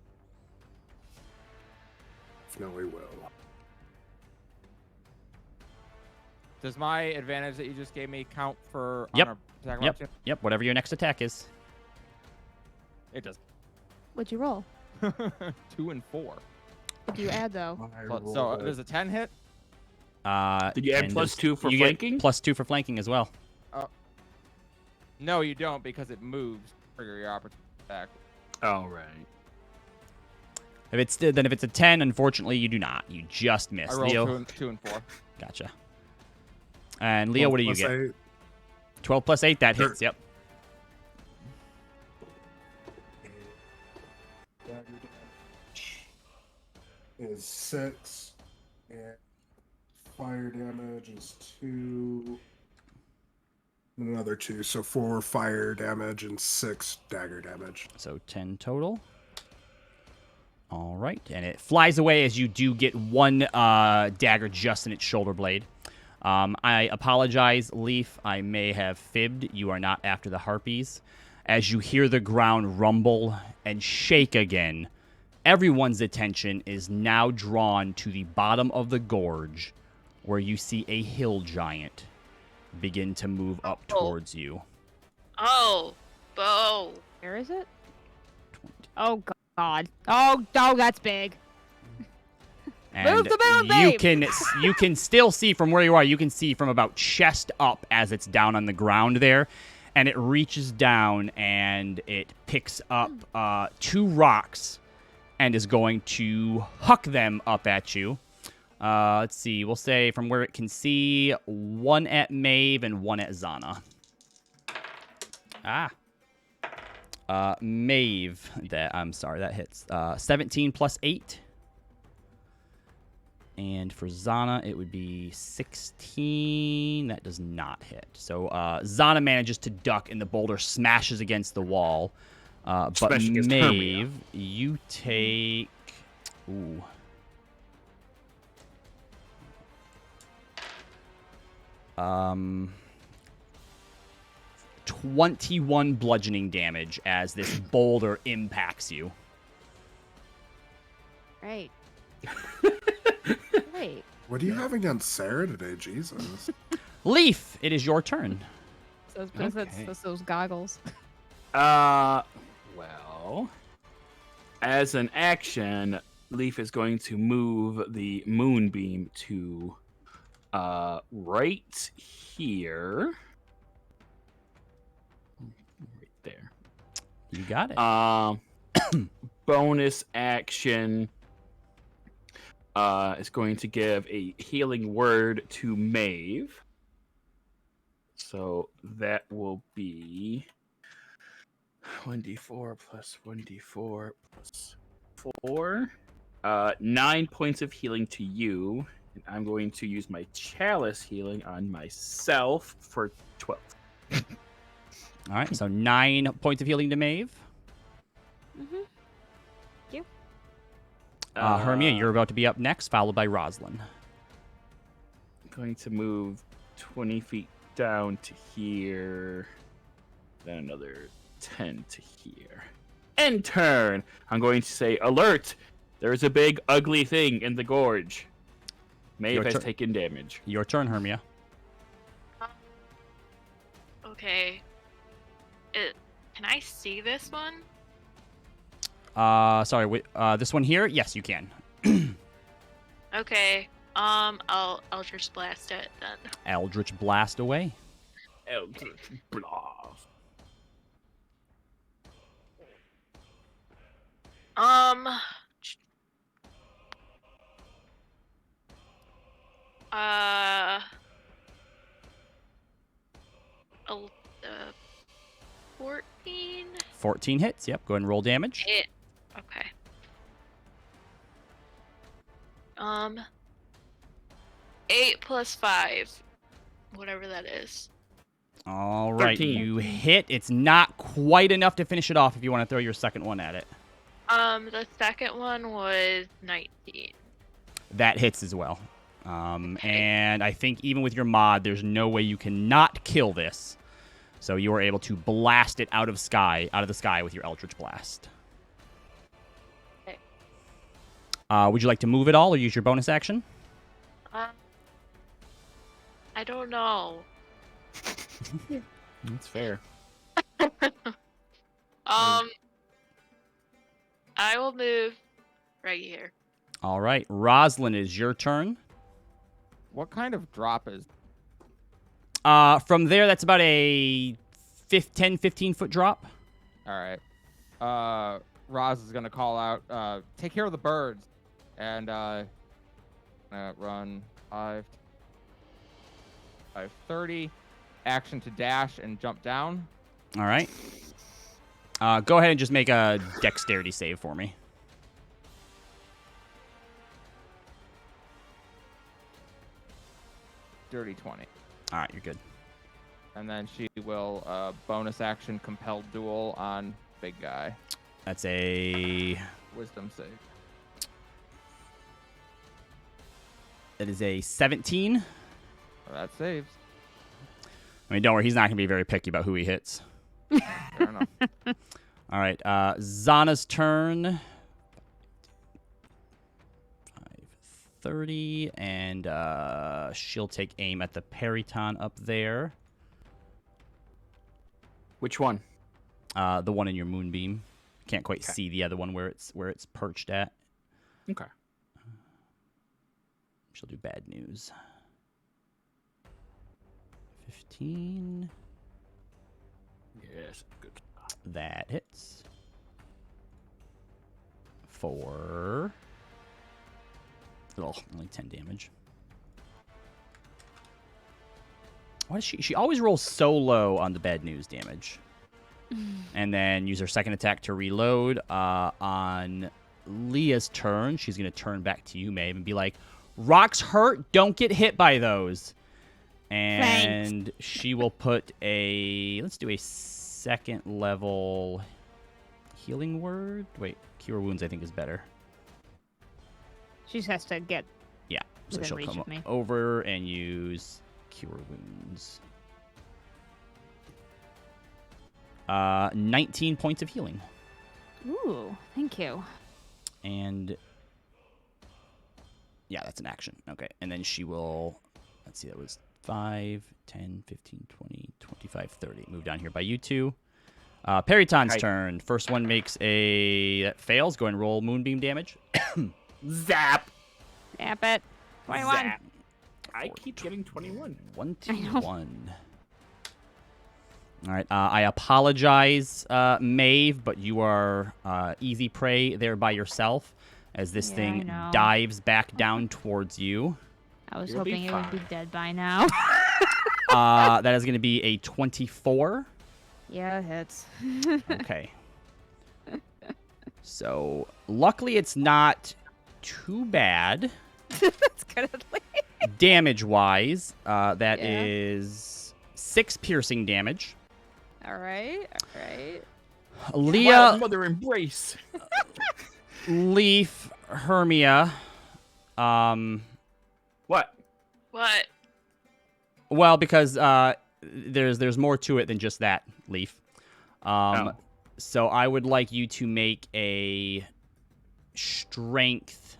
Definitely will.
Does my advantage that you just gave me count for
Yep.
on a attack
Yep,
option?
yep, whatever your next attack is.
It does.
What'd you roll?
2 and 4.
What'd you add, though?
So does a 10 hit?
Did you add
and
plus
does-
2 for
you get
flanking?
+2 for flanking as well.
No, you don't because it moves. Trigger your opportunity attack.
Oh, right.
If it's a 10, unfortunately, you do not. You just miss.
I rolled
Leo,
2 and 4.
gotcha. And Leo, what do you get?
8.
12 plus 8, that
Sure.
hits. Yep.
Dagger damage is 6, and fire damage is 2, and another 2, so 4 fire damage and 6 dagger damage.
So 10 total. All right, and it flies away as you do get one dagger just in its shoulder blade. I apologize, Leaf. I may have fibbed. You are not after the harpies. As you hear the ground rumble and shake again, everyone's attention is now drawn to the bottom of the gorge, where you see a hill giant begin to move up
Oh.
towards you.
Oh. Bo.
Where is it? Oh, God. Oh, that's big.
And
Move the moon,
you
babe!
can can still see from where you are. You can see from about chest up as it's down on the ground there, and it reaches down and it picks up 2 rocks and is going to huck them up at you. Let's see. We'll say from where it can see, 1 at Maeve and 1 at Zana. Maeve. That hits. 17 plus 8. And for Zana, it would be 16. That does not hit. So Zana manages to duck, and the boulder smashes against the wall. But
Smash against Hermia.
Maeve, you take... Ooh. Um... 21 bludgeoning damage as this boulder impacts you.
Right. Wait.
What do you have against Sarah today, Jesus?
Leaf, it is your turn.
So
Okay.
that's those goggles.
Well, as an action, Leaf is going to move the moonbeam to right here. Right there.
You got it.
Bonus action is going to give a healing word to Maeve. So that will be 1d4 plus 1d4 plus 4. 9 points of healing to you. And I'm going to use my chalice healing on myself for 12.
All right, so 9 points of healing to Maeve. Hermia, you're about to be up next, followed by Roslyn.
Going to move 20 feet down to here. Then another 10 to here. End turn! I'm going to say, alert! There's a big, ugly thing in the gorge. Maeve
Your
has
turn.
taken damage.
Your turn, Hermia.
Okay. Can I see this one?
Sorry, wait, this one here? Yes, you can.
Okay. I'll just blast it then.
Eldritch Blast away.
Eldritch Blast.
Uh, 14.
14 hits. Yep. Go ahead and roll damage.
Okay. 8 plus 5, whatever that is.
All right.
13.
You hit. It's not quite enough to finish it off if you want to throw your second one at it.
The second one was 19.
That hits as well.
Okay.
And I think even with your mod, there's no way you cannot kill this. So you are able to blast it out of the sky with your Eldritch Blast.
Okay.
Would you like to move at all or use your bonus action?
I don't know.
That's fair.
I will move right here.
All right. Roslyn, is your turn.
What kind of drop is?
From there, that's about a 10, 15-foot drop.
All right. Roz is gonna call out, take care of the birds, and run 5:30, action to dash and jump down.
All right. Go ahead and just make a dexterity save for me.
Dirty 20.
All right, you're good.
And then she will bonus action compelled duel on big guy.
That's a...
Wisdom save.
That is a 17.
Well, that saves.
I mean, don't worry, he's not going to be very picky about who he hits.
Fair enough.
All right, Zana's turn. 5:30, and she'll take aim at the Periton up there.
Which one?
The one in your moonbeam. Can't quite see the other one where it's perched at.
Okay.
She'll do bad news. 15.
Yes, good.
That hits. 4. Oh, only 10 damage. Why does she always rolls so low on the bad news damage? And then use her second attack to reload. On Leah's turn, she's going to turn back to you, Maeve, and be like, rocks hurt, don't get hit by those. And she will put let's do a second level healing word. Wait, cure wounds I think is better.
She just has to get.
Yeah, so
within
she'll
reach
come
of me.
over and use cure wounds. 19 points of healing.
Ooh, thank you.
And yeah, that's an action. Okay, and then she will, let's see, that was 5, 10, 15, 20, 25, 30. Move down here by you two. Periton's turn. First one makes that fails. Go and roll moonbeam damage.
Zap.
Snap it. 21.
Zap. I keep getting 21.
21. All right. I apologize, Maeve, but you are easy prey there by yourself as this
Yeah,
thing
I know.
dives back down towards you.
I was
You'll be
hoping it would be
fine.
dead by now.
That is going to be a 24.
Yeah, it hits.
Okay. So, luckily it's not too bad
That's good at least.
damage-wise. That
Yeah.
is 6 piercing damage.
All right.
Leah,
Wild mother embrace.
Leaf, Hermia.
What?
What?
Well, because there's more to it than just that, Leaf.
Oh.
So I would like you to make a strength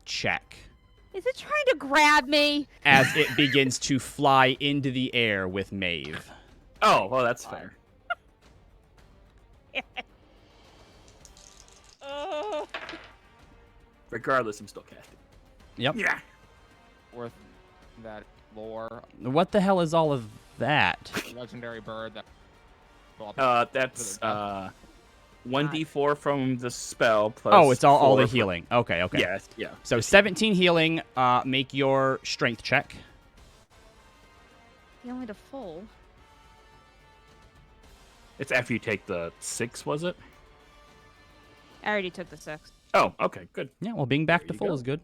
check
Is it trying to grab me?
as it begins to fly into the air with Maeve.
Oh, well, that's fair.
Oh.
Regardless, I'm still casting.
Yep.
Yeah.
Worth that lore,
What the hell is all of that?
legendary bird that.
That's 1d4 from the spell plus.
Oh, it's all the
4 from-
healing. Okay.
Yes, yeah.
So 17 healing. Make your strength check.
You only to full.
It's after you take the 6, was it?
I already took the 6.
Oh, okay, good.
Yeah, well, being back
There
to
you
full
go.
is good.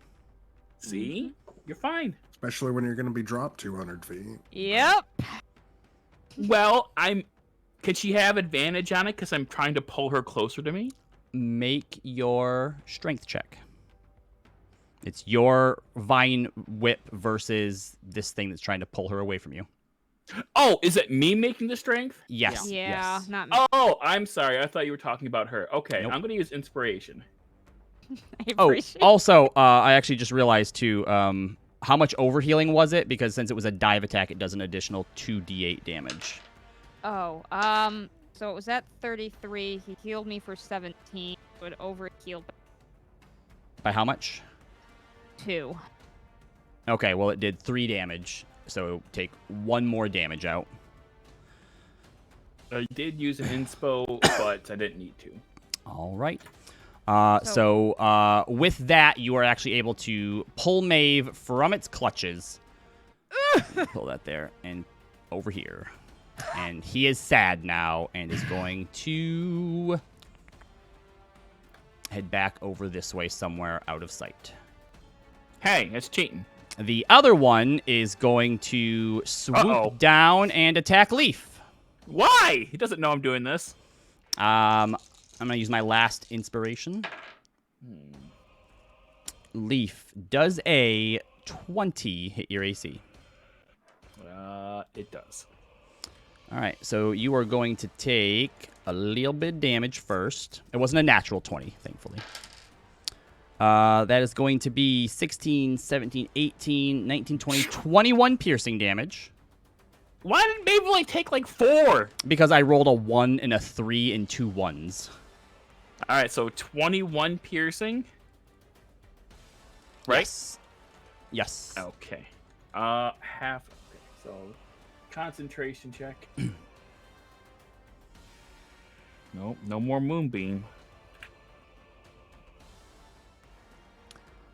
See? You're fine.
Especially when you're going to be dropped 200 feet.
Yep.
Well, Can she have advantage on it because I'm trying to pull her closer to me?
Make your strength check. It's your vine whip versus this thing that's trying to pull her away from you.
Oh, is it me making the strength?
Yes.
Yeah,
yes.
not me.
Oh, I'm sorry. I thought you were talking about her. Okay,
Nope.
I'm going to use inspiration.
I
Oh,
appreciate
also, I actually just realized too, how much overhealing was it? Because since it was a dive attack, it does an additional 2d8 damage.
Oh, so it was at 33. He healed me for 17. Would over heal
By how much?
2.
Okay, well, it did 3 damage, so take 1 more damage out.
I did use an inspo, but I didn't need to.
All right. So with that, you are actually able to pull Maeve from its clutches. Pull that there and over here. And he is sad now and is going to head back over this way somewhere out of sight.
Hey, that's cheating.
The other one is going to swoop
Uh-oh.
down and attack Leaf.
Why? He doesn't know I'm doing this.
I'm going to use my last inspiration. Leaf, does a 20 hit your AC?
It does.
All right, so you are going to take a little bit of damage first. It wasn't a natural 20, thankfully. That is going to be 16, 17, 18, 19, 20, 21 piercing damage.
Why did Maeve only take like 4?
Because I rolled a 1 and a 3 and 2 1s.
All right, so 21 piercing. Right?
Yes. Yes.
Okay. Half. Okay, so concentration check. Nope, no more moonbeam.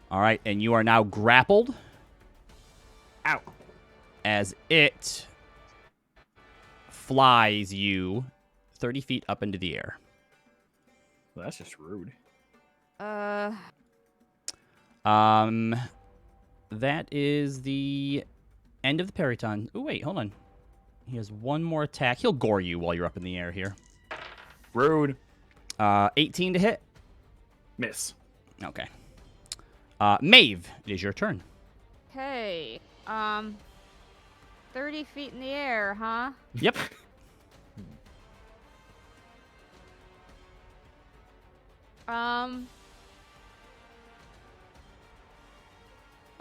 All right, and you are now grappled
Ow.
as it flies you 30 feet up into the air.
Well, that's just rude.
That is the end of the periton. Oh, wait, hold on. He has one more attack. He'll gore you while you're up in the air here.
Rude.
18 to hit.
Miss.
Okay. Maeve, it is your turn.
Okay. 30 feet in the air, huh?
Yep.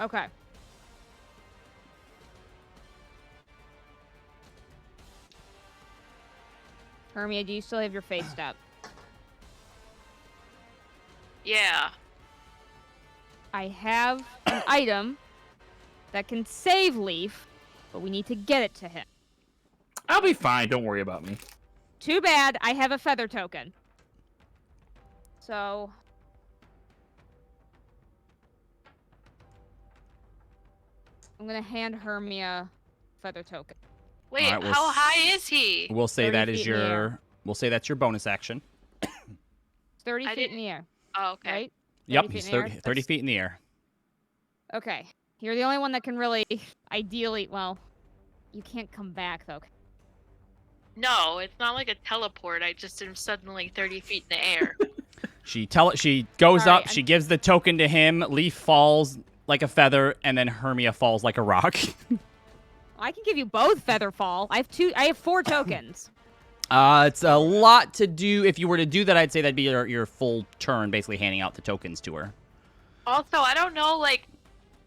Okay. Hermia, do you still have your face step?
Yeah.
I have an item that can save Leaf, but we need to get it to him.
I'll be fine. Don't worry about me.
Too bad, I have a feather token. So... I'm gonna hand Hermia feather token.
Wait,
Alright, we'll
how
s-
high is he?
We'll say
30
that is
feet in the
your.
air.
We'll say that's your bonus action.
It's 30
I
feet
didn't-
in the air,
Oh, okay.
right?
Yep,
30
he's
feet in the
30,
air?
30
That's-
feet in the air.
Okay. You're the only one that can really, ideally, well, you can't come back, though.
No, it's not like a teleport. I just am suddenly 30 feet in the air.
She goes
Alright,
up. She gives the token to him. Leaf falls like a feather, and then Hermia falls like a rock.
I can give you both feather fall. I have 4 tokens.
It's a lot to do. If you were to do that, I'd say that'd be your full turn, basically handing out the tokens to her.
Also, I don't know, like,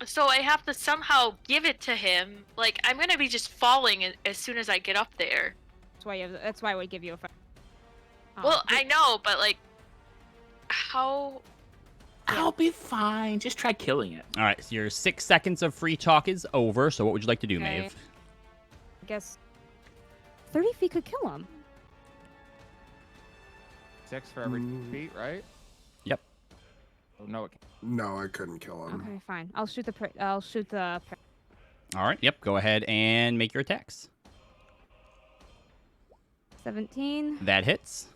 so I have to somehow give it to him. Like, I'm gonna be just falling as soon as I get up there.
That's why I would give you a feather.
Well, I know, but like, how?
I'll be fine. Just try killing it.
All right, so your 6 seconds of free talk is over. So what would you like to do,
Okay.
Maeve?
I guess 30 feet could kill him.
6 for every
Mm.
feet, right?
Yep.
Oh, no, it can't.
No, I couldn't kill him.
Okay, fine. I'll shoot the.
All right. Yep. Go ahead and make your attacks.
17,
That hits.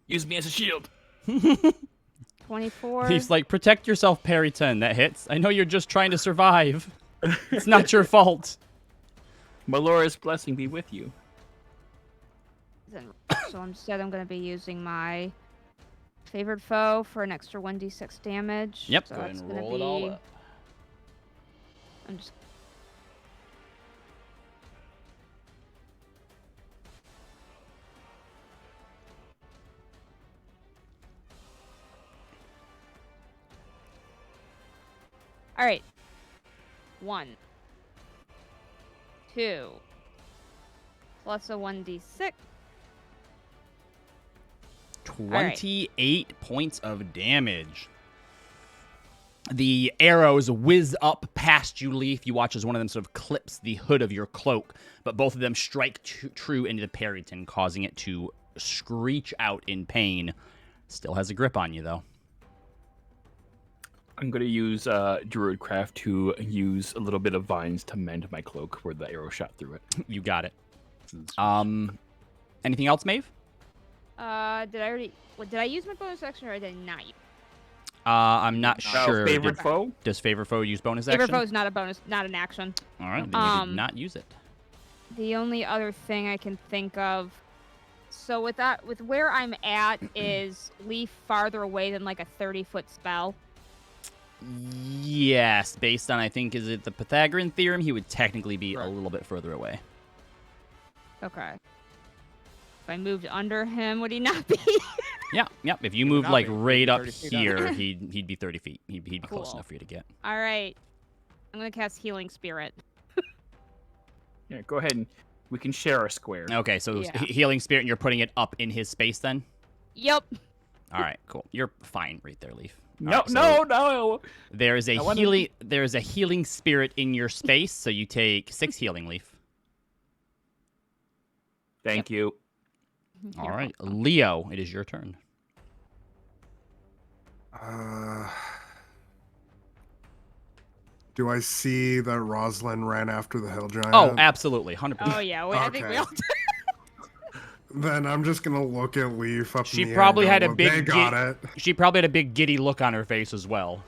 Use me as a shield.
24.
He's like, protect yourself, Perryton. That hits. I know you're just trying to survive. It's not your fault.
Melora's blessing be with you.
So instead, I'm going to be using my favored foe for an extra 1d6 damage.
Yep.
So
Go ahead
that's
and
gonna
roll it all up.
I'm just. All right. 1, 2, plus a 1d6.
28 points of damage. The arrows whiz up past you, Leaf. You watch as one of them sort of clips the hood of your cloak, but both of them strike true into the Perryton, causing it to screech out in pain. Still has a grip on you, though.
I'm going to use Druidcraft to use a little bit of vines to mend my cloak where the arrow shot through it.
You got it. Anything else, Maeve?
Did I use my bonus action or did I not use?
I'm not sure.
Favorite foe?
Does Favor Foe use bonus action?
Favorite foe is not a bonus, not an action.
All right, then you did not use it.
The only other thing I can think of, so with where I'm at, is Leaf farther away than like a 30-foot spell?
Yes, based on, I think, is it the Pythagorean theorem? He would technically be a little bit further away.
Okay. If I moved under him, would he not be?
Yeah. If you
would
moved
not
like
be.
right up
30 feet
here,
up.
he'd be 30 feet. He'd be close
Cool.
enough for you to get.
All right. I'm gonna cast Healing Spirit.
Yeah, go ahead and we can share our square.
Okay, so
Yeah.
Healing Spirit, and you're putting it up in his space then?
Yep.
All right, cool. You're fine right there, Leaf. All
No,
right, so
no.
There is a
I wanna-
healing spirit in your space, so you take 6 healing, Leaf.
Thank you.
All right, Leo, it is your turn.
Do I see that Rosalind ran after the hill giant?
Oh, absolutely, 100%.
Oh yeah. I think we
Okay.
all did.
Then I'm just gonna look at Leaf up
She
in the air
probably
and
had
go,
a
"Well,
big
They got it.
She probably had a big giddy look on her face as well.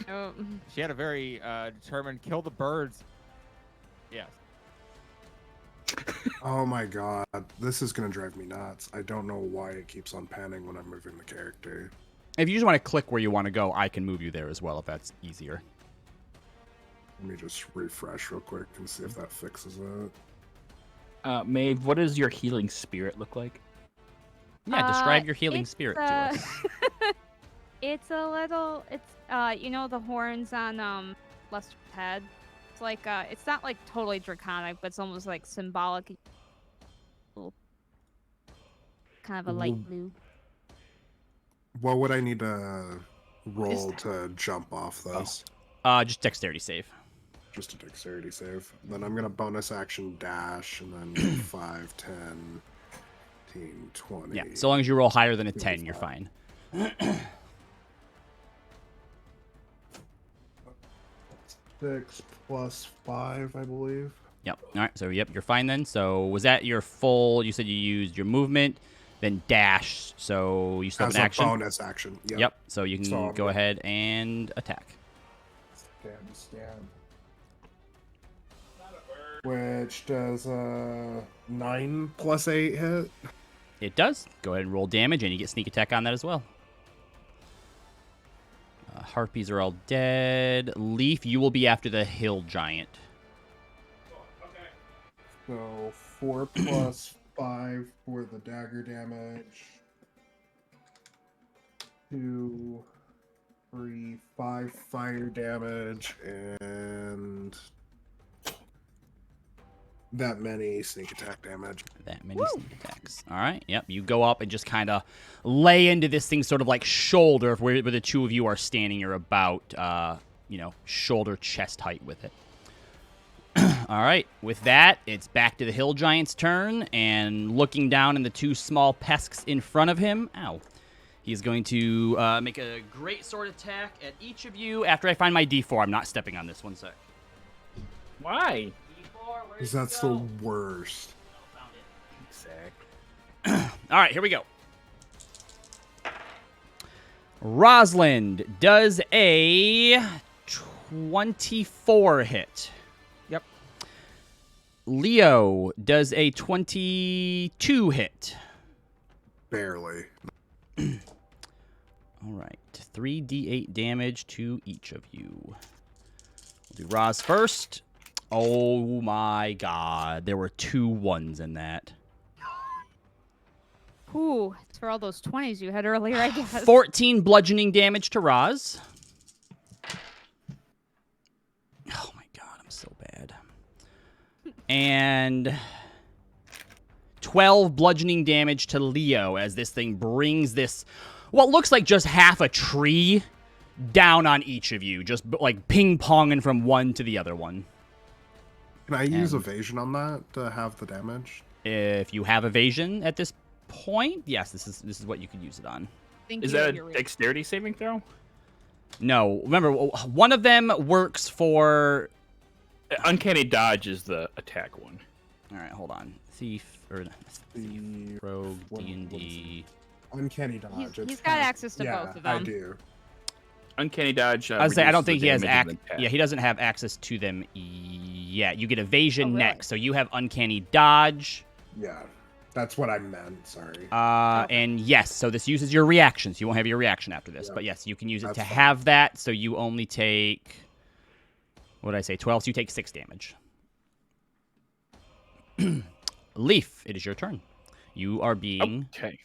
Oh,
She had a very determined kill the birds. Yes.
Oh my god, this is gonna drive me nuts. I don't know why it keeps on panning when I'm moving the character.
If you just want to click where you want to go, I can move you there as well if that's easier.
Let me just refresh real quick and see if that fixes it.
Maeve, what does your healing spirit look like?
Yeah, describe your healing
it's,
spirit to us.
It's a little. It's you know the horns on Lester's head. It's like it's not like totally draconic, but it's almost like symbolic. Kind of a light blue.
What would I need to roll to jump off this?
Just dexterity save.
Just a dexterity save. Then I'm gonna bonus action dash and then 5, 10, 15, 20.
Yeah, so long as you roll higher than a 10, you're fine.
6 plus 5, I believe.
Yep. All right, so yep, you're fine then. So was that your full, you said you used your movement, then dash, so you still have
As
an
a
action?
bonus action.
Yep, so you can
So I'm
go
gonna-
ahead and attack.
Scan. Which does 9 plus 8 hit.
It does. Go ahead and roll damage, and you get sneak attack on that as well. Harpies are all dead. Leaf, you will be after the hill giant.
So 4 plus 5 for the dagger damage. 2, 3, 5 fire damage, and that many sneak attack damage.
That many sneak attacks. All right. Yep. You go up and just kind of lay into this thing, sort of like shoulder, where the two of you are standing. You're about, shoulder chest height with it. All right. With that, it's back to the hill giant's turn, and looking down in the two small pesks in front of him. Ow. He's going to make a great sword attack at each of you. After I find my D4, I'm not stepping on this. One sec.
Why?
Because that's the worst.
Exactly.
All right, here we go. Rosalind does a 24 hit.
Yep.
Leo does a 22 hit.
Barely.
All right, 3d8 damage to each of you. We'll do Roz first. Oh my god, there were 2 1s in that.
Ooh, it's for all those 20s you had earlier, I guess.
14 bludgeoning damage to Roz. Oh my god, I'm so bad. And 12 bludgeoning damage to Leo as this thing brings this, what looks like just half a tree, down on each of you. Just like ping-ponging from one to the other one.
Can I use evasion on that to have the damage?
If you have evasion at this point, yes, this is what you could use it on.
Is that a dexterity saving throw?
No, remember, one of them works for...
Uncanny dodge is the attack one.
All right, hold on. Thief, rogue, D&D...
Uncanny dodge.
He's got access to both of them.
I do.
Uncanny dodge.
I was saying, I don't think he has
access.
Yeah, he doesn't have access to them yet. You get evasion
Oh, really?
next, so you have uncanny dodge.
Yeah, that's what I meant. Sorry.
And yes, so this uses your reactions. You won't have your reaction after this,
Yeah,
but yes, you can use it
that's
to
fine.
have that. So you only take, what did I say, 12? So you take 6 damage. Leaf, it is your turn. You are being
Okay.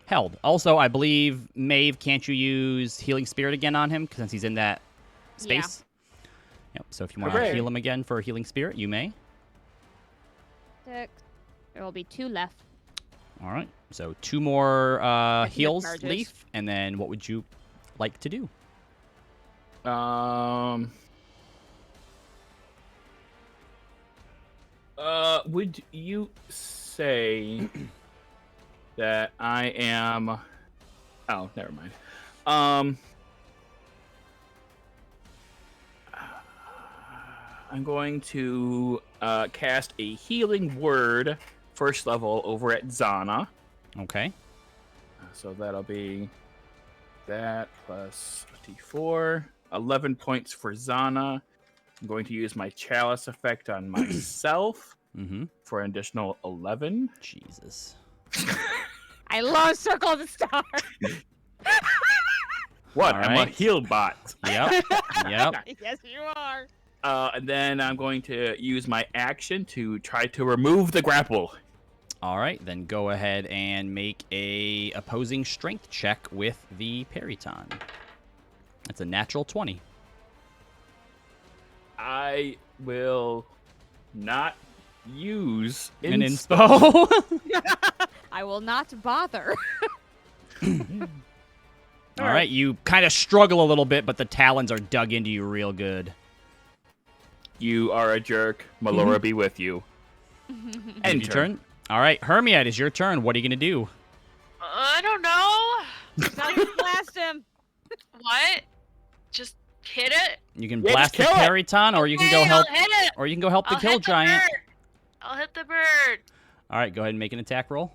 held. Also, I believe, Maeve, can't you use Healing Spirit again on him since he's in that space? Yep. So if you want to
Hooray.
heal him again for Healing Spirit, you may.
6. There will be 2 left.
All right. So 2 more heals,
charges.
Leaf, and then what would you like to do?
Would you say that I am? Oh, never mind. I'm going to cast a healing word, first level, over at Zana.
Okay.
So that'll be that plus D4. 11 points for Zana. I'm going to use my chalice effect on myself
Mm-hmm.
for an additional 11.
Jesus.
I love Circle of the Star.
What?
All
I'm a
right.
heal bot.
Yep. Yep.
Yes, you are.
And then I'm going to use my action to try to remove the grapple.
All right. Then go ahead and make a opposing strength check with the Periton. That's a natural 20.
I will not use
An inspo.
I will not bother.
All right. You kind of struggle a little bit, but the talons are dug into you real good.
You are a jerk. Melora be with you.
End your turn. All right. Hermia, it is your turn. What are you going to do?
I don't know.
Now you blast him.
What? Just hit it?
You can
Yeah,
blast the
just kill it.
Periton, or you can
Okay,
go help,
I'll hit it.
or you can go help the
I'll
kill
hit the
giant.
bird. I'll hit the bird.
All right. Go ahead and make an attack roll.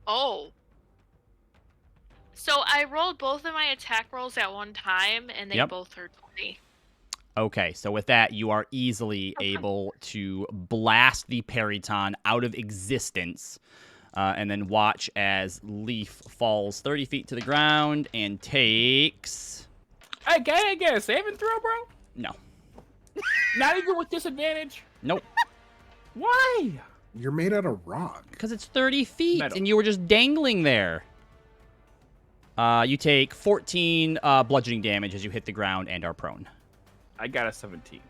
Oh. So I rolled both of my attack rolls at one time, and they
Yep.
both are 20.
Okay, so with that, you are easily able to blast the Periton out of existence, and then watch as Leaf falls 30 feet to the ground and takes...
I get a saving throw, bro?
No.
Not even with disadvantage?
Nope.
Why?
You're made out of rock.
Because it's 30 feet,
Metal.
and you were just dangling there. You take 14 bludgeoning damage as you hit the ground and are prone.
I got a 17.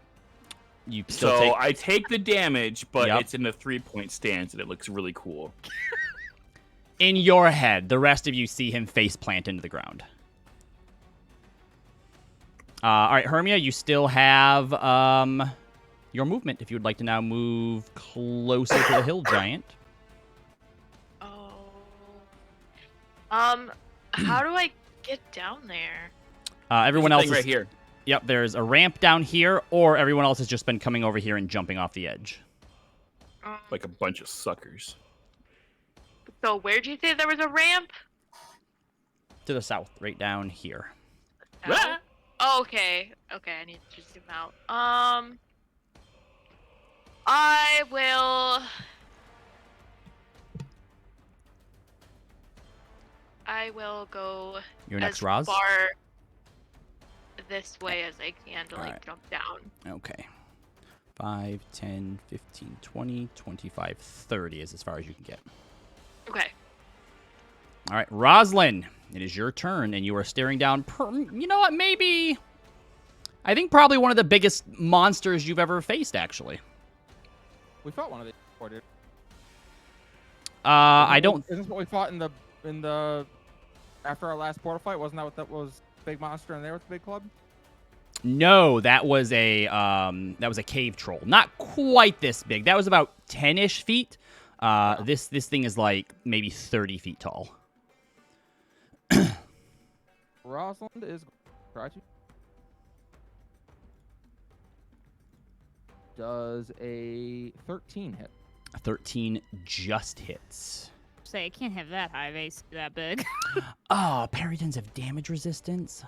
You still
So
take...
I take the damage, but
Yep.
it's in a 3-point stance, and it looks really cool.
In your head, the rest of you see him face plant into the ground. All right, Hermia, you still have your movement if you would like to now move closer to the hill giant.
Oh. How do I get down there?
Everyone
There's a
else
thing
is...
right here.
Yep, there's a ramp down here, or everyone else has just been coming over here and jumping off the edge.
Like a bunch of suckers.
So where'd you say there was a ramp?
To the south, right down here.
Ah!
Oh, okay. Okay, I need to zoom out. I will go
Your next
as
Roz?
far this way as I can to like
Alright.
jump down.
Okay. 5, 10, 15, 20, 25, 30 is as far as you can get.
Okay.
All right, Roslyn, it is your turn, and you are staring down... you know what, maybe... I think probably one of the biggest monsters you've ever faced, actually.
We fought one of these before, dude.
I don't...
Isn't this what we fought in the after our last portal fight? Wasn't that what that was? Big monster in there with the big club?
No, that was a cave troll. Not quite this big. That was about 10-ish feet. This thing is like maybe 30 feet tall.
Rosalind is try to. Does a 13 hit?
A 13 just hits.
Say, I can't have that high base that big.
Oh, Peridans have damage resistance.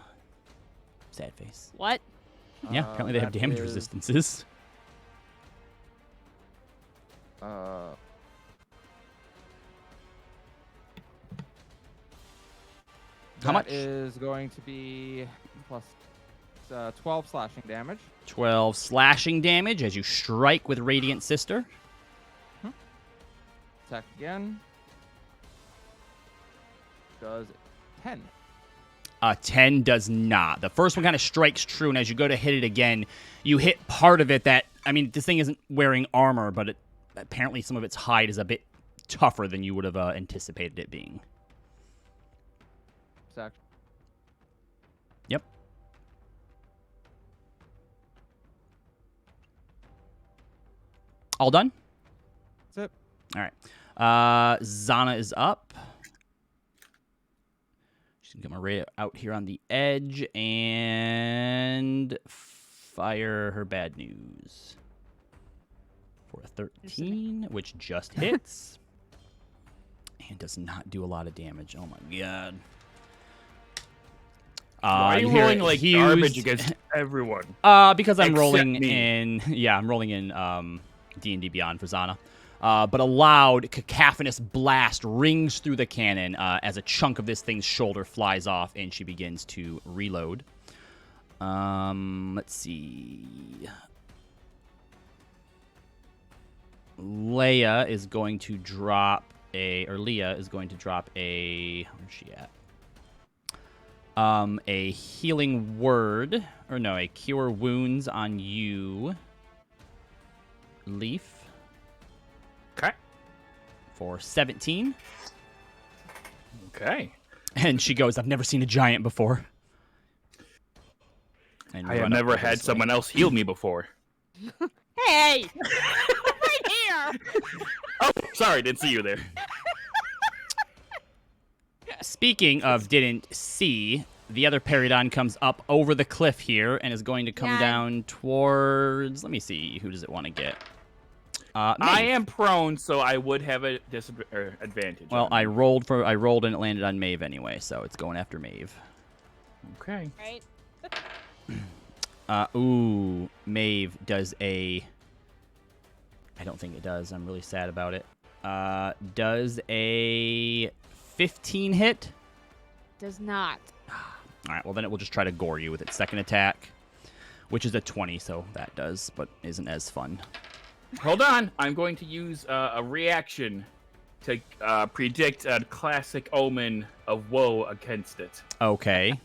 Sad face.
What?
Yeah, apparently they have
That
damage
is,
resistances.
How
much?
Is going to be plus 12 slashing damage.
12 slashing damage as you strike with Radiant Sister.
Attack again. Does 10.
10 does not. The first one kind of strikes true, and as you go to hit it again, you hit part of it that... I mean, this thing isn't wearing armor, but apparently some of its hide is a bit tougher than you would have anticipated it being.
Attack.
Yep. All done?
That's it.
All right. Zana is up. She's going to get my ray out here on the edge and fire her bad news. For a 13, which just hits. And does not do a lot of damage. Oh my god.
Why are you
hear
rolling like
huge-
garbage against everyone?
Because I'm
Except
rolling
me.
in... Yeah, I'm rolling in D&D Beyond for Zana. But a loud, cacophonous blast rings through the cannon as a chunk of this thing's shoulder flies off, and she begins to reload. Let's see. Leia is going to drop a... Where's she at? A healing word, or no, a cure wounds on you, Leaf.
Okay.
For 17.
Okay.
And she goes, I've never seen a giant before. And
I have
run up
never
this
had
way.
someone else heal me before.
Hey! Right here!
Oh, sorry, didn't see you there.
Speaking of didn't see, the other Peridon comes up over the cliff here and is going to come
Yeah.
down towards... Let me see. Who does it want to get?
I
Maeve.
am prone, so I would have a advantage.
Well,
on
I
you.
rolled and it landed on Maeve anyway, so it's going after Maeve.
Okay.
Right?
Ooh, Maeve does a... I don't think it does. I'm really sad about it. Does a 15 hit?
Does not.
All right, well, then it will just try to gore you with its second attack, which is a 20, so that does, but isn't as fun.
Hold on. I'm going to use a reaction to predict a classic omen of woe against it.
Okay.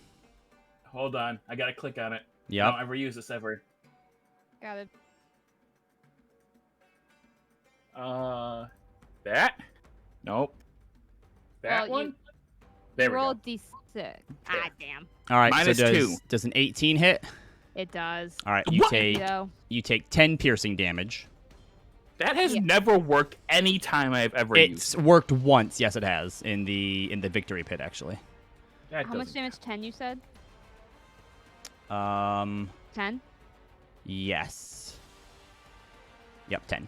Hold on. I gotta click on it.
Yep.
I don't ever use this ever.
Got it.
That? Nope. That
Well,
one? There we
Roll
go.
D6. Ah, damn.
All right.
Minus
so
2.
does an 18 hit?
It does.
All right. You
What?
take
So,
10 piercing damage.
That has
Yeah.
never worked any time I've ever used.
It's worked once. Yes, it has in the victory pit actually.
That
how much
doesn't-
damage? 10, you said?
10.
10?
Yes. Yep, 10.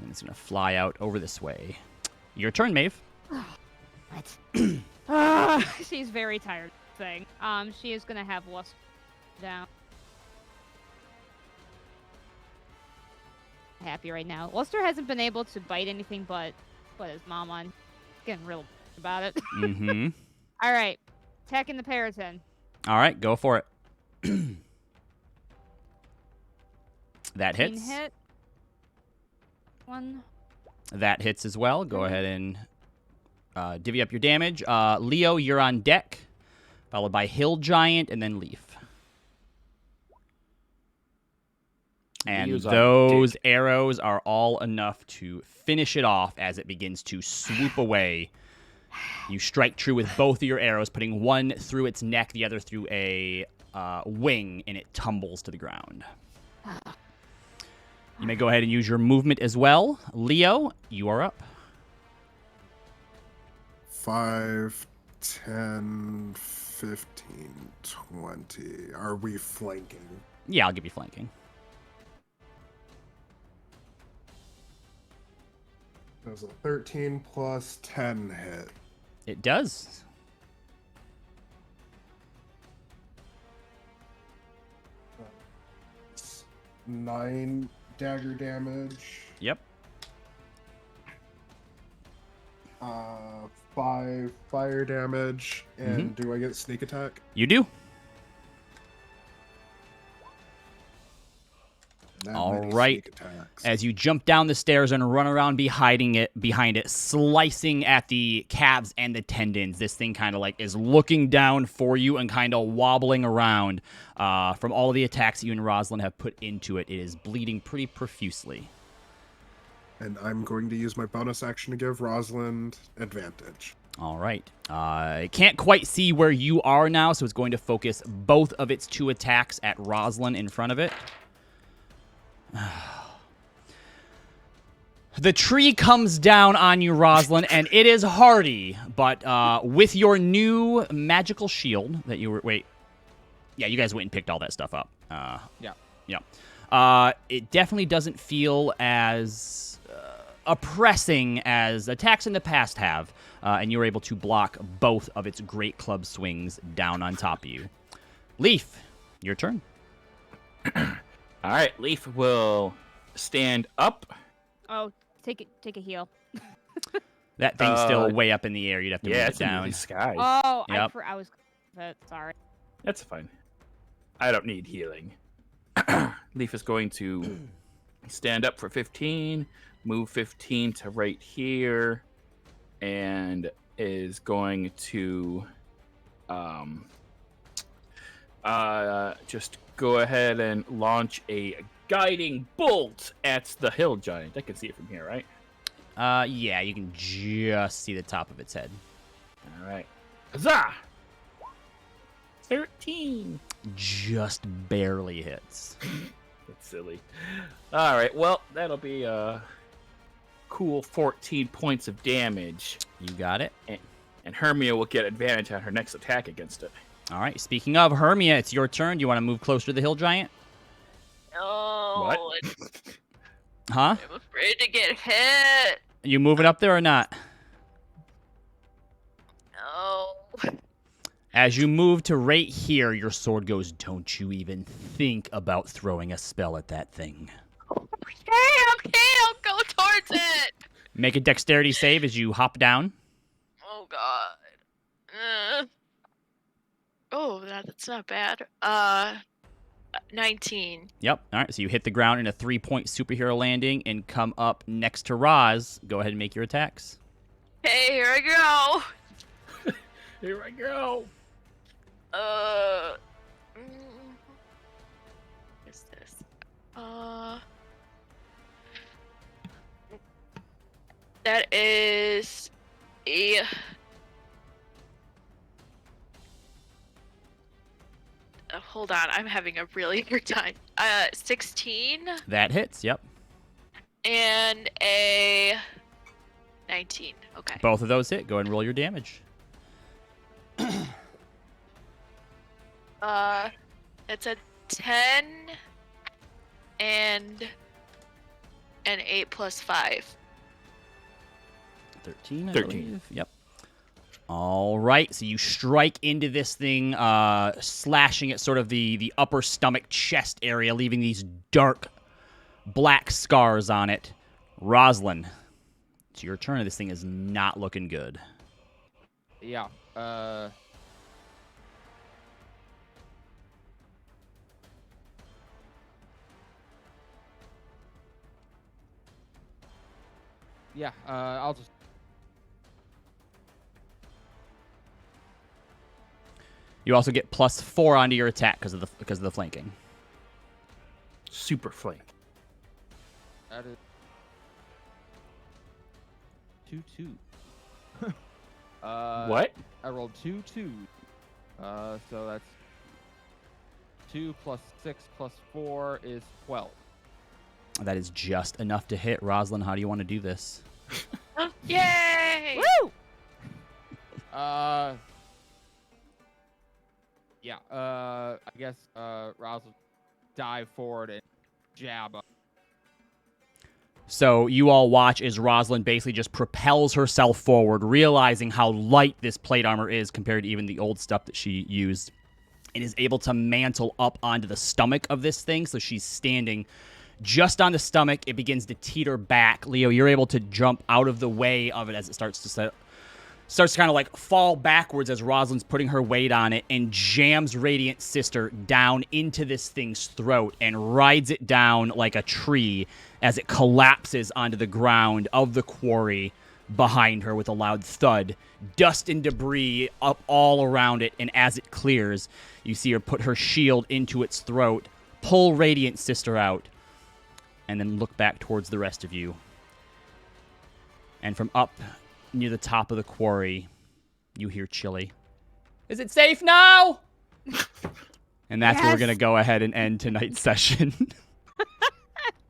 And it's gonna fly out over this way. Your turn, Maeve.
What? She's very tired. Thing. She is gonna have Luster down. Happy right now. Luster hasn't been able to bite anything but his mom on. Getting real about it.
Mm-hmm.
All right, attacking the Periton.
All right, go for it. That
15
hits.
hit. One.
That hits as well. Go ahead and divvy up your damage. Leo, you're on deck, followed by Hill Giant and then Leaf. And
Leo's on
those arrows are all enough to finish it off as it begins to swoop away. You strike true with both of your arrows, putting one through its neck, the other through a wing, and it tumbles to the ground. You may go ahead and use your movement as well. Leo, you are up.
5, 10, 15, 20. Are we flanking?
Yeah, I'll give you flanking.
Does a 13 plus 10 hit?
It does.
It's 9 dagger damage.
Yep.
5 fire damage. And do I get sneak attack?
You do.
Not
All
many
right.
sneak attacks.
As you jump down the stairs and run around behind it, slicing at the calves and the tendons. This thing kind of like is looking down for you and kind of wobbling around from all of the attacks that you and Rosalind have put into it. It is bleeding pretty profusely.
And I'm going to use my bonus action to give Rosalind advantage.
All right. It can't quite see where you are now, so it's going to focus both of its 2 attacks at Rosalind in front of it. The tree comes down on you, Rosalind, and it is hardy, but with your new magical shield that you were... Wait. Yeah, you guys went and picked all that stuff up. Yeah. It definitely doesn't feel as oppressing as attacks in the past have, and you were able to block both of its great club swings down on top of you. Leaf, your turn.
All right, Leaf will stand up.
Oh, take a heal.
That thing's still way up in the air. You'd have to move
Yeah,
it
it's in
down.
the sky.
Oh,
Yep.
I was. Sorry.
That's fine. I don't need healing. Leaf is going to stand up for 15, move 15 to right here, and is going to just go ahead and launch a guiding bolt at the hill giant. I can see it from here, right?
Yeah, you can just see the top of its head.
All right. Huzzah! 13.
Just barely hits.
That's silly. All right. Well, that'll be a cool 14 points of damage.
You got it.
And Hermia will get advantage on her next attack against it.
All right. Speaking of Hermia, it's your turn. Do you want to move closer to the hill giant?
No,
What?
Huh?
I'm afraid to get hit.
You moving up there or not?
No.
As you move to right here, your sword goes, don't you even think about throwing a spell at that thing.
Okay, I'll go towards it.
Make a dexterity save as you hop down.
Oh god. Oh, that's not bad. 19.
Yep. All right. So you hit the ground in a 3-point superhero landing and come up next to Roz. Go ahead and make your attacks.
Hey, here I go.
Here I go.
What's this? That is a... hold on, I'm having a really hard time. 16
That hits, yep.
and a 19. Okay.
Both of those hit. Go ahead and roll your damage.
It's a 10 and an 8 plus 5.
13, I
13.
believe. Yep. All right, so you strike into this thing, slashing at sort of the upper stomach chest area, leaving these dark black scars on it. Roslyn, it's your turn. This thing is not looking good.
Yeah. Yeah, I'll just...
You also get +4 onto your attack because of the flanking.
Super flank.
That is 2-2.
What?
I rolled 2 2s. So that's 2 plus 6 plus 4 is 12.
That is just enough to hit. Roslyn, how do you want to do this?
Yay!
Woo!
Yeah, I guess Roz will dive forward and jab up.
So you all watch as Roslyn basically just propels herself forward, realizing how light this plate armor is compared to even the old stuff that she used, and is able to mantle up onto the stomach of this thing. So she's standing just on the stomach. It begins to teeter back. Leo, you're able to jump out of the way of it as it starts to kind of like fall backwards as Roslyn's putting her weight on it, and jams Radiant Sister down into this thing's throat and rides it down like a tree as it collapses onto the ground of the quarry behind her with a loud thud. Dust and debris up all around it, and as it clears, you see her put her shield into its throat, pull Radiant Sister out, and then look back towards the rest of you. And from up near the top of the quarry, you hear Chili. Is it safe now? And that's where we're
Yes.
going to go ahead and end tonight's session.